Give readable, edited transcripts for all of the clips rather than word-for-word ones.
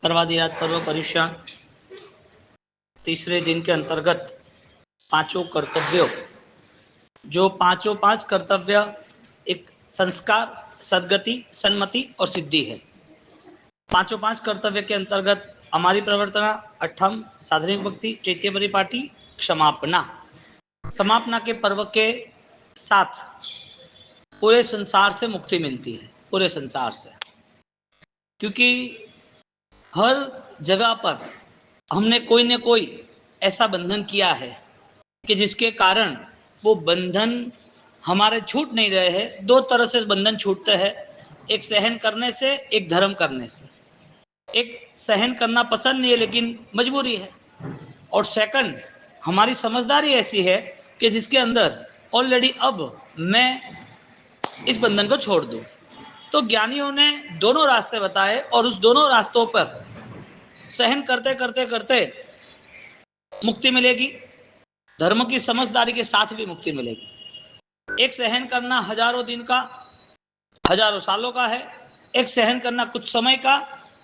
सर्वाधिराज पर्व परिश्राण तीसरे दिन के अंतर्गत पांचों कर्तव्यों, जो पांच कर्तव्य एक संस्कार, सद्गति, सन्मति और सिद्धि है। पांच कर्तव्य के अंतर्गत हमारी प्रवर्तना, अठम साधनिक भक्ति, चैत्य परिपाटी, क्षमापना। समापना के पर्व के साथ पूरे संसार से मुक्ति मिलती है, पूरे संसार से, क्योंकि हर जगह पर हमने कोई न कोई ऐसा बंधन किया है कि जिसके कारण वो बंधन हमारे छूट नहीं रहे हैं। दो तरह से बंधन छूटते हैं, एक सहन करने से, एक धर्म करने से। एक सहन करना पसंद नहीं है लेकिन मजबूरी है, और सेकंड हमारी समझदारी ऐसी है कि जिसके अंदर ऑलरेडी अब मैं इस बंधन को छोड़ दूं। तो ज्ञानियों ने दोनों रास्ते बताए और उस दोनों रास्तों पर सहन करते करते करते मुक्ति मिलेगी। धर्म की समझदारी के साथ भी मुक्ति मिलेगी। एक सहन करना हजारों दिन का, हजारों सालों का है, एक सहन करना कुछ समय का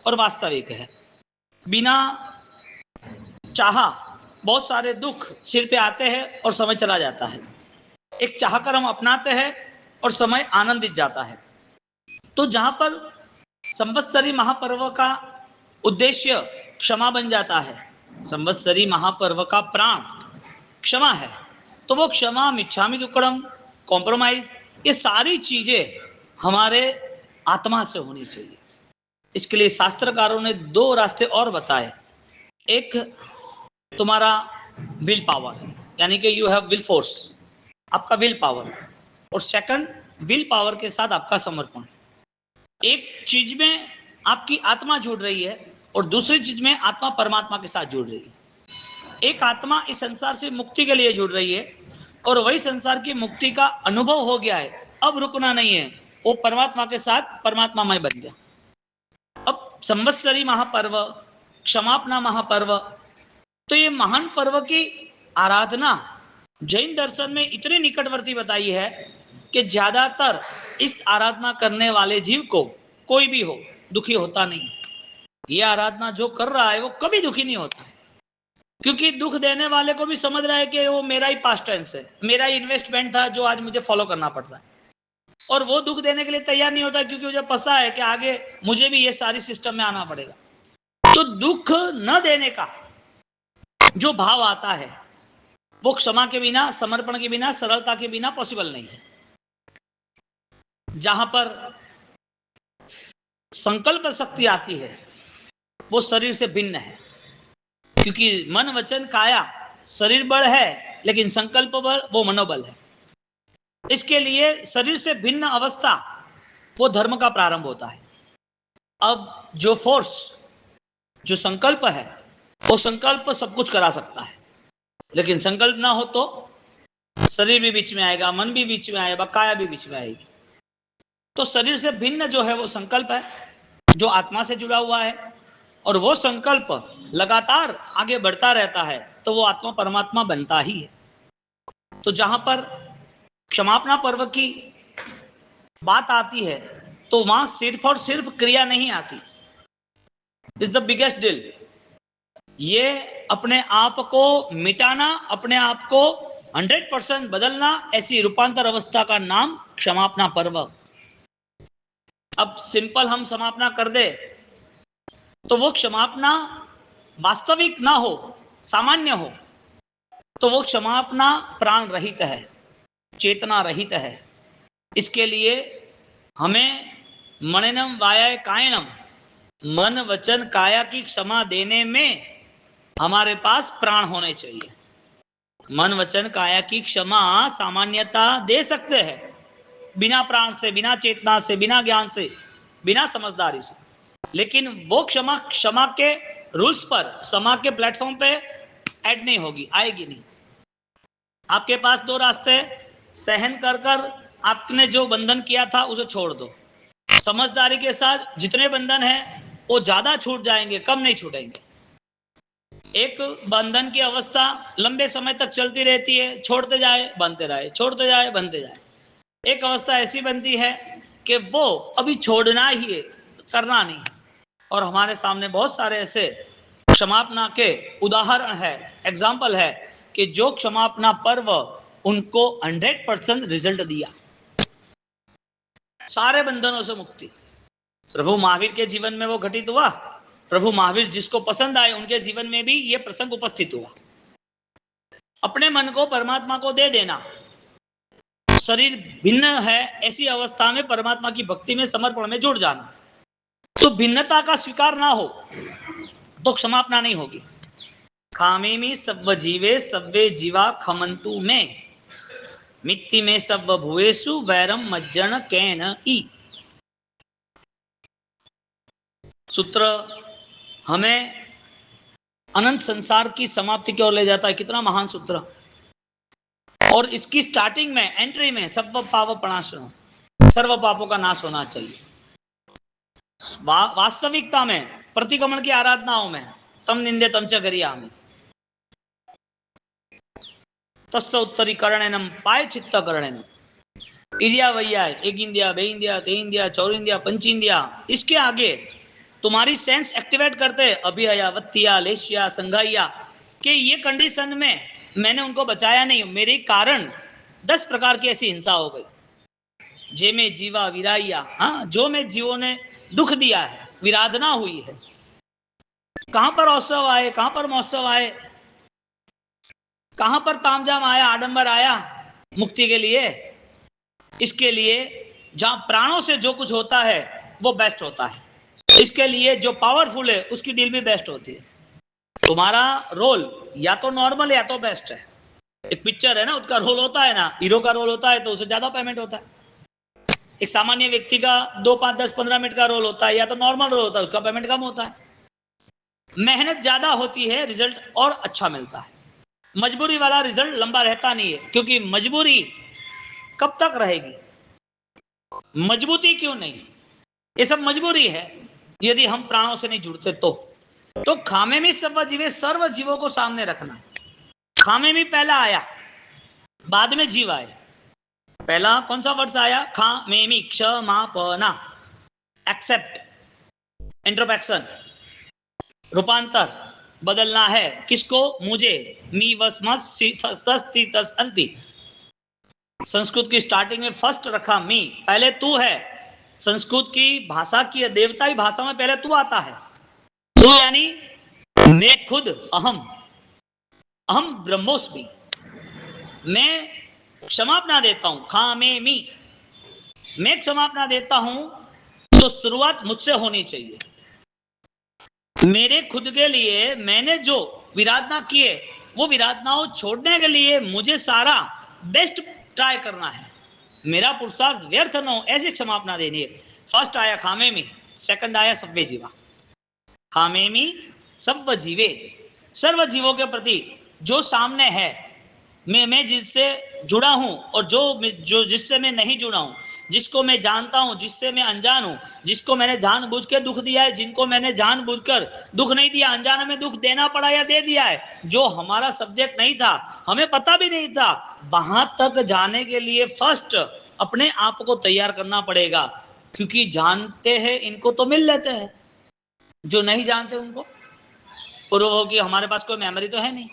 और वास्तविक है। बिना चाहा बहुत सारे दुख सिर पे आते हैं और समय चला जाता है। एक चाहकर हम अपनाते हैं और समय आनंदित जाता है। तो जहां पर संवत्सरी महापर्व का उद्देश्य क्षमा बन जाता है, संवत्सरी महापर्व का प्राण क्षमा है, तो वो क्षमा, मिच्छामि दुक्कडम, कॉम्प्रोमाइज, ये सारी चीजें हमारे आत्मा से होनी चाहिए। इसके लिए शास्त्रकारों ने दो रास्ते और बताए। एक तुम्हारा विल पावर, यानी कि यू हैव विल फोर्स, आपका विल पावर, और सेकंड विल पावर के साथ आपका समर्पण। एक चीज में आपकी आत्मा जुड़ रही है और दूसरी चीज में आत्मा परमात्मा के साथ जुड़ रही है। एक आत्मा इस संसार से मुक्ति के लिए जुड़ रही है और वही संसार की मुक्ति का अनुभव हो गया है, अब रुकना नहीं है, वो परमात्मा के साथ परमात्मामय बन गया। अब संवत्सरी महापर्व, क्षमापना महापर्व, तो ये महान पर्व की आराधना जैन दर्शन में इतनी निकटवर्ती बताई है कि ज्यादातर इस आराधना करने वाले जीव को, कोई भी हो, दुखी होता नहीं। ये आराधना जो कर रहा है वो कभी दुखी नहीं होता, क्योंकि दुख देने वाले को भी समझ रहा है कि वो मेरा ही पास्ट टेंस है, मेरा ही इन्वेस्टमेंट था जो आज मुझे फॉलो करना पड़ता है, और वो दुख देने के लिए तैयार नहीं होता क्योंकि मुझे पता है कि आगे मुझे भी ये सारी सिस्टम में आना पड़ेगा। तो दुख न देने का जो भाव आता है वो क्षमा के बिना, समर्पण के बिना, सरलता के बिना पॉसिबल नहीं है। जहां पर संकल्प शक्ति आती है वो शरीर से भिन्न है, क्योंकि मन, वचन, काया, शरीर बल है लेकिन संकल्प बल वो मनोबल है। इसके लिए शरीर से भिन्न अवस्था वो धर्म का प्रारंभ होता है। अब जो फोर्स, जो संकल्प है, वो संकल्प सब कुछ करा सकता है, लेकिन संकल्प ना हो तो शरीर भी बीच में आएगा, मन भी बीच में आएगा, काया भी बीच में आएगी। तो शरीर से भिन्न जो है वो संकल्प है, जो आत्मा से जुड़ा हुआ है, और वो संकल्प लगातार आगे बढ़ता रहता है, तो वो आत्मा परमात्मा बनता ही है। तो जहां पर क्षमापना पर्व की बात आती है तो वहां सिर्फ और सिर्फ क्रिया नहीं आती, इज द बिगेस्ट डील। ये अपने आप को मिटाना, अपने आप को 100% बदलना, ऐसी रूपांतर अवस्था का नाम क्षमापना पर्व। अब सिंपल हम समापना कर दे तो वो क्षमापना वास्तविक ना हो, सामान्य हो, तो वो क्षमापना प्राण रहित है, चेतना रहित है। इसके लिए हमें मननम वाया कायनम, मन, वचन, काया की क्षमा देने में हमारे पास प्राण होने चाहिए। मन, वचन, काया की क्षमा सामान्यता दे सकते हैं बिना प्राण से, बिना चेतना से, बिना ज्ञान से, बिना समझदारी से, लेकिन वो क्षमा के रूल्स पर, क्षमा के प्लेटफॉर्म पे ऐड नहीं होगी, आएगी नहीं। आपके पास दो रास्ते, सहन कर कर आपने जो बंधन किया था उसे छोड़ दो। समझदारी के साथ जितने बंधन हैं वो ज्यादा छूट जाएंगे, कम नहीं छूटेंगे। एक बंधन की अवस्था लंबे समय तक चलती रहती है, छोड़ते जाए बनते रहे, छोड़ते जाए बनते जाए। एक अवस्था ऐसी बनती है कि वो अभी छोड़ना ही है, करना नहीं। और हमारे सामने बहुत सारे ऐसे क्षमापना के उदाहरण है, एग्जाम्पल है कि जो क्षमापना पर्व उनको 100% रिजल्ट दिया, सारे बंधनों से मुक्ति। प्रभु महावीर के जीवन में वो घटित हुआ। प्रभु महावीर जिसको पसंद आए उनके जीवन में भी ये प्रसंग उपस्थित हुआ। अपने मन को परमात्मा को दे देना, शरीर भिन्न है ऐसी अवस्था में परमात्मा की भक्ति में समर्पण में जुड़ जाना। तो भिन्नता का स्वीकार ना हो तो क्षमापना नहीं होगी। खामेमि सब्ब जीवे सब्बे जीवा खमंतु में मित्ति में सब्ब भुवेसु वैरम मज्जन कैन ई। सूत्र हमें अनंत संसार की समाप्ति की ओर ले जाता है। कितना महान सूत्र। और इसकी स्टार्टिंग में, एंट्री में सब्ब पाप प्रणाशनो, सर्व पापों का नाश होना चाहिए। वास्तविकता में प्रतिक्रमण की आराधनाओं में तम निंदे तम च गरियामि तस्य उत्तरीकरणेनम पाय चित्त करणेनम। इंदिया वैया, एक इंदिया, बे इंदिया, ते इंदिया, चौर इंदिया, पंच इंदिया, इसके आगे तुम्हारी सेंस एक्टिवेट करते अभिहया, वत्तिया, लेशिया, संघाइया कि ये कंडीशन में मैंने उनको बचाया नहीं, मेरे कारण 10 प्रकार की ऐसी हिंसा हो गई। जे में जीवा विराइया, हाँ, जो में जीवों ने दुख दिया है, विराधना हुई है। कहां पर उत्सव आए, कहां पर महोत्सव आए, कहां पर तामझाम आया, आडंबर आया मुक्ति के लिए। इसके लिए जहां प्राणों से जो कुछ होता है वो बेस्ट होता है। इसके लिए जो पावरफुल है उसकी डील भी बेस्ट होती है। तुम्हारा रोल या तो नॉर्मल या तो बेस्ट है। एक पिक्चर है ना, उसका रोल होता है ना, हीरो का रोल होता है तो उसे ज्यादा पेमेंट होता है। एक सामान्य व्यक्ति का 2, 5, 10, 15 मिनट का रोल होता है या तो नॉर्मल रोल होता है, उसका पेमेंट कम होता है। मेहनत ज्यादा होती है, रिजल्ट और अच्छा मिलता है। मजबूरी वाला रिजल्ट लंबा रहता नहीं है, क्योंकि मजबूरी कब तक रहेगी, मजबूती क्यों नहीं, ये सब मजबूरी है यदि हम प्राणों से नहीं जुड़ते तो खामे में सर्व जीवे, सर्व जीवों को सामने रखना। खामे में पहला आया, बाद में जीव आए। पहला कौन सा वर्ड आया? खा में मी, क्षमापना, एक्सेप्ट, इंट्रोस्पेक्शन, रूपांतर, बदलना है। किसको? मुझे। मी वस मस ती तस अंति। संस्कृत की स्टार्टिंग में फर्स्ट रखा मी, पहले तू है। संस्कृत की भाषा की देवताई भाषा में पहले तू आता है। तू यानी मैं खुद, अहम, अहम ब्रह्मोस्मि। मैं क्षमापना देता हूं, खामे मी, मैं क्षमापना देता हूं, तो शुरुआत मुझसे होनी चाहिए। मेरे खुद के लिए मैंने जो विराधना किए वो विराधनाओं छोड़ने के लिए मुझे सारा बेस्ट ट्राई करना है। मेरा पुरुषार्थ व्यर्थ न हो, ऐसी क्षमापना देनी है। फर्स्ट आया खामे मी, सेकंड आया सब्बे जीवा। खामे मी सब्ब जीवे, सर्व जीवों के प्रति जो सामने है, मैं जिससे जुड़ा हूं और जो जिससे मैं नहीं जुड़ा हूं, जिसको मैं जानता हूं, जिससे मैं अनजान हूं, जिसको मैंने जानबूझ के दुख दिया है, जिनको मैंने जानबूझकर दुख नहीं दिया, अनजाने में दुख देना पड़ा या दे दिया है, जो हमारा सब्जेक्ट नहीं था, हमें पता भी नहीं था, वहां तक जाने के लिए फर्स्ट अपने आप को तैयार करना पड़ेगा। क्योंकि जानते हैं इनको तो मिल लेते हैं, जो नहीं जानते उनको पूर्व हो कि हमारे पास कोई मेमोरी तो है नहीं,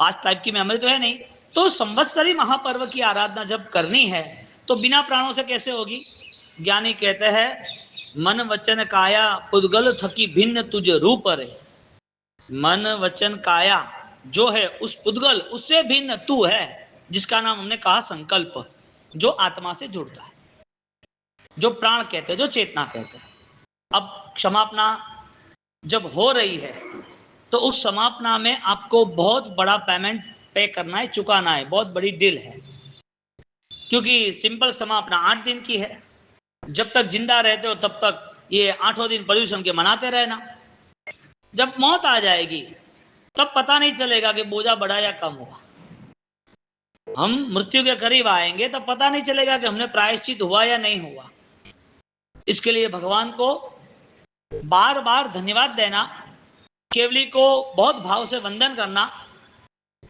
पास्ट टाइप की मेमोरी तो है नहीं। तो संवत्सरी महापर्व की आराधना जब करनी है तो बिना प्राणों से कैसे होगी? ज्ञानी कहते हैं मन वचन काया पुद्गल थकी भिन्न तुझ रूप रे। मन वचन काया जो है उस पुद्गल, उससे भिन्न तू है, जिसका नाम हमने कहा संकल्प, जो आत्मा से जुड़ता है, जो प्राण कहते हैं, जो चेतना कहते हैं। अब क्षमापना जब हो रही है तो उस समापना में आपको बहुत बड़ा पेमेंट पे करना है, चुकाना है, बहुत बड़ी डील है। क्योंकि सिंपल समापना 8 दिन की है। जब तक जिंदा रहते हो तब तक ये 8वां दिन पर्यूषण के मनाते रहना। जब मौत आ जाएगी तब पता नहीं चलेगा कि बोझा बढ़ा या कम हुआ। हम मृत्यु के करीब आएंगे तब पता नहीं चलेगा कि हमने प्रायश्चित हुआ या नहीं हुआ। इसके लिए भगवान को बार बार धन्यवाद देना, केवली को बहुत भाव से वंदन करना,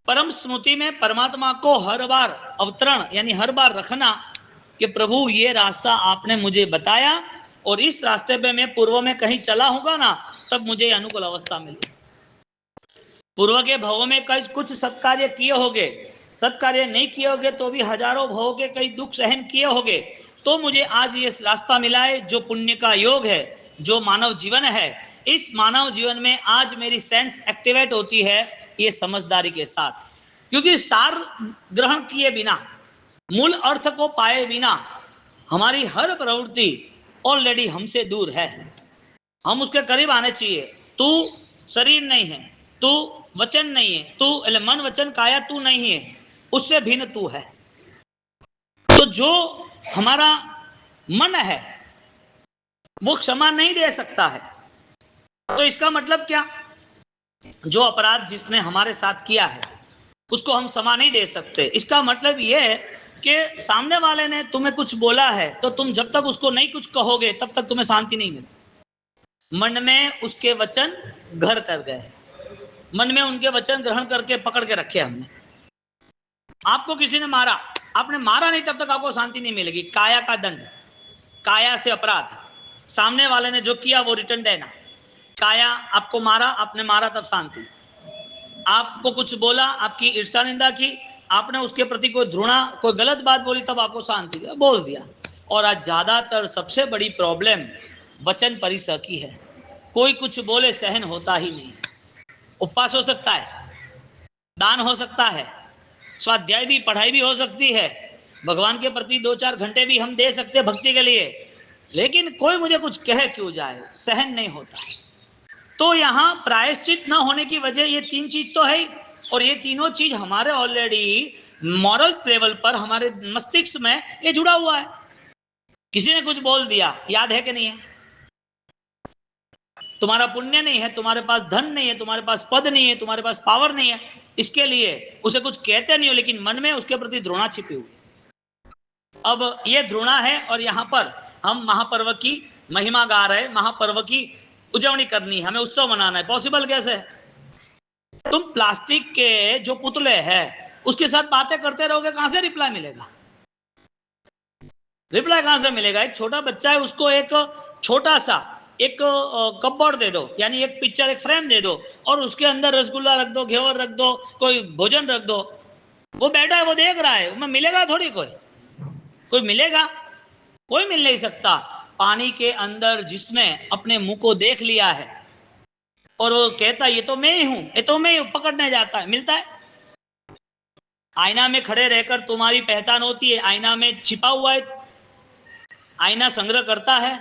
परम स्मृति में परमात्मा को हर बार अवतरण यानी हर बार रखना कि प्रभु ये रास्ता आपने मुझे बताया, और इस रास्ते पे मैं पूर्व में कहीं चला होगा ना, तब मुझे अनुकूल अवस्था मिली। पूर्व के भवों में कई कुछ सत्कार्य किए होगे, सत्कार्य नहीं किए होगे तो भी हजारों भवों के कई दुख सहन किए होगे, तो मुझे आज ये रास्ता मिला है जो पुण्य का योग है, जो मानव जीवन है। इस मानव जीवन में आज मेरी सेंस एक्टिवेट होती है ये समझदारी के साथ, क्योंकि सार ग्रहण किए बिना, मूल अर्थ को पाए बिना हमारी हर प्रवृत्ति ऑलरेडी हमसे दूर है। हम उसके करीब आने चाहिए। तू शरीर नहीं है, तू वचन नहीं है, तू मन वचन काया तू नहीं है, उससे भिन्न तू है। तो जो हमारा मन है वो क्षमा नहीं दे सकता है। तो इसका मतलब क्या? जो अपराध जिसने हमारे साथ किया है उसको हम क्षमा नहीं दे सकते। इसका मतलब यह है कि सामने वाले ने तुम्हें कुछ बोला है तो तुम जब तक उसको नहीं कुछ कहोगे तब तक तुम्हें शांति नहीं मिलेगी। मन में उसके वचन घर कर गए, मन में उनके वचन ग्रहण करके पकड़ के रखे हमने। आपको किसी ने मारा, आपने मारा नहीं तब तक आपको शांति नहीं मिलेगी। काया का दंड, काया से अपराध, सामने वाले ने जो किया वो रिटर्न देना। काया आपको मारा, आपने मारा तब शांति। आपको कुछ बोला, आपकी ईर्ष्या निंदा की, आपने उसके प्रति कोई घृणा, कोई गलत बात बोली, तब आपको शांति बोल दिया। और आज ज्यादातर सबसे बड़ी प्रॉब्लम वचन परिसर की है। कोई कुछ बोले सहन होता ही नहीं। उपवास हो सकता है, दान हो सकता है, स्वाध्याय भी, पढ़ाई भी हो सकती है, भगवान के प्रति 2-4 घंटे भी हम दे सकते हैं भक्ति के लिए, लेकिन कोई मुझे कुछ कहे क्यों जाए, सहन नहीं होता। तो यहाँ प्रायश्चित न होने की वजह ये 3 चीज तो है, और ये तीनों चीज हमारे ऑलरेडी मॉरल लेवल पर, हमारे मस्तिष्क में ये जुड़ा हुआ है। किसी ने कुछ बोल दिया, याद है कि नहीं है? तुम्हारा पुण्य नहीं है, तुम्हारे पास धन नहीं है, तुम्हारे पास पद नहीं है, तुम्हारे पास पावर नहीं है, इसके लिए उसे कुछ कहते नहीं हो, लेकिन मन में उसके प्रति घृणा छिपी हुई। अब ये घृणा है और यहाँ पर हम महापर्व की महिमा गा रहे, महापर्व की उजवनी करनी है, हमें उत्सव मनाना है। पॉसिबल कैसे? तुम प्लास्टिक के जो पुतले हैं उसके साथ बातें करते रहोगे, कहां से रिप्लाई मिलेगा? रिप्लाई कहां से मिलेगा? एक छोटा बच्चा है, उसको एक छोटा सा एक कपबोर्ड दे दो, यानी एक पिक्चर, एक फ्रेम दे दो, और उसके अंदर रसगुल्ला रख दो, घेवर रख दो, कोई भोजन रख दो। वो बैठा है, वो देख रहा है, उसमें मिलेगा थोड़ी कोई मिलेगा? कोई मिल नहीं सकता। पानी के अंदर जिसने अपने मुंह को देख लिया है और वो कहता ये तो मैं ही हूं, ये तो मैं ही हूं, पकड़ने जाता है, मिलता है? आईना में खड़े रहकर तुम्हारी पहचान होती है, आईना में छिपा हुआ है, आईना संग्रह करता है।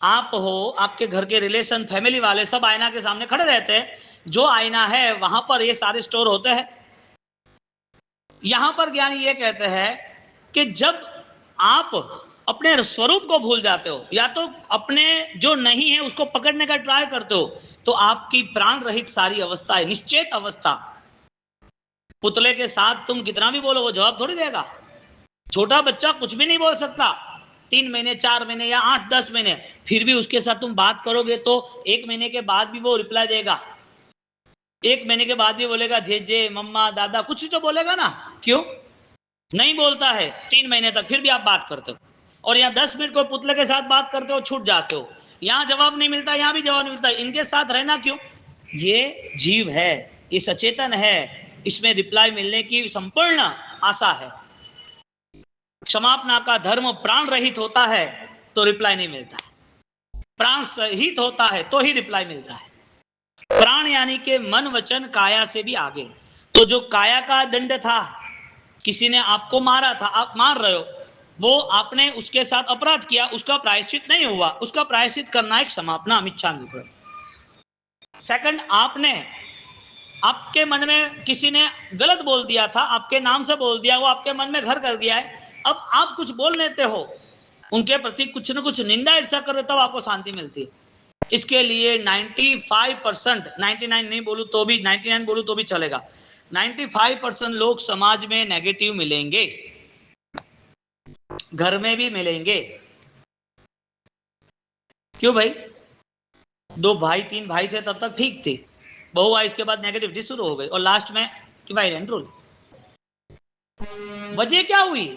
आप हो, आपके घर के रिलेशन, फैमिली वाले सब आईना के सामने खड़े रहते हैं, जो आईना है वहां पर ये सारे स्टोर होते हैं। यहां पर ज्ञानी ये कहते हैं कि जब आप अपने स्वरूप को भूल जाते हो, या तो अपने जो नहीं है उसको पकड़ने का ट्राई करते हो, तो आपकी प्राण रहित सारी अवस्था है, निश्चेत अवस्था। पुतले के साथ तुम कितना भी बोलो वो जवाब थोड़ी देगा। छोटा बच्चा कुछ भी नहीं बोल सकता, 3 महीने, 4 महीने या 8-10 महीने, फिर भी उसके साथ तुम बात करोगे तो 1 महीने के बाद भी वो रिप्लाई देगा। 1 महीने के बाद भी बोलेगा जे मम्मा दादा, कुछ ही तो बोलेगा ना। क्यों नहीं बोलता है 3 महीने तक, फिर भी आप बात करते हो। और यहाँ 10 मिनट कोई पुतले के साथ बात करते हो, छूट जाते हो। यहाँ जवाब नहीं मिलता, यहाँ भी जवाब नहीं मिलता। इनके साथ रहना क्यों? ये जीव है, ये सचेतन है, इसमें रिप्लाई मिलने की संपूर्ण आशा है। क्षमापना का धर्म प्राण रहित होता है तो रिप्लाई नहीं मिलता है, प्राण सहित होता है तो ही रिप्लाई मिलता है। प्राण यानी कि मन वचन काया से भी आगे। तो जो काया का दंड था, किसी ने आपको मारा था, आप मार रहे हो, वो आपने उसके साथ अपराध किया, उसका प्रायश्चित नहीं हुआ, उसका प्रायश्चित करना एक क्षमापना, अमिच्छामि। सेकंड, आपके मन में किसी ने गलत बोल दिया था, आपके नाम से बोल दिया, वो आपके मन में घर कर गया है। अब आप कुछ बोल लेते हो उनके प्रति, कुछ न कुछ निंदा ईर्ष्या कर रहे, तब आपको शांति मिलती है। इसके लिए 95%, 99 नहीं बोलूं तो भी, 99 बोलूं तो भी चलेगा, 95% लोग समाज में नेगेटिव मिलेंगे, घर में भी मिलेंगे। क्यों भाई? 2 भाई 3 भाई थे तब तक ठीक थी, बहू आई इसके बाद नेगेटिविटी शुरू हो गई, और लास्ट में डिवाइड रूल। वजह क्या हुई?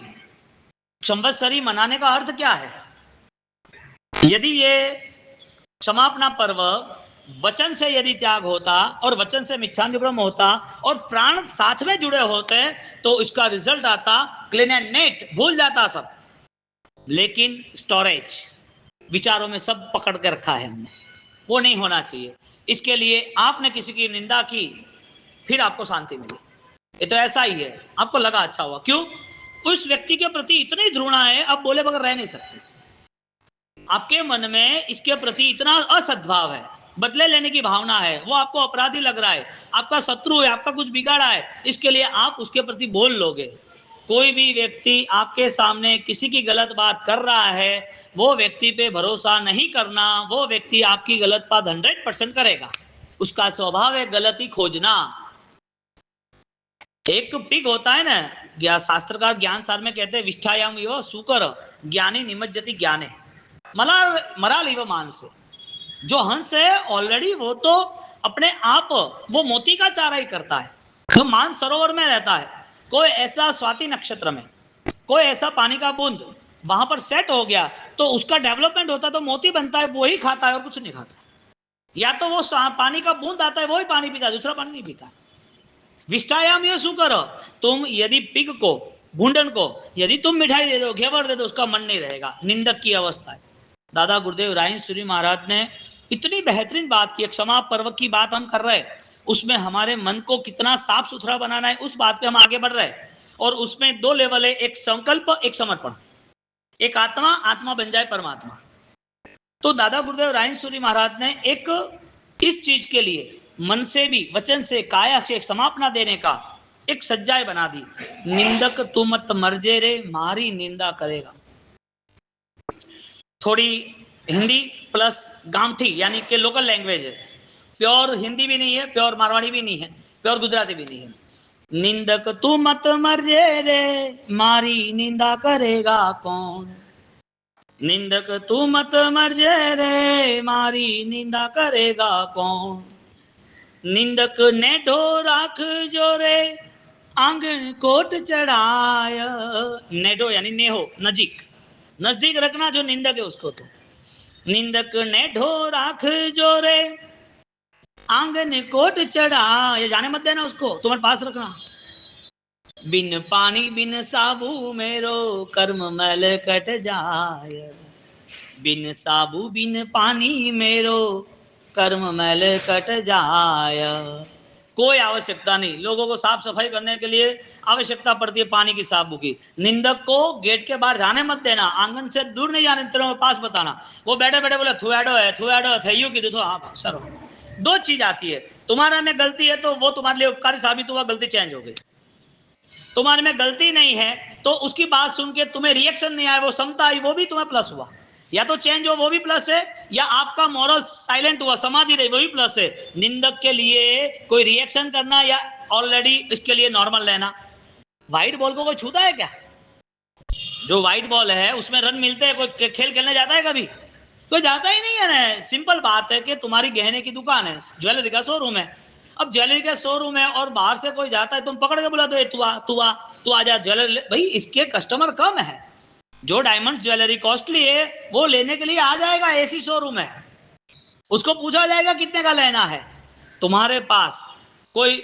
संवत्सरी मनाने का अर्थ क्या है? यदि ये क्षमापना पर्व वचन से यदि त्याग होता और वचन से मिच्छामिदुक्कड़म होता और प्राण साथ में जुड़े होते तो इसका रिजल्ट आता क्लीन एंड नेट, भूल जाता सब। लेकिन स्टोरेज विचारों में सब पकड़ के रखा है हमने, वो नहीं होना चाहिए। इसके लिए आपने किसी की निंदा की, फिर आपको शांति मिली, ये तो ऐसा ही है। आपको लगा अच्छा हुआ, क्यों? उस व्यक्ति के प्रति इतनी घृणा है, अब बोले बगैर रह नहीं सकते। आपके मन में इसके प्रति इतना असद्भाव है, बदले लेने की भावना है, वो आपको अपराधी लग रहा है, आपका शत्रु है, आपका कुछ बिगाड़ा है, इसके लिए आप उसके प्रति बोल लोगे। कोई भी व्यक्ति आपके सामने किसी की गलत बात कर रहा है, वो व्यक्ति पे भरोसा नहीं करना। वो व्यक्ति आपकी गलत बात 100% करेगा, उसका स्वभाव है गलती खोजना। एक पिग होता है ना, शास्त्रकार ज्ञान सार में कहते हैं विष्ठायाम इव सुकर ज्ञानी निमज्जति ज्ञाने मराल इव मानस। जो हंस है ऑलरेडी वो तो अपने आप वो मोती का चारा ही करता है, जो मान सरोवर में रहता है। कोई ऐसा स्वाति नक्षत्र में कोई ऐसा पानी का बूंद वहां पर सेट हो गया तो उसका डेवलपमेंट होता है, तो मोती बनता है, वो ही खाता है और कुछ नहीं खाता। या तो वो पानी का बूंद आता है, वो ही पानी पीता है, दूसरा पानी नहीं पीता। विष्टायाम ये शुकर, तुम यदि पिग को भूंडन को यदि तुम मिठाई दे दो, घेवर दे दो, उसका मन नहीं रहेगा, निंदक की अवस्था है। दादा गुरुदेव रायसूरी महाराज ने इतनी बेहतरीन बात की। क्षमा पर्व की बात हम कर रहे हैं, उसमें हमारे मन को कितना साफ सुथरा बनाना है उस बात पे हम आगे बढ़ रहे हैं। और उसमें 2 लेवल है, एक संकल्प, एक समर्पण। एक आत्मा, आत्मा बन जाए परमात्मा। तो दादा गुरुदेव रायसूरी महाराज ने एक इस चीज के लिए मन से भी वचन से काया से समापना देने का एक सज्जाएं बना दी। निंदक तू मत मरजे रे, मारी निंदा करेगा। थोड़ी हिंदी प्लस गामठी यानी कि लोकल लैंग्वेज है, प्योर हिंदी भी नहीं है, प्योर मारवाड़ी भी नहीं है, प्योर गुजराती भी नहीं है। निंदक तू मत मरजे रे, मारी निंदा करेगा कौन। निंदक तू मत मरजे रे, मारी निंदा करेगा कौन। निंदक ने ढो राख जो रे, आंगन कोट चढ़ाय। नेडो यानी नेहो, नजीक, नजदीक रखना जो निंदक है उसको। तो निंदक ने ढो राख जो रे, आंगन कोट चढ़ा, ये जाने मत देना उसको, तुम्हारे पास रखना। बिन पानी बिन साबू मेरो, कर्म मैल कट जाय। बिन साबू बिन पानी मेरो, कर्म मैल कट जाय। कोई आवश्यकता नहीं, लोगों को साफ सफाई करने के लिए आवश्यकता पड़ती है पानी की, साबू की। निंदक को गेट के बाहर जाने मत देना, आंगन से दूर नहीं जाने, तेरे पास बताना। वो बैठे बैठे बोले थुएडो है, थुएडो थैयू की दो, हाँ सर। 2 चीज आती है, तुम्हारे में गलती है तो वो तुम्हारे लिए उपकारी साबित हुआ, गलती चेंज हो गई। तुम्हारे में गलती नहीं है तो उसकी बात सुन के तुम्हें रिएक्शन नहीं आया, वो समता आई, वो भी तुम्हें प्लस हुआ। या तो चेंज हो, वो भी प्लस है, या आपका मॉरल साइलेंट हुआ, समाधि रही, वो भी प्लस है। निंदक के लिए कोई रिएक्शन करना या ऑलरेडी इसके लिए नॉर्मल लेना। व्हाइट बॉल को कोई छूता है क्या? जो व्हाइट बॉल है उसमें रन मिलते हैं, कोई खेल खेलने जाता है कभी? कोई जाता ही नहीं है ना। सिंपल बात है कि तुम्हारी गहने की दुकान है, ज्वेलरी का शोरूम है। अब ज्वेलरी का शोरूम है और बाहर से कोई जाता है, तुम पकड़ के बुला दो, तू आ जा ज्वेलरी। भाई इसके कस्टमर कम है, जो डायमंड्स ज्वेलरी कॉस्टली है वो लेने के लिए आ जाएगा, ऐसी शोरूम है। उसको पूछा जाएगा कितने का लेना है। तुम्हारे पास कोई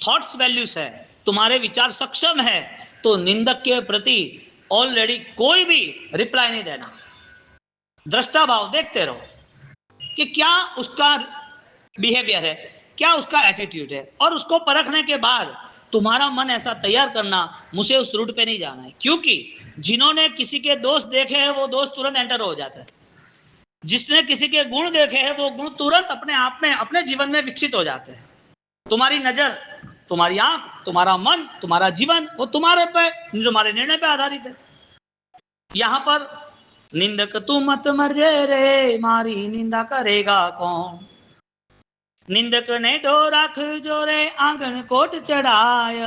थॉट्स वैल्यूज है, तुम्हारे विचार सक्षम है, तो निंदक के प्रति ऑलरेडी कोई भी रिप्लाई नहीं देना। दृष्टा भाव देखते रहो कि क्या उसका बिहेवियर है, क्या उसका एटीट्यूड है, और उसको परखने के बाद तुम्हारा मन ऐसा तैयार करना मुझे उस रूट पे नहीं जाना है। क्योंकि जिन्होंने किसी के दोष देखे हैं वो दोष तुरंत एंटर हो जाता है, जिसने किसी के गुण देखे हैं वो गुण तुरंत अपने आप में अपने जीवन में विकसित हो जाते हैं। तुम्हारी नजर, तुम्हारी आंख, तुम्हारा मन, तुम्हारा जीवन वो तुम्हारे पे, तुम्हारे निर्णय पे आधारित है। यहां पर निंदक तू मत मरजे रे, मारी निंदा करेगा कौन। निंदक ने ढो राख जो रे, आंगन कोट चढ़ाय।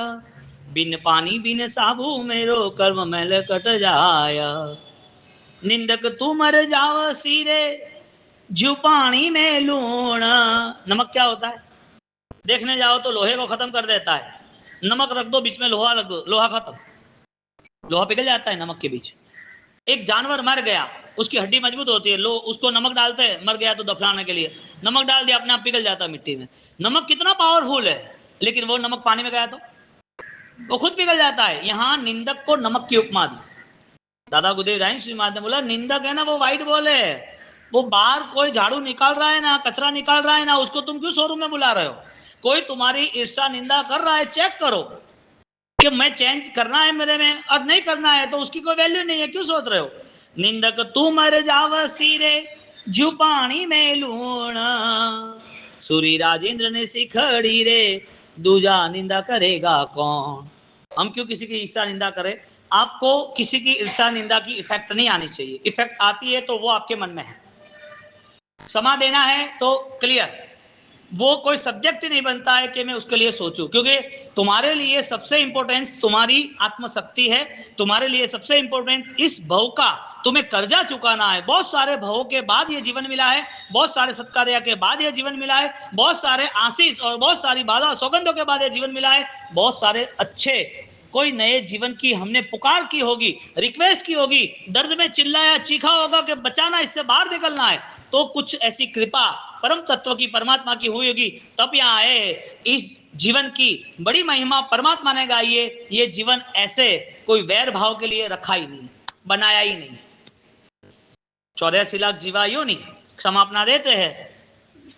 बिन पानी बिन साबू मेरो, कर्म मैल कट जाय। निंदक तू मर जाव सीरे, जू पानी में लूण। नमक क्या होता है? देखने जाओ तो लोहे को खत्म कर देता है, नमक रख दो बीच में, लोहा रख दो, लोहा खत्म, लोहा पिघल जाता है नमक के बीच। एक जानवर मर गया, उसकी हड्डी मजबूत होती है, लो उसको नमक डालते हैं, मर गया तो दफनाने के लिए नमक डाल दिया, अपने आप पिघल जाता है मिट्टी में। नमक कितना पावरफुल है, लेकिन वो नमक पानी में गया तो वो खुद पिघल जाता है। यहां निंदक को नमक की उपमा दी। दादा गुरुदेव राय श्री महाराज ने बोला निंदक है ना वो व्हाइट बॉल है, वो बाहर कोई झाड़ू निकाल रहा है ना कचरा निकाल रहा है ना, उसको तुम क्यों शोरूम में बुला रहे हो? कोई तुम्हारी ईर्ष्या निंदा कर रहा है, चेक करो कि मैं चेंज करना है मेरे में और नहीं करना है तो उसकी कोई वैल्यू नहीं है, क्यों सोच रहे हो? निंदक तू मर जाव सिरे जू पानी में लूण, सूरी राजेंद्र ने सिखड़ी रे दूजा निंदा करेगा कौन। हम क्यों किसी की ईर्ष्या निंदा करें? आपको किसी की ईर्ष्या निंदा की इफेक्ट नहीं आनी चाहिए, इफेक्ट आती है तो वो आपके मन में है। क्षमा देना है तो क्लियर, वो कोई सब्जेक्ट नहीं बनता है कि मैं उसके लिए सोचूं, क्योंकि तुम्हारे लिए सबसे इंपॉर्टेंस तुम्हारी आत्मशक्ति है। तुम्हारे लिए सबसे इंपॉर्टेंट इस भव का तुम्हें कर्जा चुकाना है। बहुत सारे भवों के बाद ये जीवन मिला है, बहुत सारे सत्कार्य के बाद ये जीवन मिला है, बहुत सारे आशीष और बहुत सारी बाधा सौगंधों के बाद ये जीवन मिला है, बहुत सारे अच्छे कोई नए जीवन की हमने पुकार की होगी, रिक्वेस्ट की होगी, दर्द में चिल्लाया चीखा होगा कि बचाना, इससे बाहर निकलना है, तो कुछ ऐसी कृपा परम तत्व की परमात्मा की हुई होगी, तब यहाँ आए। इस जीवन की बड़ी महिमा परमात्मा ने गाई है। ये जीवन ऐसे कोई वैर भाव के लिए रखा ही नहीं, बनाया ही नहीं। 84 लाख जीवायु नहीं क्षमा अपना देते हैं,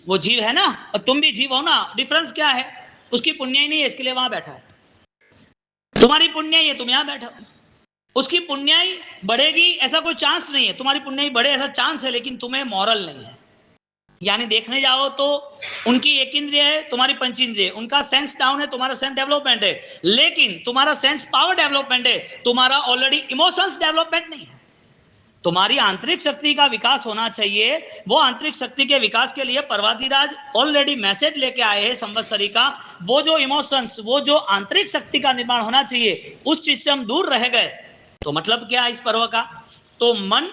वो जीव है ना और तुम भी जीव हो ना, डिफरेंस क्या है? उसकी पुण्य ही नहीं है इसके लिए वहां बैठा है, तुम्हारी पुण्याई है तुम यहां बैठो। उसकी पुण्याई बढ़ेगी ऐसा कोई चांस नहीं है, तुम्हारी पुण्याई बढ़े ऐसा चांस है, लेकिन तुम्हें मॉरल नहीं है। यानी देखने जाओ तो उनकी एक इंद्रिय है, तुम्हारी पंच इंद्रिय, उनका सेंस डाउन है, तुम्हारा सेंस डेवलपमेंट है, लेकिन तुम्हारा सेंस पावर डेवलपमेंट है, तुम्हारा ऑलरेडी इमोशंस डेवलपमेंट नहीं है। तुम्हारी आंतरिक शक्ति का विकास होना चाहिए। वो आंतरिक शक्ति के विकास के लिए पर्वतीराज ऑलरेडी मैसेज लेके आए हैं संवत्सरी का। वो जो इमोशंस, वो जो आंतरिक शक्ति का निर्माण होना चाहिए, उस चीज से हम दूर रह गए। तो मतलब क्या इस पर्व का? तो मन,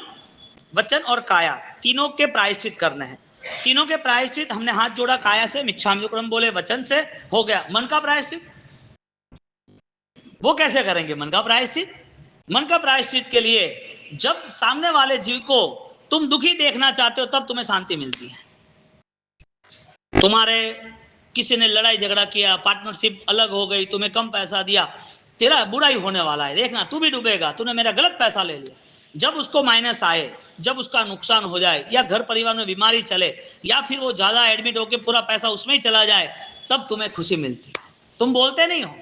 वचन और काया तीनों के प्रायश्चित करने हैं। तीनों के प्रायश्चित हमने हाथ जोड़ा काया से, मिच्छामि दुक्कडम बोले, वचन से हो गया। मन का प्रायश्चित वो कैसे करेंगे? मन का प्रायश्चित, मन का प्रायश्चित के लिए जब सामने वाले जीव को तुम दुखी देखना चाहते हो तब तुम्हें शांति मिलती है। तुम्हारे किसी ने लड़ाई झगड़ा किया, पार्टनरशिप अलग हो गई, तुम्हें कम पैसा दिया, तेरा बुराई होने वाला है, देखना तू भी डूबेगा, तूने मेरा गलत पैसा ले लिया। जब उसको माइनस आए, जब उसका नुकसान हो जाए, या घर परिवार में बीमारी चले, या फिर वो ज्यादा एडमिट होकर पूरा पैसा उसमें ही चला जाए, तब तुम्हें खुशी मिलती है। तुम बोलते नहीं हो।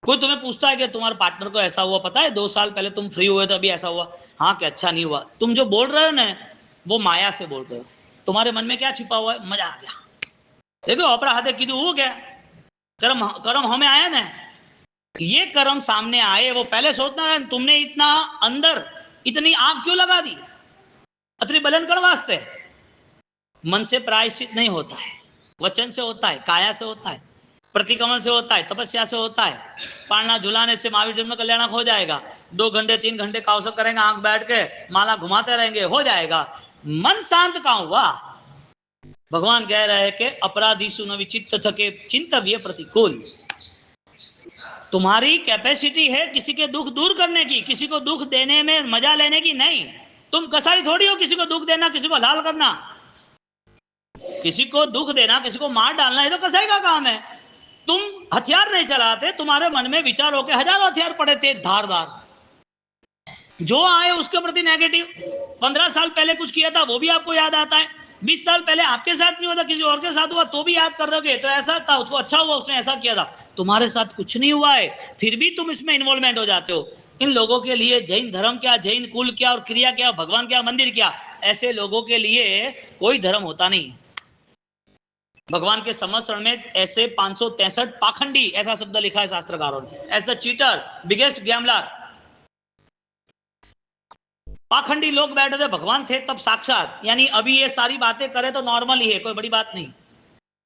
कोई तुम्हें पूछता है कि तुम्हारे पार्टनर को ऐसा हुआ, पता है 2 साल पहले तुम फ्री हुए तो अभी ऐसा हुआ, हाँ क्या अच्छा नहीं हुआ। तुम जो बोल रहे हो ना, वो माया से बोल रहे हो। तुम्हारे मन में क्या छिपा हुआ है? मजा आ गया। देखो अपरा हाथे कीधु वो क्या कर्म, कर्म हमें आया ना, ये कर्म सामने आए, वो पहले सोचना है तुमने इतना अंदर इतनी आग क्यों लगा दी, अतरी बलन कर वास्ते। मन से प्रायश्चित नहीं होता है, वचन से होता है, काया से होता है, प्रतिक्रमण से होता है, तपस्या से होता है। पालना झुलाने से महावीर जन्म कल्याण हो जाएगा। 2 घंटे 3 घंटे काउसक करेंगे, आंख बैठ के माला घुमाते रहेंगे, हो जाएगा। मन शांत कहां हुआ? भगवान कह रहे हैं कि अपराधी सुन विचित्त थके चिंतव्य प्रतिकूल। तुम्हारी कैपेसिटी है किसी के दुख दूर करने की, किसी को दुख देने में मजा लेने की नहीं। तुम कसाई थोड़ी हो किसी को दुख देना, किसी को हलाल करना। किसी को दुख देना, किसी को मार डालना, ये तो कसाई का काम है। तुम हथियार नहीं चलाते, तुम्हारे मन में विचार होके हजारों हथियार पड़े थे धारदार, जो आए उसके प्रति नेगेटिव। 15 साल पहले कुछ किया था वो भी आपको याद आता है, 20 साल पहले आपके साथ नहीं हुआ था, किसी और के साथ हुआ तो भी याद कर रहोगे, तो ऐसा था, उसको अच्छा हुआ, उसने ऐसा किया था। तुम्हारे साथ कुछ नहीं हुआ है, फिर भी तुम इसमें इन्वॉल्वमेंट हो जाते हो। इन लोगों के लिए जैन धर्म क्या, जैन कुल क्या, और क्रिया क्या, भगवान क्या, मंदिर क्या, ऐसे लोगों के लिए कोई धर्म होता नहीं। भगवान के संवत्सरण में ऐसे 563 पाखंडी, ऐसा शब्द लिखा है शास्त्रकारों ने, as the cheater, biggest gambler. पाखंडी लोग बैठे थे, भगवान थे तब साक्षात। यानी अभी ये सारी बातें करें तो नॉर्मल ही है, कोई बड़ी बात नहीं।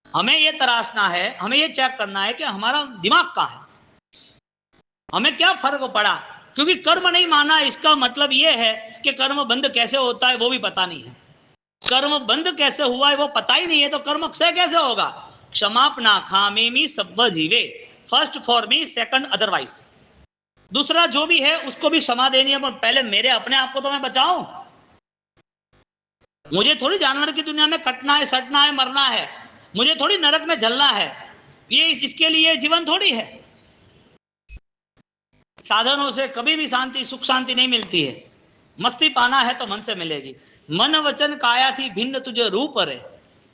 हमें ये तराशना है, हमें ये चेक करना है कि हमारा दिमाग कहाँ है, हमें क्या फर्क पड़ा। क्योंकि कर्म नहीं माना, इसका मतलब ये है कि कर्म बंद कैसे होता है वो भी पता नहीं है। कर्म बंद कैसे हुआ है वो पता ही नहीं है, तो कर्म क्षय कैसे होगा? क्षमापना खामेमी सब्ब जीवे, first for me, second otherwise. दूसरा जो भी है उसको भी क्षमा देनी है, पर पहले मेरे अपने आप को तो मैं बचाऊं। मुझे थोड़ी जानवर की दुनिया में कटना है, सटना है, मरना है, मुझे थोड़ी नरक में जलना है। ये इसके लिए जीवन थोड़ी है। साधनों से कभी भी शांति, सुख शांति नहीं मिलती है। मस्ती पाना है तो मन से मिलेगी। मन वचन काया थी भिन्न तुझे रूप रे।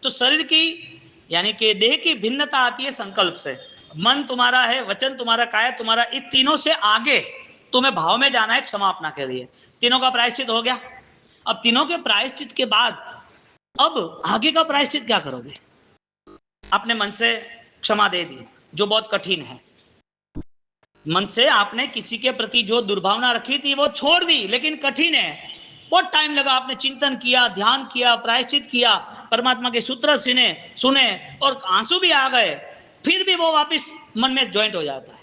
तो शरीर की यानी कि देह की भिन्नता आती है संकल्प से। मन तुम्हारा है, वचन तुम्हारा, काया तुम्हारा, इस तीनों से आगे तुम्हें भाव में जाना है क्षमापना के लिए। तीनों का प्रायश्चित हो गया। अब तीनों के प्रायश्चित के बाद अब आगे का प्रायश्चित क्या करोगे? अपने मन से क्षमा दे दी, जो बहुत कठिन है। मन से आपने किसी के प्रति जो दुर्भावना रखी थी वो छोड़ दी, लेकिन कठिन है, बहुत टाइम लगा। आपने चिंतन किया, ध्यान किया, प्रायश्चित किया, परमात्मा के सूत्र सुने और आंसू भी आ गए, फिर भी वो वापस मन में ज्वाइंट हो जाता है।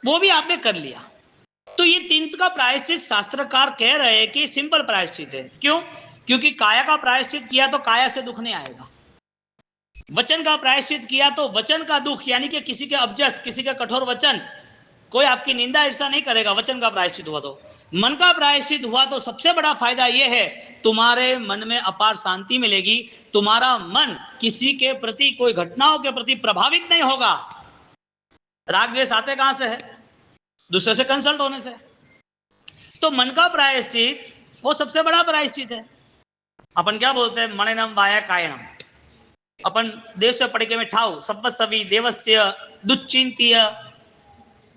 वो भी आपने कर लिया। तो ये तीन का प्रायश्चित शास्त्रकार कह रहे हैं कि सिंपल प्रायश्चित है। क्यों? क्योंकि काया का प्रायश्चित किया तो काया से दुख नहीं आएगा। वचन का प्रायश्चित किया तो वचन का दुख, यानी कि किसी के अबजस, किसी के कठोर वचन, कोई आपकी निंदा ईर्षा नहीं करेगा। वचन का प्रायश्चित हुआ तो। मन का प्रायश्चित हुआ तो सबसे बड़ा फायदा यह है, तुम्हारे मन में अपार शांति मिलेगी। तुम्हारा मन किसी के प्रति, कोई घटनाओं के प्रति प्रभावित नहीं होगा। राग द्वेष आते कहां से है? दूसरे से कंसल्ट होने से। तो मन का प्रायश्चित वो सबसे बड़ा प्रायश्चित है। अपन क्या बोलते हैं? मणिनम वाया कायनम। अपन देश से पढ़ के में ठाऊ सप्पसवी देवस्य दुच्चिंतीय,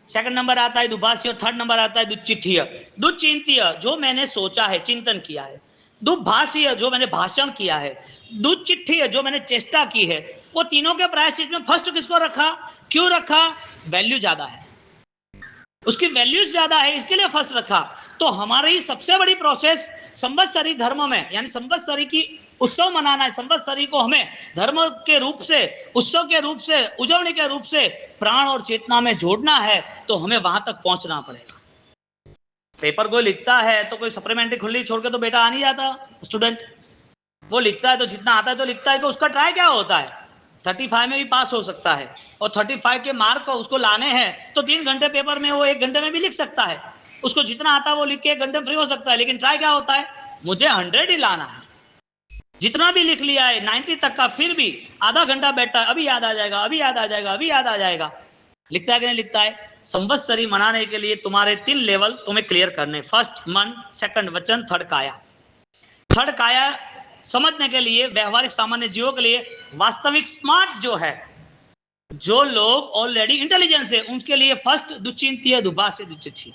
सेकंड नंबर आता है दुभाष्य, और थर्ड नंबर आता है दुच्चिठीय। दुच्चिंतीय जो मैंने सोचा है, चिंतन किया है। दुभाष्य जो मैंने भाषण किया है। दुच्चिठीय जो मैंने चेष्टा की है। वो तीनों के प्रायश्चित में फर्स्ट किसको रखा? क्यों रखा? वैल्यू ज्यादा है, उसकी वैल्यूज ज्यादा है, इसके लिए फर्स्ट रखा। तो हमारी सबसे बड़ी प्रोसेस संवत्सरी धर्म में, यानी संवत्सरी की उत्सव मनाना है। संवत्सरी को हमें धर्म के रूप से, उत्सव के रूप से, उजवनी के रूप से प्राण और चेतना में जोड़ना है, तो हमें वहां तक पहुंचना पड़ेगा। पेपर कोई लिखता है तो कोई सप्लीमेंट्री खुली छोड़ के तो बेटा आ नहीं जाता स्टूडेंट। वो लिखता है तो जितना आता है तो लिखता है, कि उसका ट्राई क्या होता है? 35 में भी पास हो सकता है, और 35 के मार्क उसको लाने हैं तो 3 घंटे पेपर में वो 1 घंटे में भी लिख सकता है। उसको जितना आता है वो लिख के 1 घंटे फ्री हो सकता है। लेकिन ट्राई क्या होता है? मुझे 100 ही लाना है। जितना भी लिख लिया है 90 तक का, फिर भी आधा घंटा बैठता है, अभी याद आ जाएगा, अभी याद आ जाएगा, अभी याद आ जाएगा। लिखता है कि नहीं लिखता है? संवत्सरी मनाने के लिए तुम्हारे 3 लेवल तुम्हें क्लियर करने। फर्स्ट मन, सेकंड वचन, थर्ड काया। थर्ड काया समझने के लिए, व्यवहारिक सामान्य जीवों के लिए, वास्तविक स्मार्ट जो है, जो लोग ऑलरेडी इंटेलिजेंस है, उनके लिए फर्स्ट दुचिंतीय, दुभाष्य, दुच्चिठीय।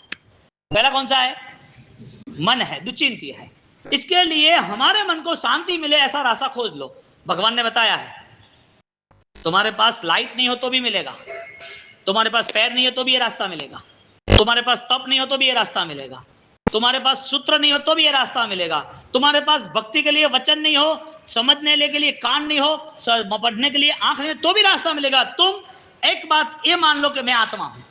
पहला कौन सा है? मन है, दुचिंतीय है। इसके लिए हमारे मन को शांति मिले ऐसा रास्ता खोज लो। भगवान ने बताया है, तुम्हारे पास लाइट नहीं हो तो भी मिलेगा, तुम्हारे पास पैर नहीं हो तो भी ये रास्ता मिलेगा, तुम्हारे पास तप नहीं हो तो भी ये रास्ता मिलेगा, तुम्हारे पास सूत्र नहीं हो तो भी ये रास्ता मिलेगा, तुम्हारे पास भक्ति के लिए वचन नहीं हो, समझने के लिए कान नहीं हो, पढ़ने के लिए आंख नहीं हो तो भी रास्ता मिलेगा। तुम एक बात ये मान लो कि मैं आत्मा हूं।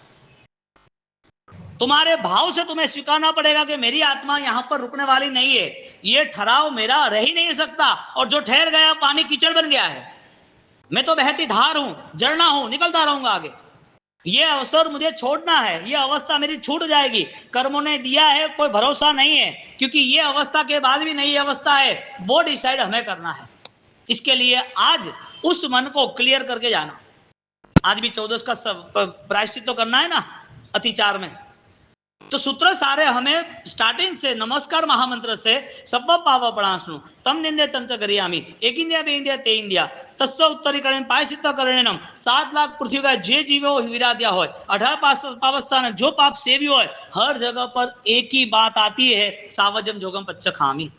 तुम्हारे भाव से तुम्हें स्वीकारना पड़ेगा कि मेरी आत्मा यहां पर रुकने वाली नहीं है। ये ठहराव मेरा रह ही नहीं सकता, और जो ठहर गया पानी कीचड़ बन गया है। मैं तो बहती धार हूं, झरना हूं, निकलता रहूंगा आगे। ये अवसर मुझे छोड़ना है, ये अवस्था मेरी छूट जाएगी। कर्मों ने दिया है, कोई भरोसा नहीं है, क्योंकि ये अवस्था के बाद भी नई अवस्था है, वो डिसाइड हमें करना है। इसके लिए आज उस मन को क्लियर करके जाना। आज भी 14 का प्रायश्चित तो करना है ना अतिचार में। तो सूत्र सारे हमें स्टार्टिंग से नमस्कार महामंत्र से सब पाव पणाशनु तम निंदे तंत्र करियामी एक इंडिया बे इंडिया ते इंडिया तस्व उत्तरीकरण पायसित करणम 7 लाख पृथ्वी का जे जीवो विराध्या हो 18 पावस्थान जो पाप सेवी हो, हर जगह पर एक ही बात आती है, सावजम जोगम पच्चखामी।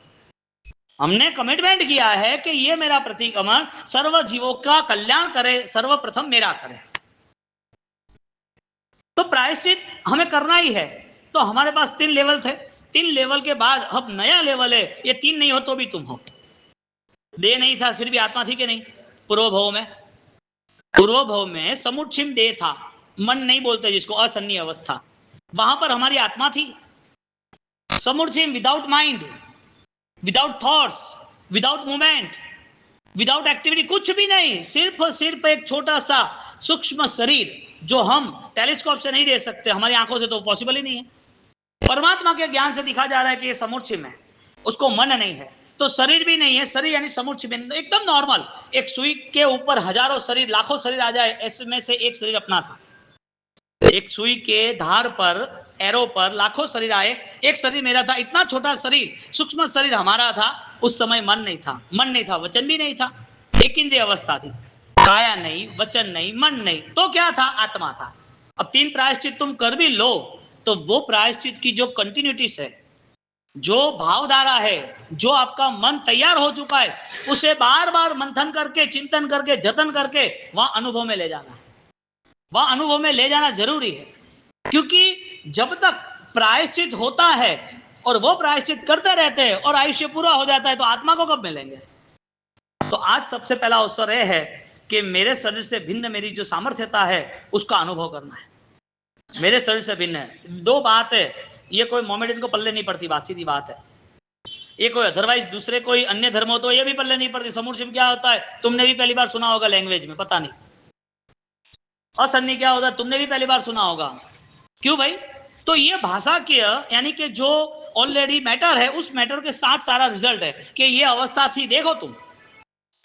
हमने कमिटमेंट किया है कि ये मेरा प्रतिक्रमण सर्व जीवों का कल्याण करे, सर्वप्रथम मेरा करे। तो प्रायश्चित हमें करना ही है। तो हमारे पास 3 लेवल थे, 3 लेवल के बाद अब नया लेवल है। ये 3 नहीं हो तो भी तुम हो। देह नहीं था फिर भी आत्मा थी कि नहीं? पूर्व भव में समुच्छिम देह था, मन नहीं बोलते जिसको, असन्नी अवस्था, वहां पर हमारी आत्मा थी। समुच्छिम without mind, without thoughts, without movement, without activity, कुछ भी नहीं, सिर्फ एक छोटा सा सूक्ष्म शरीर जो हम टेलीस्कोप से नहीं देख सकते, हमारी आंखों से तो पॉसिबल ही नहीं है। परमात्मा के ज्ञान से दिखा जा रहा है कि ये समुच्छिम है। उसको मन नहीं है, तो शरीर भी नहीं है, शरीर यानी समुच्चय बिंदु एकदम नॉर्मल। एक सुई के ऊपर हजारों शरीर, लाखों शरीर आ जाए, ऐसे में से एक शरीर अपना था। एक सुई के धार पर, एरो पर लाखों शरीर आए, एक शरीर मेरा था। इतना छोटा शरीर, सूक्ष्म शरीर हमारा था। उस समय मन नहीं था, मन नहीं था, वचन भी नहीं था, एक इंद्रिय अवस्था थी। काया नहीं, वचन नहीं, मन नहीं, तो क्या था? आत्मा था। अब 3 प्रायश्चित तुम कर भी लो, तो वो प्रायश्चित की जो कंटिन्यूटीज है, जो भावधारा है, जो आपका मन तैयार हो चुका है, उसे बार बार मंथन करके, चिंतन करके, जतन करके वहां अनुभव में ले जाना है। वहां अनुभव में ले जाना जरूरी है, क्योंकि जब तक प्रायश्चित होता है और वो प्रायश्चित करते रहते हैं और आयुष्य पूरा हो जाता है, तो आत्मा को कब मिलेंगे? तो आज सबसे पहला अवसर यह है कि मेरे शरीर से भिन्न मेरी जो सामर्थ्यता है उसका अनुभव करना है। मेरे शरीर से भिन्न है। 2 बात है, ये कोई मोमेडियन को पल्ले नहीं पड़ती बात, सीधी बात है। ये कोई अदरवाइज दूसरे कोई अन्य धर्म हो तो ये भी पल्ले नहीं पड़ती। समुच्चय क्या होता है तुमने भी पहली बार सुना होगा लैंग्वेज में, पता नहीं। असन्नी क्या होता है तुमने भी पहली बार सुना होगा। क्यों भाई? तो ये भाषा के यानी कि जो ऑलरेडी मैटर है, उस मैटर के साथ सारा रिजल्ट है कि ये अवस्था थी, देखो तुम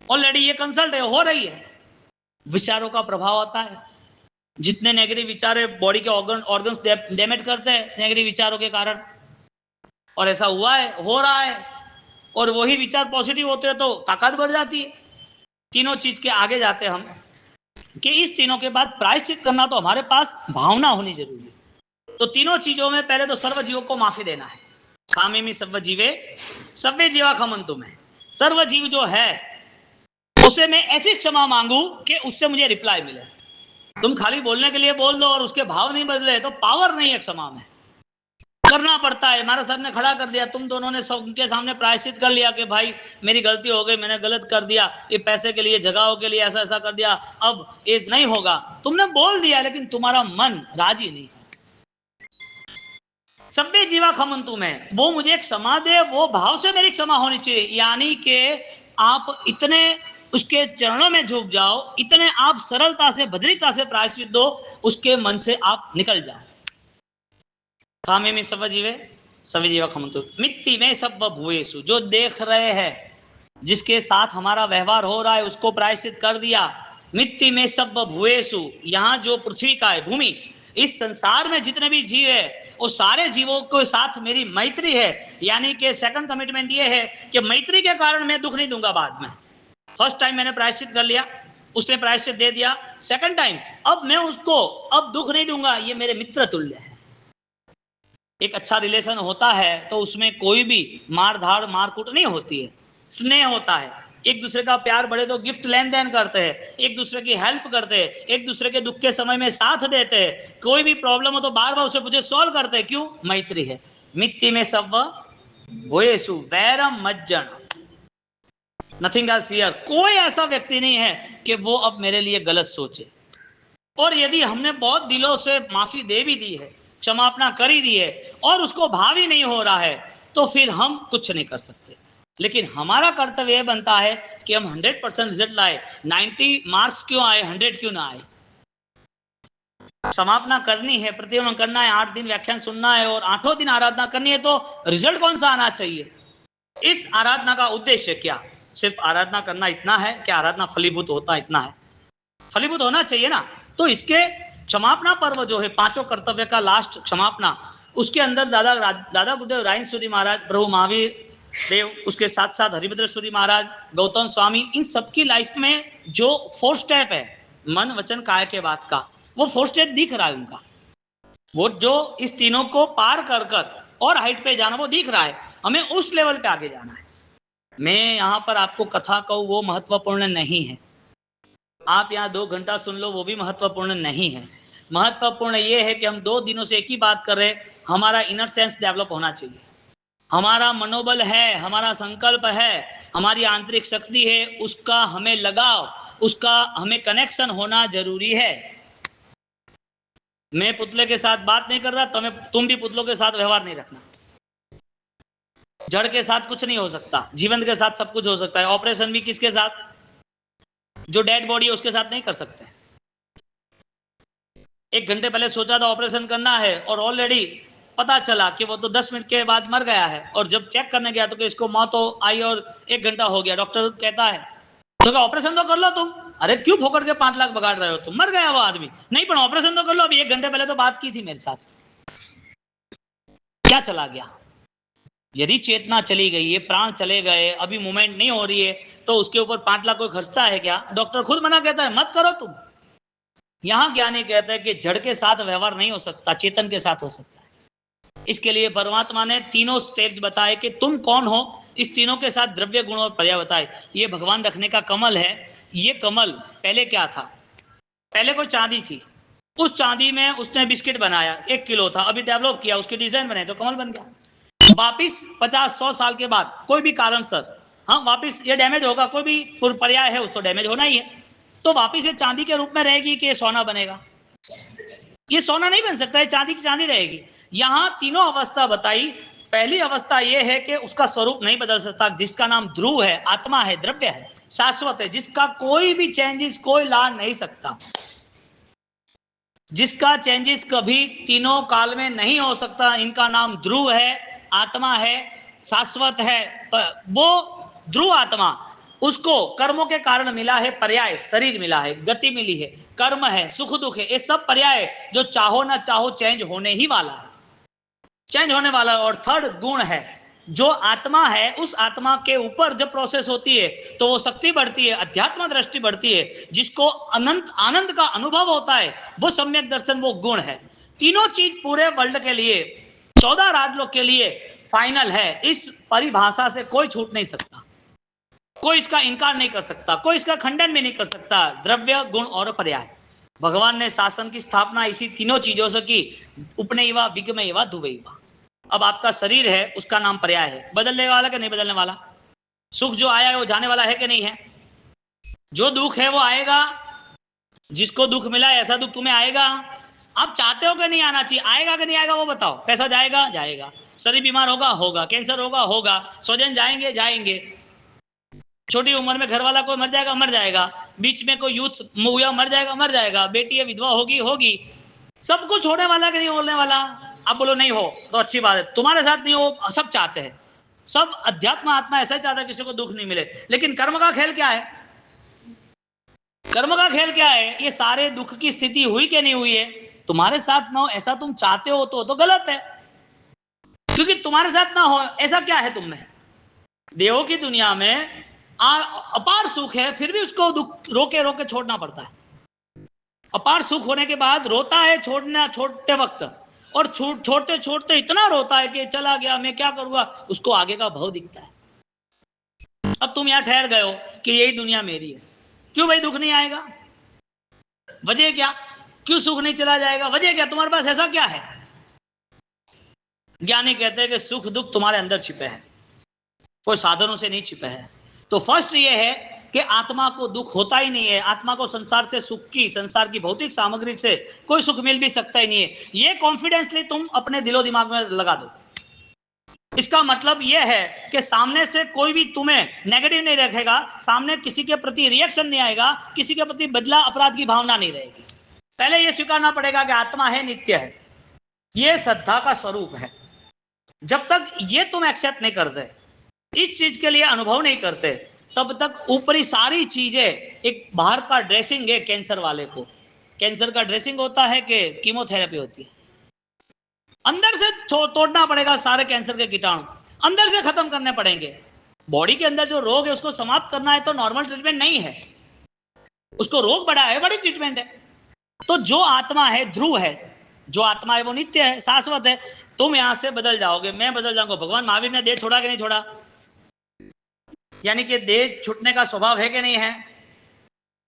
ऑलरेडी ये कंसल्ट है, हो रही है। विचारों का प्रभाव आता है। जितने नेगेटिव विचार है, बॉडी के ऑर्गन्स डैमेज करते हैं नेगेटिव विचारों के कारण, और ऐसा हुआ है, हो रहा है। और वही विचार पॉजिटिव होते हैं तो ताकत बढ़ जाती है। तीनों चीज के आगे जाते हैं हम कि इस तीनों के बाद प्रायश्चित करना, तो हमारे पास भावना होनी जरूरी है। तो तीनों चीजों में पहले तो सर्व जीवों को माफी देना है। कामिमी सर्व जीवे सव्वे जीवा खमंतु में, सर्व जीव जो है उसे मैं ऐसी क्षमा मांगू कि उससे मुझे रिप्लाई मिले। तुम खाली बोलने के लिए बोल दो और उसके भाव नहीं बदले तो पावर नहीं है क्षमा में। करना पड़ता है। हमारे सामने खड़ा कर दिया, तुम दोनों ने सबके सामने प्रायश्चित कर लिया कि भाई मेरी गलती हो गई, मैंने गलत कर दिया, ये पैसे के लिए, जगहों के लिए ऐसा ऐसा कर दिया, अब ये नहीं होगा। तुमने बोल दिया लेकिन तुम्हारा मन राजी नहीं है। सभ्य जीवा खमंतु में, वो मुझे क्षमा दे, वो भाव से मेरी क्षमा होनी चाहिए। यानी कि आप इतने उसके चरणों में झुक जाओ, इतने आप सरलता से, भद्रिता से प्रायश्चित दो, उसके मन से आप निकल जाओ। कामे में सब जीवे सभी जीवा खमंतु मिट्टी में सब भूएसु, जो देख रहे हैं, जिसके साथ हमारा व्यवहार हो रहा है, उसको प्रायश्चित कर दिया। मिट्टी में सब भूएसु, यहाँ जो पृथ्वी का है, भूमि, इस संसार में जितने भी जीव है वो सारे जीवों के साथ मेरी मैत्री है। यानी कि सेकंड कमिटमेंट ये है कि मैत्री के कारण मैं दुख नहीं दूंगा बाद में। फर्स्ट टाइम मैंने प्रायश्चित कर लिया, उसने प्रायश्चित दे दिया। सेकंड टाइम अब मैं उसको अब दुख नहीं दूंगा, ये मेरे मित्र तुल्य है। एक अच्छा रिलेशन होता है तो उसमें कोई भी मार धाड़ मारकूट नहीं होती है, स्नेह होता है। एक दूसरे का प्यार बढ़े तो गिफ्ट लेन देन करते हैं, एक दूसरे की हेल्प करते हैं, एक दूसरे के दुख के समय में साथ देते हैं। कोई भी प्रॉब्लम हो तो बार बार उसे मुझे सॉल्व करते हैं। क्यों? मैत्री है। मिट्टी में सब भोएसु वैरम मज्जन, नथिंग एल्स हियर। कोई ऐसा व्यक्ति नहीं है कि वो अब मेरे लिए गलत सोचे। और यदि हमने बहुत दिलों से माफी दे भी दी है, क्षमापना कर ही दी है, और उसको भाव ही नहीं हो रहा है, तो फिर हम कुछ नहीं कर सकते। लेकिन हमारा कर्तव्य यह बनता है कि हम 100% रिजल्ट लाए। 90 मार्क्स क्यों आए, 100 क्यों ना आए। समापना करनी है, प्रतिक्रमण करना है, 8 दिन व्याख्यान सुनना है और 8 दिन आराधना करनी है, तो रिजल्ट कौन सा आना चाहिए? इस आराधना का उद्देश्य क्या? सिर्फ आराधना करना इतना है कि आराधना फलीभूत होता इतना है? फलीभूत होना चाहिए ना। तो इसके क्षमापना पर्व जो है, 5 कर्तव्य का लास्ट क्षमापना, उसके अंदर दादा गुरुदेव रायन सूरी महाराज, प्रभु महावीर देव, उसके साथ साथ हरिभद्र सूरी महाराज, गौतम स्वामी, इन सबकी लाइफ में जो 4 स्टेप है, मन वचन काया के बाद का, वो 4 स्टेप दिख रहा है उनका। वो जो इस तीनों को पार कर कर और हाइट पे जाना, वो दिख रहा है। हमें उस लेवल पे आगे जाना है। मैं यहाँ पर आपको कथा कहूँ वो महत्वपूर्ण नहीं है, आप यहाँ 2 घंटा सुन लो वो भी महत्वपूर्ण नहीं है। महत्वपूर्ण ये है कि हम 2 दिनों से एक ही बात कर रहे हैं, हमारा इनर सेंस डेवलप होना चाहिए। हमारा मनोबल है, हमारा संकल्प है, हमारी आंतरिक शक्ति है, उसका हमें लगाव, उसका हमें कनेक्शन होना जरूरी है। मैं पुतले के साथ बात नहीं कर रहा, तुम भी पुतलों के साथ व्यवहार नहीं रखना। जड़ के साथ कुछ नहीं हो सकता, जीवंत के साथ सब कुछ हो सकता है। ऑपरेशन भी किसके साथ? जो डेड बॉडी है उसके साथ नहीं कर सकते। 1 घंटे पहले सोचा था ऑपरेशन करना है और ऑलरेडी पता चला कि वो तो 10 मिनट के बाद मर गया है, और जब चेक करने गया तो कि इसको मौत तो आई और 1 घंटा हो गया। डॉक्टर कहता है तो ऑपरेशन तो कर लो तुम। अरे क्यों फोकट के 5 लाख बगाड़ रहे हो तुम, मर गया वो आदमी। नहीं पर ऑपरेशन तो कर लो, अभी 1 घंटे पहले तो बात की थी मेरे साथ। क्या चला गया? यदि चेतना चली गई है, प्राण चले गए, अभी मूवमेंट नहीं हो रही है, तो उसके ऊपर 5 लाख कोई खर्चता है क्या? डॉक्टर खुद मना कहता है मत करो तुम। यहां ज्ञानी कहता है कि जड़ के साथ व्यवहार नहीं हो सकता, चेतन के साथ हो सकता है। इसके लिए परमात्मा ने तीनों स्टेज बताए कि तुम कौन हो, इस तीनों के साथ द्रव्य गुण और पर्याय बताए। ये भगवान रखने का कमल है। ये कमल पहले क्या था? पहले कोई चांदी थी, उस चांदी में उसने बिस्किट बनाया, 1 किलो था, अभी डेवलप किया, उसकी डिजाइन बनाई तो कमल बन गया। वापिस 50-100 साल के बाद कोई भी कारण सर, हाँ वापिस ये डैमेज होगा, कोई भी पर्याय है उसको डैमेज होना ही है, तो वापिस ये चांदी के रूप में रहेगी कि सोना बनेगा? ये सोना नहीं बन सकता है, चांदी की चांदी रहेगी। यहां तीनों अवस्था बताई। पहली अवस्था यह है कि उसका स्वरूप नहीं बदल सकता, जिसका नाम ध्रुव है, आत्मा है, द्रव्य है, शाश्वत है, जिसका कोई भी चेंजेस कोई ला नहीं सकता, जिसका चेंजेस कभी तीनों काल में नहीं हो सकता। इनका नाम ध्रुव है, आत्मा है, शाश्वत है। वो ध्रुव आत्मा, उसको कर्मों के कारण मिला है पर्याय, शरीर मिला है, गति मिली है, कर्म है, सुख दुख है, ये सब पर्याय जो चाहो ना चाहो चेंज होने ही वाला है, चेंज होने वाला है। और थर्ड गुण है, जो आत्मा है, उस आत्मा के ऊपर जब प्रोसेस होती है तो वो शक्ति बढ़ती है, अध्यात्म दृष्टि बढ़ती है, जिसको अनंत आनंद का अनुभव होता है, वो सम्यक दर्शन, वो गुण है। तीनों चीज पूरे वर्ल्ड के लिए, 14 राजलोक के लिए फाइनल है। इस परिभाषा से कोई छूट नहीं सकता, कोई इसका इनकार नहीं कर सकता, कोई इसका खंडन भी नहीं कर सकता। द्रव्य गुण और पर्याय। भगवान ने शासन की स्थापना इसी तीनों चीजों से की, उपनयवा, विगमयवा, दुवैवा। अब आपका शरीर है, उसका नाम पर्याय है, बदलने वाला कि नहीं बदलने वाला? सुख जो आया है वो जाने वाला है कि नहीं है? जो दुख है वो आएगा, जिसको दुख मिला ऐसा दुख तुम्हें आएगा। आप चाहते हो कि नहीं आना चाहिए? आएगा कि नहीं आएगा वो बताओ? पैसा जाएगा? जाएगा। शरीर बीमार होगा? होगा। कैंसर होगा? होगा। स्वजन जाएंगे? जाएंगे। छोटी उम्र में घर वाला कोई मर जाएगा? मर जाएगा। बीच में कोई यूथ हुआ मर जाएगा? मर जाएगा। बेटी है विधवा होगी? होगी। सब कुछ होने वाला कि नहीं होने वाला? आप बोलो नहीं हो तो अच्छी बात है, तुम्हारे साथ नहीं हो, सब चाहते हैं, सब अध्यात्म आत्मा ऐसा ही चाहता है किसी को दुख नहीं मिले। लेकिन कर्म का खेल क्या है? कर्म का खेल क्या है? ये सारे दुख की स्थिति हुई कि नहीं हुई है? तुम्हारे साथ ना हो ऐसा तुम चाहते हो तो गलत है, क्योंकि तुम्हारे साथ ना हो ऐसा क्या है तुम में? देवों की दुनिया में अपार सुख है, फिर भी उसको दुख रोके रोके छोड़ना पड़ता है। अपार सुख होने के बाद रोता है छोड़ते वक्त, और छोड़ते छोड़ते इतना रोता है कि चला गया, मैं क्या करूंगा, उसको आगे का भव दिखता है। अब तुम यहां ठहर गए हो कि यही दुनिया मेरी है, क्यों भाई दुख नहीं आएगा? वजह क्या? क्यों सुख नहीं चला जाएगा? वजह क्या? तुम्हारे पास ऐसा क्या है? ज्ञानी कहते हैं कि सुख दुख तुम्हारे अंदर छिपे हैं, कोई साधनों से नहीं छिपे हैं। तो फर्स्ट ये है कि आत्मा को दुख होता ही नहीं है। आत्मा को संसार से सुख की, संसार की भौतिक सामग्री से कोई सुख मिल भी सकता ही नहीं है। ये कॉन्फिडेंसली तुम अपने दिलो दिमाग में लगा दो। इसका मतलब यह है कि सामने से कोई भी तुम्हें नेगेटिव नहीं रखेगा, सामने किसी के प्रति रिएक्शन नहीं आएगा, किसी के प्रति बदला अपराध की भावना नहीं रहेगी। पहले यह स्वीकारना पड़ेगा कि आत्मा है, नित्य है, यह श्रद्धा का स्वरूप है। जब तक ये तुम एक्सेप्ट नहीं करते, इस चीज के लिए अनुभव नहीं करते, तब तक ऊपरी सारी चीजें एक बाहर का ड्रेसिंग है। कैंसर वाले को कैंसर का ड्रेसिंग होता है कि कीमोथेरेपी होती है। अंदर से तोड़ना पड़ेगा सारे कैंसर के कीटाणु, अंदर से खत्म करने पड़ेंगे। बॉडी के अंदर जो रोग है उसको समाप्त करना है तो नॉर्मल ट्रीटमेंट नहीं है, उसको रोग बढ़ा है, बड़ी ट्रीटमेंट है। तो जो आत्मा है ध्रुव है, जो आत्मा है वो नित्य है, शाश्वत है। तुम यहां से बदल जाओगे, मैं बदल जाऊंगा। भगवान महावीर ने देह छोड़ा कि नहीं छोड़ा? यानी कि देह छूटने का स्वभाव है कि नहीं है?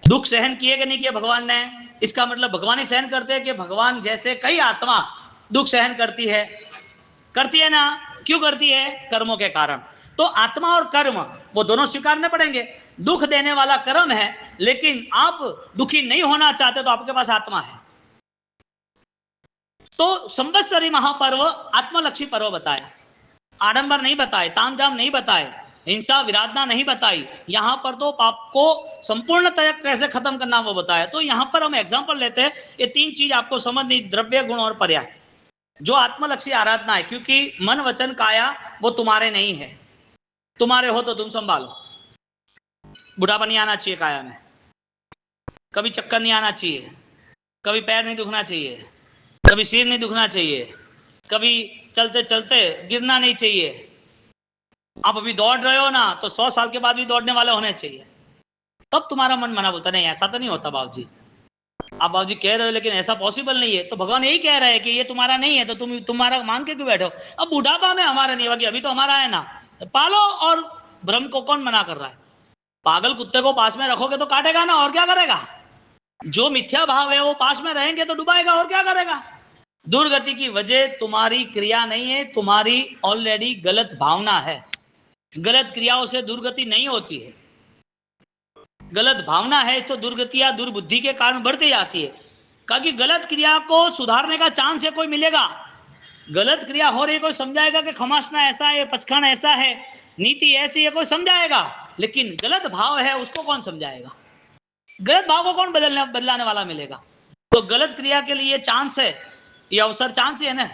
दुख सहन किए कि नहीं किए भगवान ने? इसका मतलब भगवान ही सहन करते हैं कि भगवान जैसे कई आत्मा दुख सहन करती है ना? क्यों करती है? कर्मों के कारण। तो आत्मा और कर्म वो दोनों स्वीकारने पड़ेंगे। दुख देने वाला कर्म है, लेकिन आप दुखी नहीं होना चाहते तो आपके पास आत्मा है। तो संवत्सरी महापर्व आत्मलक्षी पर्व बताया, आडंबर नहीं बताए, तामझाम नहीं बताए, हिंसा विराधना नहीं बताई। यहां पर तो पाप को संपूर्णतः कैसे खत्म करना वो बताया। तो यहां पर हम एग्जांपल लेते हैं, ये 3 चीज आपको समझनी, द्रव्य गुण और पर्याय। जो आत्मलक्षी आराधना है, क्योंकि मन वचन काया वो तुम्हारे नहीं है, तुम्हारे हो तो तुम संभालो। बुढ़ापा नहीं आना चाहिए काया में, कभी चक्कर नहीं आना चाहिए, कभी पैर नहीं दुखना चाहिए, कभी सिर नहीं दुखना चाहिए, कभी चलते चलते गिरना नहीं चाहिए। आप अभी दौड़ रहे हो ना, तो 100 साल के बाद भी दौड़ने वाले होने चाहिए, तब तुम्हारा मन मना बोलता नहीं ऐसा तो नहीं होता बाबूजी। आप बाबूजी कह रहे हो लेकिन ऐसा पॉसिबल नहीं है, तो भगवान यही कह रहे हैं कि ये तुम्हारा नहीं है, तो तुम्हारा मान के क्यों बैठो। अब बुढ़ापा में हमारा नहीं होगा, अभी तो हमारा है ना, पालो। और भ्रम को कौन मना कर रहा है? पागल कुत्ते को पास में रखोगे तो काटेगा ना, और क्या करेगा। जो मिथ्या भाव है वो पास में रहेंगे तो डुबाएगा, और क्या करेगा। दुर्गति की वजह तुम्हारी क्रिया नहीं है, तुम्हारी ऑलरेडी गलत भावना है। गलत क्रियाओं से दुर्गति नहीं होती है, गलत भावना है तो दुर्गतियां दुर्बुद्धि के कारण बढ़ती जाती है। कहा कि गलत क्रिया को सुधारने का चांस है कोई मिलेगा। गलत क्रिया हो रही, कोई समझाएगा कि खमासना ऐसा है, पचखाना ऐसा है, नीति ऐसी है, कोई समझाएगा। लेकिन गलत भाव है उसको कौन समझाएगा, गलत भाव को कौन बदलाने वाला मिलेगा। तो गलत क्रिया के लिए चांस है, ये अवसर चांस ही है ना।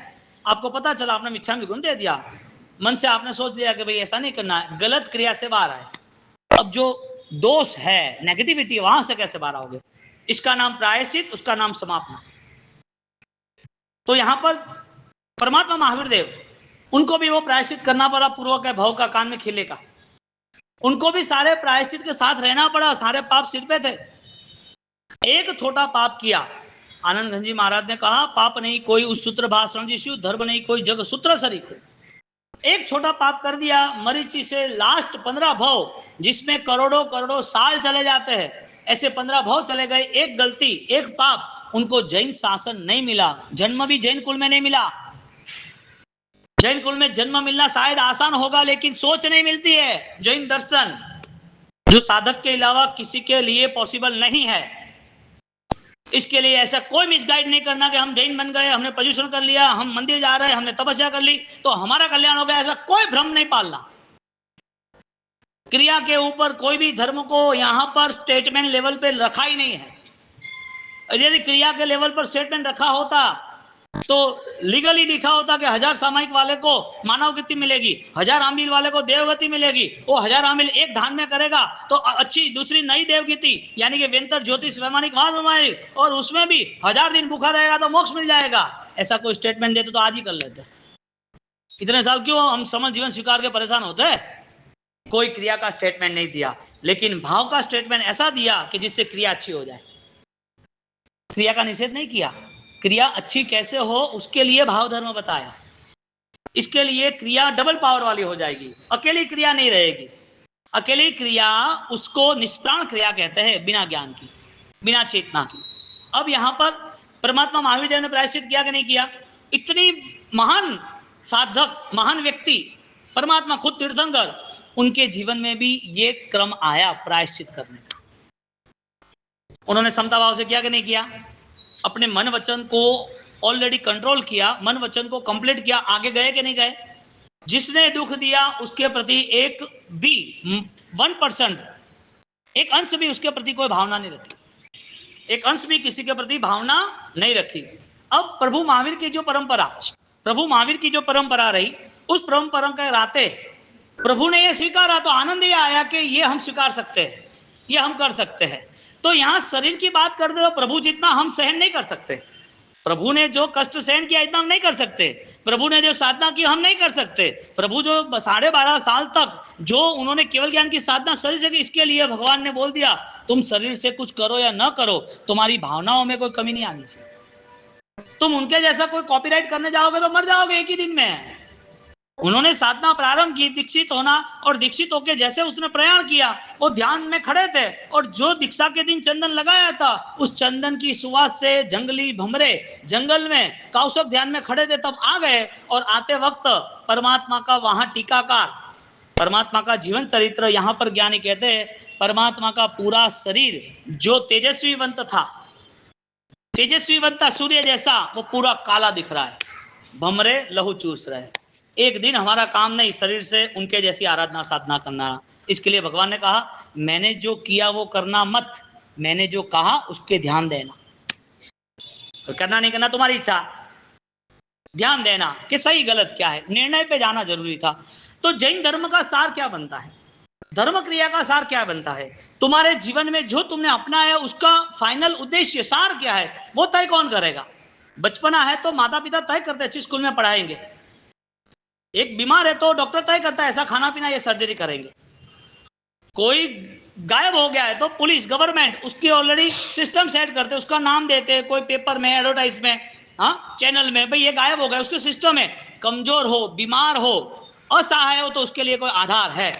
आपको पता चला, आपने मिच्छामि गुण दे दिया, मन से आपने सोच लिया कि भाई ऐसा नहीं करना है, गलत क्रिया से बाहर आए। अब जो दोष है, नेगेटिविटी, वहां से कैसे बाहर आओगे। इसका नाम प्रायश्चित, उसका नाम समापना। तो यहां पर परमात्मा महावीर देव, उनको भी वो प्रायश्चित करना पड़ा, पूर्वक है भव का कान में खिलेगा। उनको भी सारे प्रायश्चित के साथ रहना पड़ा, सारे पाप सिर पे थे। एक छोटा पाप किया, आनंद घन जी महाराज ने कहा, पाप नहीं कोई उस सूत्र भाषण जिसु, धर्म नहीं कोई जग सूत्र सरीखो। एक छोटा पाप कर दिया, मरीचि से लास्ट 15 भव, जिसमें करोड़ों करोड़ों साल चले जाते हैं, ऐसे 15 भव चले गए। एक गलती, एक पाप, उनको जैन शासन नहीं मिला, जन्म भी जैन कुल में नहीं मिला। जैन कुल में जन्म मिलना शायद आसान होगा, लेकिन सोच नहीं मिलती है। जैन दर्शन जो साधक के अलावा किसी के लिए पॉसिबल नहीं है। इसके लिए ऐसा कोई मिसगाइड नहीं करना कि हम जैन बन गए, हमने पोजीशन कर लिया, हम मंदिर जा रहे हैं, हमने तपस्या कर ली तो हमारा कल्याण हो गया, ऐसा कोई भ्रम नहीं पालना। क्रिया के ऊपर कोई भी धर्म को यहां पर स्टेटमेंट लेवल पे रखा ही नहीं है। यदि क्रिया के लेवल पर स्टेटमेंट रखा होता तो लीगली लिखा होता कि 1000 सामायिक वाले को मानव गति मिलेगी, 1000 आमिल वाले को देवगति मिलेगी। वो 1000 आमिल एक धान में करेगा तो अच्छी दूसरी नई देवगति, यानी कि वेंतर ज्योतिष वैमानिक वहां, और उसमें भी 1000 दिन भूखा रहेगा तो मोक्ष मिल जाएगा। ऐसा कोई स्टेटमेंट देते तो आज ही कर लेते। इतने साल क्यों हम समझ जीवन स्वीकार के परेशान होते। कोई क्रिया का स्टेटमेंट नहीं दिया, लेकिन भाव का स्टेटमेंट ऐसा दिया कि जिससे क्रिया अच्छी हो जाए। क्रिया का निषेध नहीं किया, क्रिया अच्छी कैसे हो उसके लिए भाव धर्म बताया। इसके लिए क्रिया डबल पावर वाली हो जाएगी, अकेली क्रिया नहीं रहेगी। अकेली क्रिया उसको निष्प्राण क्रिया कहते हैं, बिना ज्ञान की, बिना चेतना की। अब यहां पर परमात्मा महावीर देव ने प्रायश्चित किया कि नहीं किया। इतनी महान साधक, महान व्यक्ति, परमात्मा खुद तीर्थंकर, उनके जीवन में भी ये क्रम आया प्रायश्चित करने का। उन्होंने समता भाव से किया कि नहीं किया, अपने मन वचन को ऑलरेडी कंट्रोल किया, मन वचन को कंप्लीट किया, आगे गए कि नहीं गए। जिसने दुख दिया उसके प्रति एक भी 1%, एक अंश भी उसके प्रति कोई भावना नहीं रखी, एक अंश भी किसी के प्रति भावना नहीं रखी। अब प्रभु महावीर की जो परंपरा, प्रभु महावीर की जो परंपरा रही, उस परंपरा के राते प्रभु ने यह स्वीकारा तो आनंद ये आया कि ये हम स्वीकार सकते हैं, ये हम कर सकते हैं। तो यहां शरीर की बात कर दे तो प्रभु जितना हम सहन नहीं कर सकते। प्रभु ने जो कष्ट सहन किया इतना हम नहीं कर सकते। प्रभु ने जो साधना की हम नहीं कर सकते। प्रभु जो 12.5 साल तक जो उन्होंने केवल ज्ञान की साधना शरीर से की, इसके लिए भगवान ने बोल दिया तुम शरीर से कुछ करो या न करो, तुम्हारी भावनाओं में कोई कमी नहीं आनी चाहिए। तुम उनके जैसा कोई कॉपीराइट करने जाओगे तो मर जाओगे एक ही दिन में। उन्होंने साधना प्रारंभ की, दीक्षित होना, और दीक्षित होकर जैसे उसने प्रयाण किया, वो ध्यान में खड़े थे, और जो दीक्षा के दिन चंदन लगाया था उस चंदन की सुवास से जंगली भमरे जंगल में कौशक ध्यान में खड़े थे, तब आ गए। और आते वक्त परमात्मा का वहां टीकाकार, परमात्मा का जीवन चरित्र, यहां पर ज्ञानी कहते हैं परमात्मा का पूरा शरीर जो तेजस्वीवंत था, तेजस्वीवंत सूर्य जैसा, वो पूरा काला दिख रहा है, भमरे लहू चूस रहे। एक दिन हमारा काम नहीं शरीर से उनके जैसी आराधना साधना करना। इसके लिए भगवान ने कहा मैंने जो किया वो करना मत, मैंने जो कहा उस पर ध्यान देना, तो करना नहीं करना तुम्हारी इच्छा। ध्यान देना कि सही गलत क्या है, निर्णय पे जाना जरूरी था। तो जैन धर्म का सार क्या बनता है, धर्म क्रिया का सार क्या बनता है, तुम्हारे जीवन में जो तुमने अपनाया उसका फाइनल उद्देश्य सार क्या है, वो तय कौन करेगा? बचपना है तो माता पिता तय करते, अच्छी स्कूल में पढ़ाएंगे। एक बीमार है तो डॉक्टर तय करता है ऐसा खाना पीना, ये सर्जरी करेंगे। कोई गायब हो गया है तो पुलिस गवर्नमेंट उसकी ऑलरेडी सिस्टम सेट करते, उसका नाम देते, कोई पेपर में एडवर्टाइज में, हाँ चैनल में, भाई ये गायब हो गया, उसके सिस्टम है। कमजोर हो, बीमार हो, असहाय हो तो उसके लिए कोई आधार है।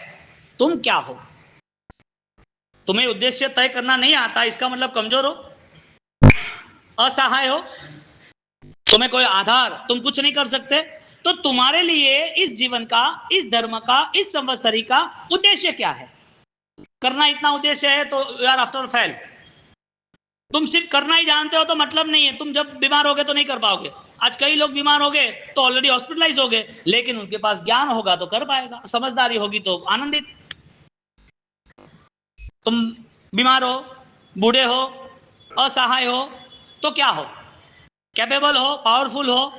तुम क्या हो? तुम्हें उद्देश्य तय करना नहीं आता, इसका मतलब कमजोर हो, असहाय हो, तुम्हें कोई आधार, तुम कुछ नहीं कर सकते। तो तुम्हारे लिए इस जीवन का, इस धर्म का, इस संवत्सरी का उद्देश्य क्या है? करना इतना उद्देश्य है तो यू आर आफ्टर फेल। तुम सिर्फ करना ही जानते हो तो मतलब नहीं है, तुम जब बीमार होगे तो नहीं कर पाओगे। आज कई लोग बीमार हो गए तो ऑलरेडी हॉस्पिटलाइज हो गए, लेकिन उनके पास ज्ञान होगा तो कर पाएगा, समझदारी होगी तो आनंदित। तुम बीमार हो, बूढ़े हो, असहाय हो तो क्या हो? कैपेबल हो, पावरफुल हो,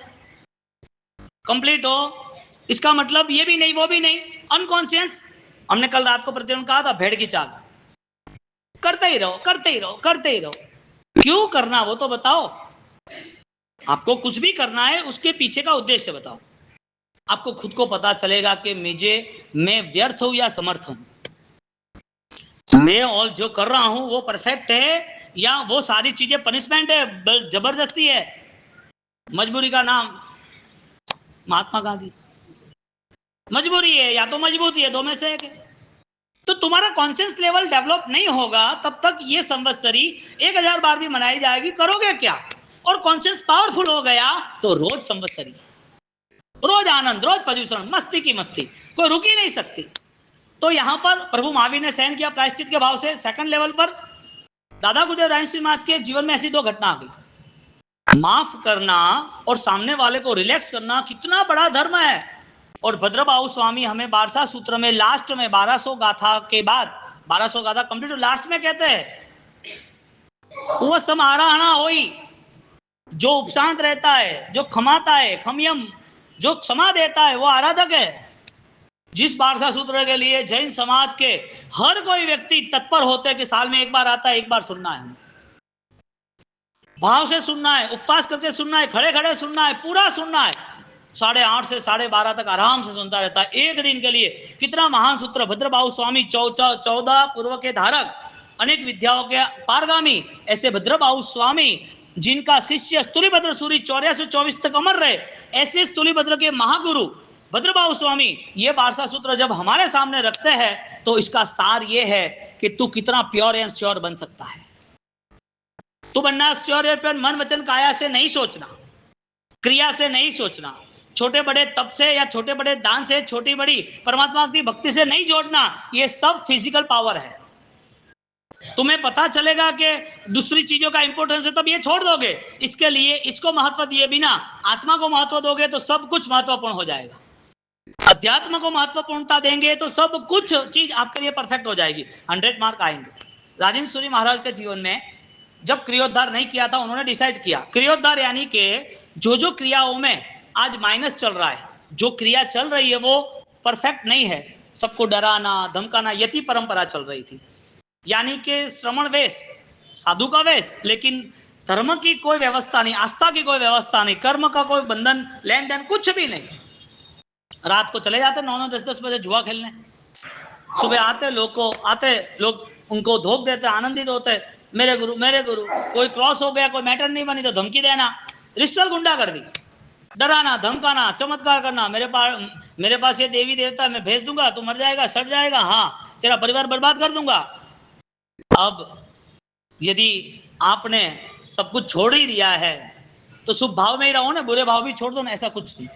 कंप्लीट हो, इसका मतलब ये भी नहीं वो भी नहीं, अनकॉन्शियस। हमने कल रात को प्रतिदिन कहा था, भेड़ की चाल, करते ही रहो करते ही रहो करते ही रहो। क्यों करना वो तो बताओ। आपको कुछ भी करना है उसके पीछे का उद्देश्य बताओ, आपको खुद को पता चलेगा कि मैं व्यर्थ हूं या समर्थ हूं, मैं और जो कर रहा हूं वो परफेक्ट है या वो सारी चीजें पनिशमेंट है, जबरदस्ती है, मजबूरी का नाम महात्मा गांधी, मजबूरी है या तो मजबूती है, दो में से एक है। तो तुम्हारा कॉन्शियस लेवल डेवलप नहीं होगा तब तक ये संवत्सरी 1000 बार भी मनाई जाएगी, करोगे क्या? और कॉन्शियस पावरफुल हो गया तो रोज संवत्सरी, रोज आनंद, रोज प्रदूषण, मस्ती की मस्ती, कोई रुक ही नहीं सकती। तो यहां पर प्रभु महावीर ने सहन किया प्रायश्चित के भाव से। सेकंड लेवल पर दादा गुरुदेव राजश्री महाराज के जीवन में ऐसी दो घटना आ गई। माफ करना और सामने वाले को रिलैक्स करना कितना बड़ा धर्म है। और भद्रबाहु स्वामी हमें बारसा सूत्र में लास्ट में 1200 गाथा के बाद, 1200 गाथा कंप्लीट लास्ट में कहते हैं वो समाराहना होई, जो उपशांत रहता है, जो क्षमाता है, खमयम, जो क्षमा देता है वो आराधक है। जिस बारसा सूत्र के लिए जैन समाज के हर कोई व्यक्ति तत्पर होते हैं कि साल में एक बार आता है, एक बार सुनना है, भाव से सुनना है, उपवास करके सुनना है, खड़े खड़े सुनना है, पूरा सुनना है। 8:30 से 12:30 तक आराम से सुनता रहता है एक दिन के लिए। कितना महान सूत्र, भद्रबाहु स्वामी 14 पूर्व के धारक, अनेक विद्याओं के पारगामी, ऐसे भद्रबाहु स्वामी जिनका शिष्य स्तुलिभद्र सूरी 84-24 तक अमर रहे, ऐसे स्तुलिभद्र के महागुरु भद्रबाहु स्वामी ये बारसा सूत्र जब हमारे सामने रखते हैं तो इसका सार ये है कि तू कितना प्योर एंड श्योर बन सकता है। तू बनना श्योर एंड प्योर मन वचन काया से नहीं सोचना, क्रिया से नहीं सोचना, छोटे बड़े तप से या छोटे बड़े दान से, छोटी बड़ी परमात्मा की भक्ति से नहीं जोड़ना। ये सब फिजिकल पावर है। तुम्हें पता चलेगा कि दूसरी चीजों का इंपॉर्टेंस है तब ये छोड़ दोगे। इसके लिए इसको महत्व दिए बिना आत्मा को महत्व दोगे तो सब कुछ महत्वपूर्ण हो जाएगा। अध्यात्म को महत्वपूर्णता देंगे तो सब कुछ चीज आपके लिए परफेक्ट हो जाएगी, 100 मार्क आएंगे। राजेंद्र सूरी महाराज के जीवन में जब क्रियोद्धार नहीं किया था, उन्होंने डिसाइड किया क्रियोद्धार यानी कि जो क्रियाओं में आज माइनस चल रहा है, जो क्रिया चल रही है वो परफेक्ट नहीं है, सबको डराना धमकाना, यति परंपरा चल रही थी। यानी कि श्रमण वेश, साधु का वेश, लेकिन धर्म की कोई व्यवस्था नहीं, आस्था की कोई व्यवस्था नहीं, कर्म का कोई बंधन, लेन देन कुछ भी नहीं। रात को चले जाते 9-9 10-10 बजे जुआ खेलने, सुबह आते लोग उनको धोख देते, आनंदित होते, मेरे गुरु मेरे गुरु। कोई क्रॉस हो गया, कोई मैटर नहीं बनी तो धमकी देना, रिश्वत गुंडा कर दी, डराना धमकाना, चमत्कार करना, मेरे पास ये देवी देवता है, मैं भेज दूंगा, तू मर जाएगा, सड़ जाएगा, हाँ तेरा परिवार बर्बाद कर दूंगा। अब यदि आपने सब कुछ छोड़ ही दिया है तो शुभ भाव में ही रहो ना, बुरे भाव भी छोड़ दो ना, ऐसा कुछ नहीं।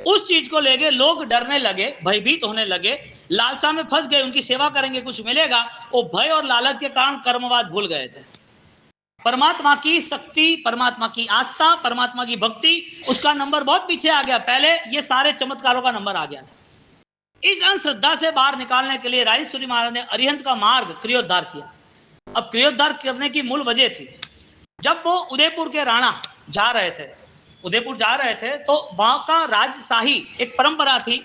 उस चीज को लेके लोग डरने लगे, भयभीत होने लगे, लालसा में फंस गए, उनकी सेवा करेंगे कुछ मिलेगा, वो भय और लालच के कारण कर्मवाद भूल गए थे। परमात्मा की शक्ति, परमात्मा की आस्था, परमात्मा की भक्ति, उसका नंबर बहुत पीछे आ गया। पहले ये सारे चमत्कारों का नंबर आ गया था। इस अंधश्रद्धा से बाहर निकालने के लिए राजेंद्र सूरी महाराज ने अरिहंत का मार्ग क्रियोद्धार किया। अब क्रियोद्धार करने की मूल वजह थी, जब वो उदयपुर के राणा जा रहे थे उदयपुर जा रहे थे तो वहां का राजशाही एक परंपरा थी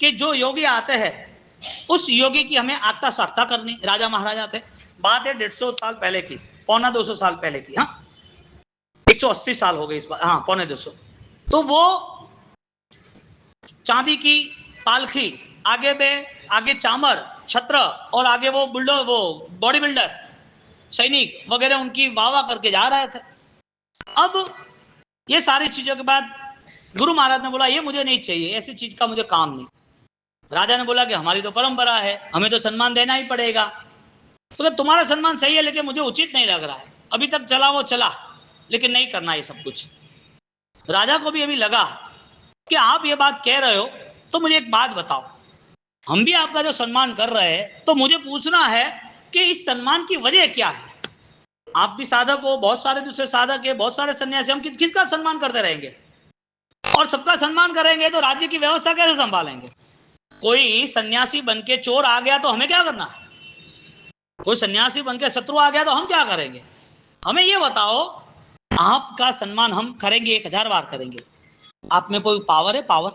कि जो योगी आते हैं उस योगी की हमें आज्ञा साख्ता करनी। राजा महाराजा थे, बात है 150 साल पहले की, पौना 200 साल पहले की। हाँ, 180 साल हो गए इस बार, हाँ पौने 200। तो वो चांदी की पालखी, आगे चामर छत्र और आगे वो बुलडो वो बॉडी बिल्डर सैनिक वगैरह उनकी वाह वाह करके जा रहे थे। अब ये सारी चीजों के बाद गुरु महाराज ने बोला ये मुझे नहीं चाहिए, ऐसी चीज का मुझे काम नहीं। राजा ने बोला कि हमारी तो परंपरा है, हमें तो सम्मान देना ही पड़ेगा। तो तुम्हारा सम्मान सही है लेकिन मुझे उचित नहीं लग रहा है, अभी तक चला वो चला, लेकिन नहीं करना ये सब कुछ। राजा को भी अभी लगा कि आप ये बात कह रहे हो तो मुझे एक बात बताओ, हम भी आपका जो सम्मान कर रहे हैं तो मुझे पूछना है कि इस सम्मान की वजह क्या है। आप भी साधक हो, बहुत सारे दूसरे साधक है, बहुत सारे सन्यासी, हम किसका सम्मान करते रहेंगे? और सबका सम्मान करेंगे तो राज्य की व्यवस्था कैसे संभालेंगे? कोई सन्यासी बन के चोर आ गया तो हमें क्या करना? कोई सन्यासी बन के शत्रु आ गया तो हम क्या करेंगे? हमें ये बताओ, आपका सम्मान हम करेंगे, 1000 बार करेंगे। आप में कोई पावर है? पावर